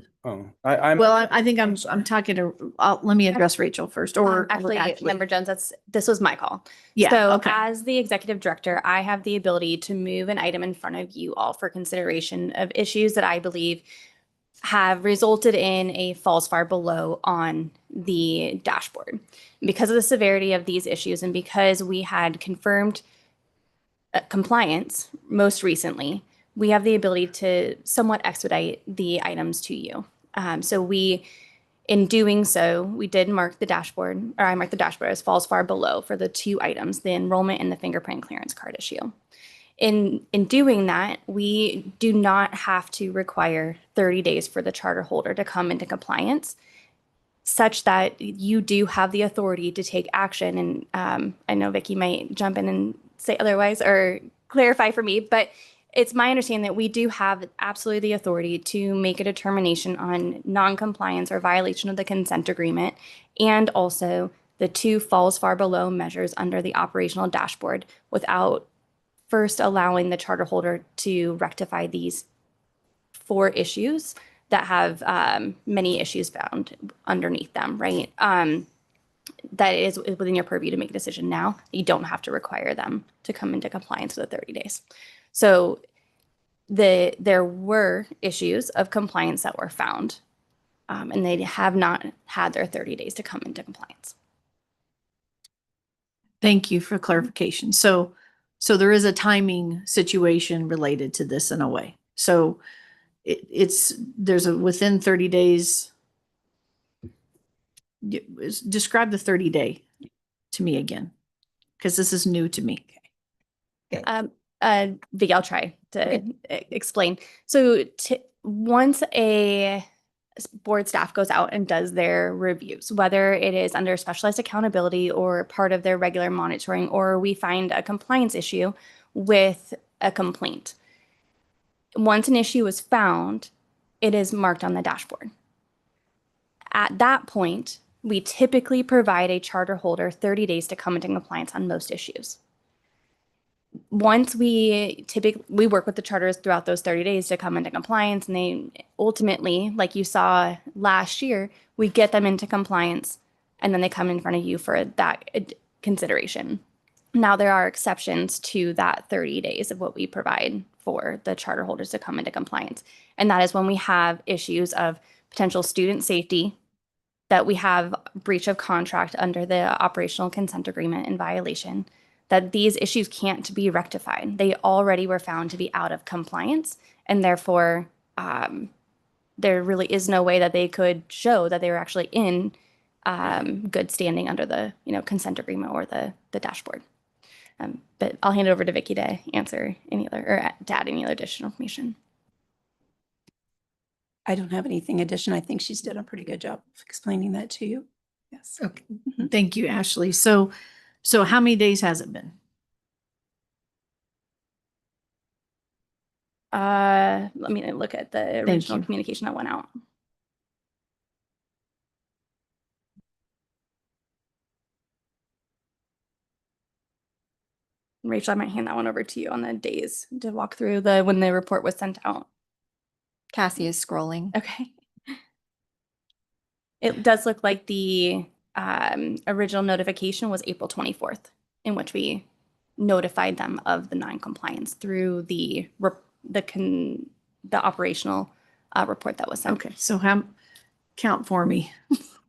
O: I think I'm talking to, let me address Rachel first, or
A: Actually, Member Jones, this was my call.
O: Yeah,
A: So
O: okay.
A: as the executive director, I have the ability to move an item in front of you all for consideration of issues that I believe have resulted in a false far below on the dashboard. Because of the severity of these issues and because we had confirmed compliance most recently, we have the ability to somewhat expedite the items to you. So in doing so, we did mark the dashboard, or I marked the dashboard as falls far below for the two items, the enrollment and the fingerprint clearance card issue. In doing that, we do not have to require 30 days for the charter holder to come into compliance, such that you do have the authority to take action. And I know Vicki might jump in and say otherwise or clarify for me, but it's my understanding that we do have absolutely the authority to make a determination on non-compliance or violation of the consent agreement, and also the two falls far below measures under the operational dashboard without first allowing the charter holder to rectify these 4 issues that have many issues found underneath them, right? That is within your purview to make a decision now. You don't have to require them to come into compliance with the 30 days. So there were issues of compliance that were found, and they have not had their 30 days to come into compliance.
O: Thank you for clarification. So there is a timing situation related to this in a way. So there's a within 30 days. Describe the 30-day to me again, because this is new to me.
A: Vicky, I'll try to explain. So once a board staff goes out and does their reviews, whether it is under specialized accountability or part of their regular monitoring, or we find a compliance issue with a complaint, once an issue is found, it is marked on the dashboard. At that point, we typically provide a charter holder 30 days to come into compliance on most issues. Once we work with the charters throughout those 30 days to come into compliance, and they ultimately, like you saw last year, we get them into compliance, and then they come in front of you for that consideration. Now, there are exceptions to that 30 days of what we provide for the charter holders to come into compliance. And that is when we have issues of potential student safety, that we have breach of contract under the operational consent agreement in violation, that these issues can't be rectified. They already were found to be out of compliance, and therefore there really is no way that they could show that they were actually in good standing under the consent agreement or the dashboard. But I'll hand it over to Vicki to answer any other, or to add any other additional information.
C: I don't have anything additional. I think she's done a pretty good job of explaining that to you. Yes.
O: Okay. Thank you, Ashley. So how many days has it been?
A: Let me look at the original communication that went out. Rachel, I might hand that one over to you on the days to walk through when the report was sent out.
F: Cassie is scrolling.
A: Okay. It does look like the original notification was April 24th, in which we notified them of the non-compliance through the operational report that was sent.
O: Okay, so count for me.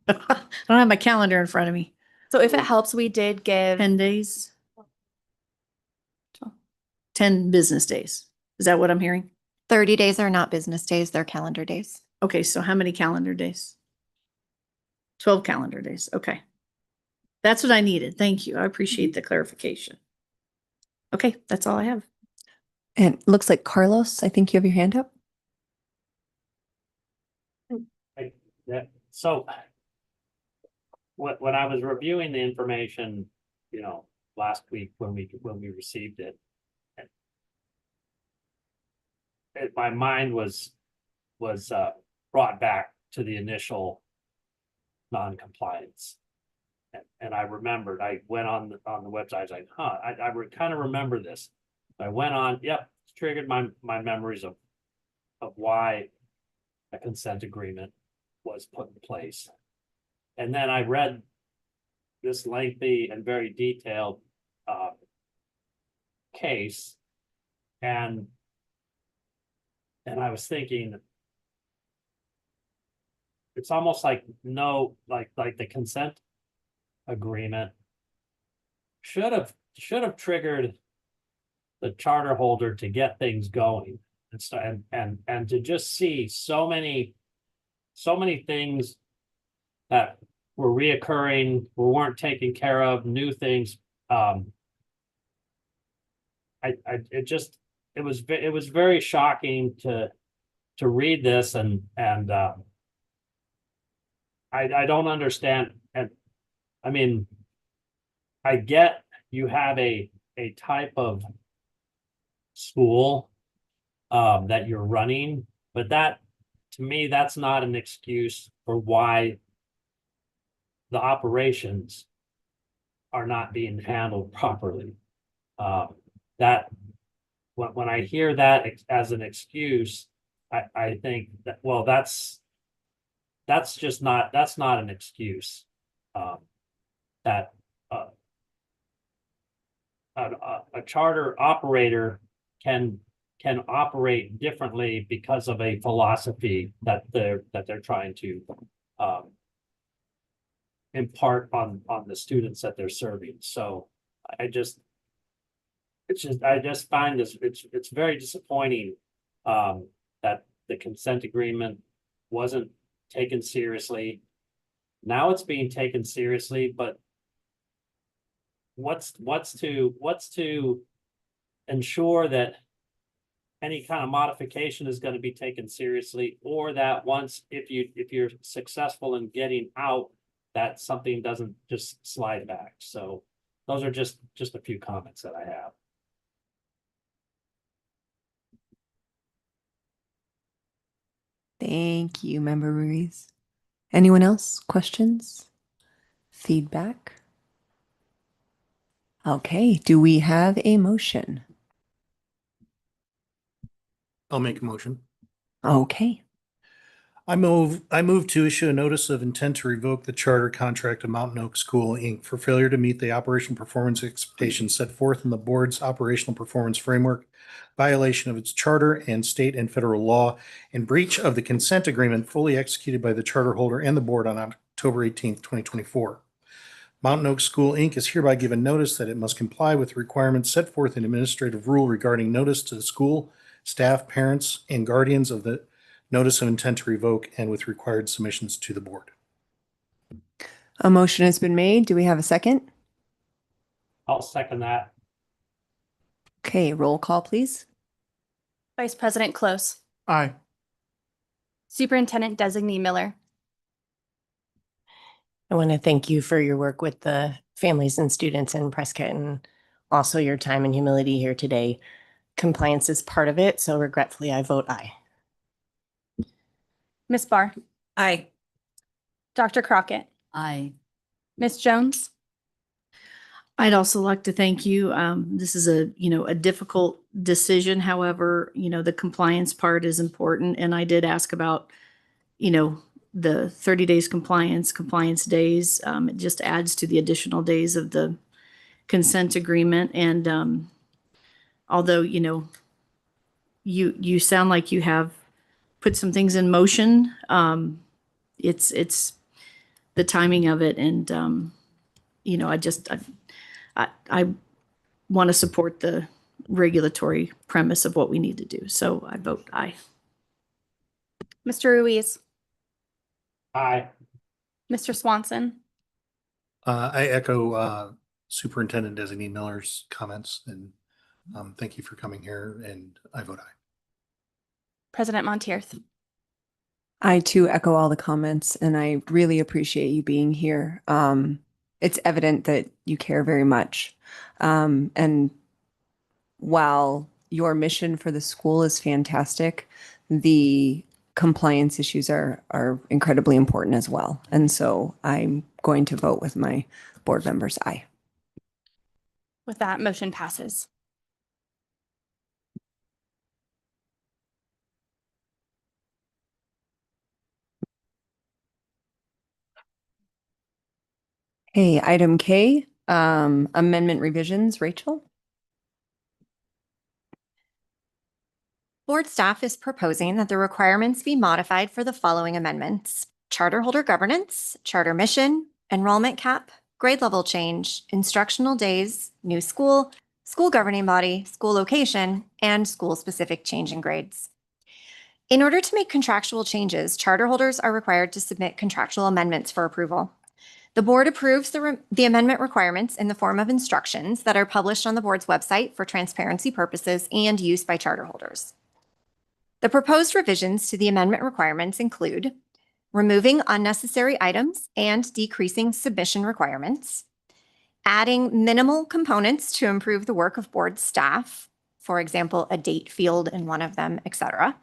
O: I don't have my calendar in front of me.
A: So if it helps, we did give
O: 10 days. 10 business days. Is that what I'm hearing?
F: 30 days are not business days, they're calendar days.
O: Okay, so how many calendar days? 12 calendar days. Okay. That's what I needed. Thank you. I appreciate the clarification. Okay, that's all I have.
B: And looks like Carlos, I think you have your hand up.
I: So when I was reviewing the information, last week when we received it, my mind was brought back to the initial non-compliance. And I remembered, I went on the website, I was like, I kind of remember this. I went on, triggered my memories of why a consent agreement was put in place. And then I read this lengthy and very detailed case, and I was thinking, it's almost like like the consent agreement should have triggered the charter holder to get things going and to just see so many so many things that were reoccurring, weren't taken care of, new things. It was very shocking to read this and I don't understand. And I mean, I get you have a type of school that you're running, but that, to me, that's not an excuse for why the operations are not being handled properly. That when I hear that as an excuse, I think that, well, that's not an excuse. That a charter operator can operate differently because of a philosophy that they're trying to impart on the students that they're serving. So I just find this, it's very disappointing that the consent agreement wasn't taken seriously. Now it's being taken seriously, but what's to ensure that any kind of modification is going to be taken seriously, or that once, if you're successful in getting out, that something doesn't just slide back. So those are just a few comments that I have.
B: Thank you, Member Ruiz. Anyone else? Questions? Feedback? Okay, do we have a motion?
P: I'll make a motion.
B: Okay.
P: I move to issue a notice of intent to revoke the charter contract of Mountain Oak School, Inc. for failure to meet the operational performance expectations set forth in the board's operational performance framework, violation of its charter and state and federal law, and breach of the consent agreement fully executed by the charter holder and the board on October 18th, 2024. Mountain Oak School, Inc. is hereby given notice that it must comply with requirements set forth in administrative rule regarding notice to the school, staff, parents, and guardians of the notice of intent to revoke and with required submissions to the board.
B: A motion has been made. Do we have a second?
I: I'll second that.
B: Okay, roll call, please.
A: Vice President Close.
D: Aye.
A: Superintendent Designee Miller.
E: I want to thank you for your work with the families and students in Prescott and also your time and humility here today. Compliance is part of it, so regretfully, I vote aye.
A: Ms. Barr.
H: Aye.
A: Dr. Crockett.
K: Aye.
A: Ms. Jones.
O: I'd also like to thank you. This is a difficult decision. However, the compliance part is important. And I did ask about, the 30 days compliance days. It just adds to the additional days of the consent agreement. And although, you sound like you have put some things in motion, it's the timing of it. And, I want to support the regulatory premise of what we need to do. So I vote aye.
A: Mr. Ruiz.
I: Aye.
A: Mr. Swanson.
P: I echo Superintendent Designee Miller's comments and thank you for coming here, and I vote aye.
A: President Monteith.
B: I too echo all the comments, and I really appreciate you being here. It's evident that you care very much. And while your mission for the school is fantastic, the compliance issues are incredibly important as well. And so I'm going to vote with my board members aye.
A: With that, motion passes.
B: Hey, item K, amendment revisions, Rachel?
F: Board staff is proposing that the requirements be modified for the following amendments: charter holder governance, charter mission, enrollment cap, grade level change, instructional days, new school, school governing body, school location, and school-specific change in grades. In order to make contractual changes, charter holders are required to submit contractual amendments for approval. The board approves the amendment requirements in the form of instructions that are published on the board's website for transparency purposes and use by charter holders. The proposed revisions to the amendment requirements include removing unnecessary items and decreasing submission requirements, adding minimal components to improve the work of board staff, for example, a date field in one of them, etc.,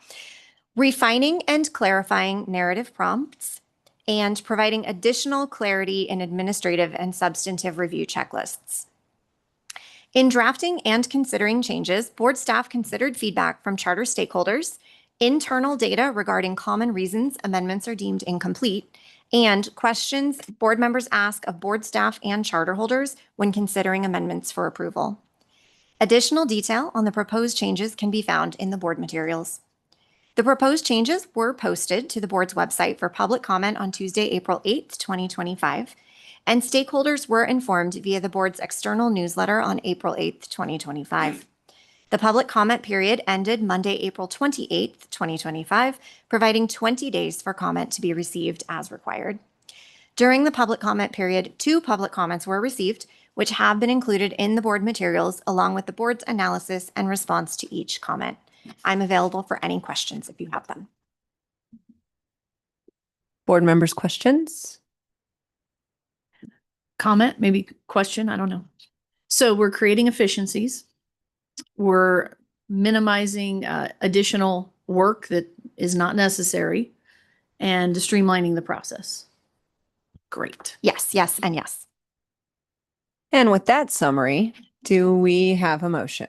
F: refining and clarifying narrative prompts, and providing additional clarity in administrative and substantive review checklists. In drafting and considering changes, board staff considered feedback from charter stakeholders, internal data regarding common reasons amendments are deemed incomplete, and questions board members ask of board staff and charter holders when considering amendments for approval. Additional detail on the proposed changes can be found in the board materials. The proposed changes were posted to the board's website for public comment on Tuesday, April 8th, 2025, and stakeholders were informed via the board's external newsletter on April 8th, 2025. The public comment period ended Monday, April 28th, 2025, providing 20 days for comment to be received as required. During the public comment period, 2 public comments were received, which have been included in the board materials along with the board's analysis and response to each comment. I'm available for any questions if you have them.
B: Board members' questions?
O: Comment, maybe question, I don't know. So we're creating efficiencies. We're minimizing additional work that is not necessary and streamlining the process. Great.
F: Yes, yes, and yes.
B: And with that summary, do we have a motion?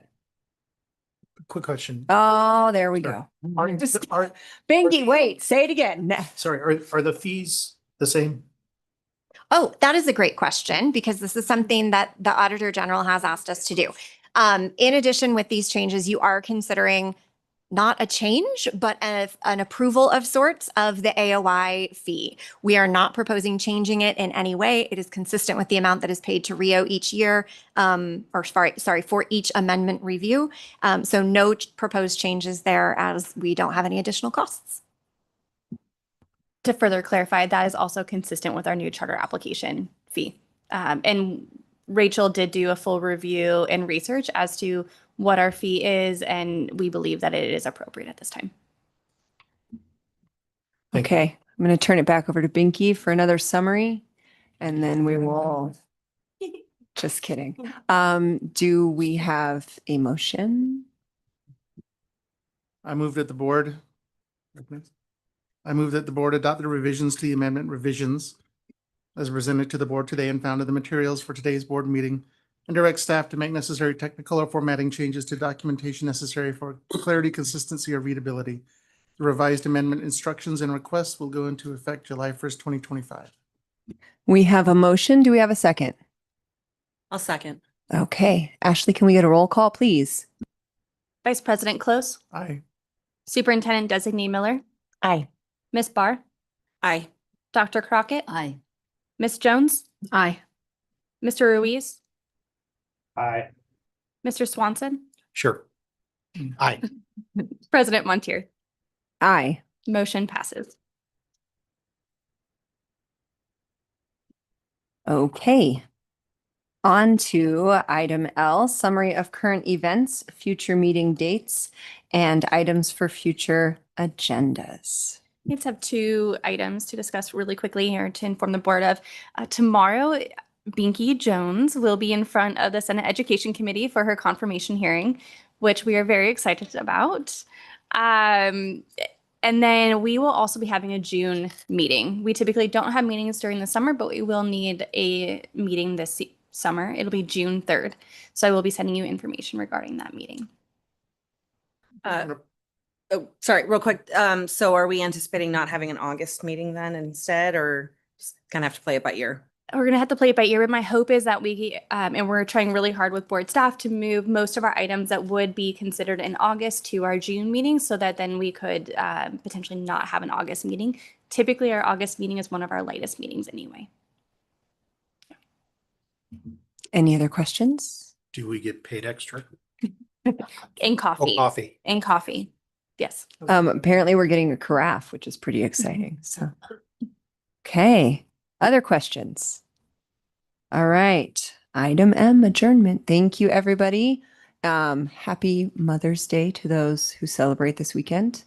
P: Quick question.
B: Oh, there we
P: Sure.
B: go.
P: Are,
B: Just-
P: are,
B: Bingy, wait, say it again.
P: sorry, are the fees the same?
F: Oh, that is a great question because this is something that the Auditor General has asked us to do. In addition with these changes, you are considering not a change, but an approval of sorts of the AOI fee. We are not proposing changing it in any way. It is consistent with the amount that is paid to Rio each year, for each amendment review. So no proposed changes there as we don't have any additional costs.
A: To further clarify, that is also consistent with our new charter application fee. And Rachel did do a full review and research as to what our fee is, and we believe that it is appropriate at this time.
B: Okay, I'm going to turn it back over to Binky for another summary, and then we will, just kidding. Do we have a motion?
D: I move that the board adopt the revisions to the amendment revisions as presented to the board today and found in the materials for today's board meeting, and direct staff to make necessary technical or formatting changes to documentation necessary for clarity, consistency, or readability. The revised amendment instructions and requests will go into effect July 1st, 2025.
B: We have a motion. Do we have a second?
H: I'll second.
B: Okay, Ashley, can we get a roll call, please?
A: Vice President Close,
D: Aye.
A: Superintendent Designee Miller,
E: Aye.
A: Ms. Barr,
H: Aye.
A: Dr. Crockett,
K: Aye.
A: Ms. Jones,
O: Aye.
A: Mr. Ruiz,
I: Aye.
A: Mr. Swanson,
P: Sure. Aye.
A: President Montier.
B: Aye.
A: Motion passes.
B: Okay. On to item L, summary of current events, future meeting dates, and items for future agendas.
A: We just have 2 items to discuss really quickly here to inform the board of. Tomorrow, Binky Jones will be in front of the Senate Education Committee for her confirmation hearing, which we are very excited about. And then we will also be having a June meeting. We typically don't have meetings during the summer, but we will need a meeting this summer. It'll be June 3rd. So I will be sending you information regarding that meeting.
H: Oh, sorry, real quick. So are we anticipating not having an August meeting then instead, or just kind of have to play it by ear?
A: We're going to have to play it by ear, but my hope is that we, and we're trying really hard with board staff to move most of our items that would be considered in August to our June meeting so that then we could potentially not have an August meeting. Typically, our August meeting is one of our lightest meetings anyway.
B: Any other questions?
P: Do we get paid extra?
A: And coffee.
P: Oh, coffee.
A: And coffee. Yes.
B: Apparently we're getting a carafe, which is pretty exciting. So, okay. Other questions? All right. Item M, adjournment. Thank you, everybody. Happy Mother's Day to those who celebrate this weekend.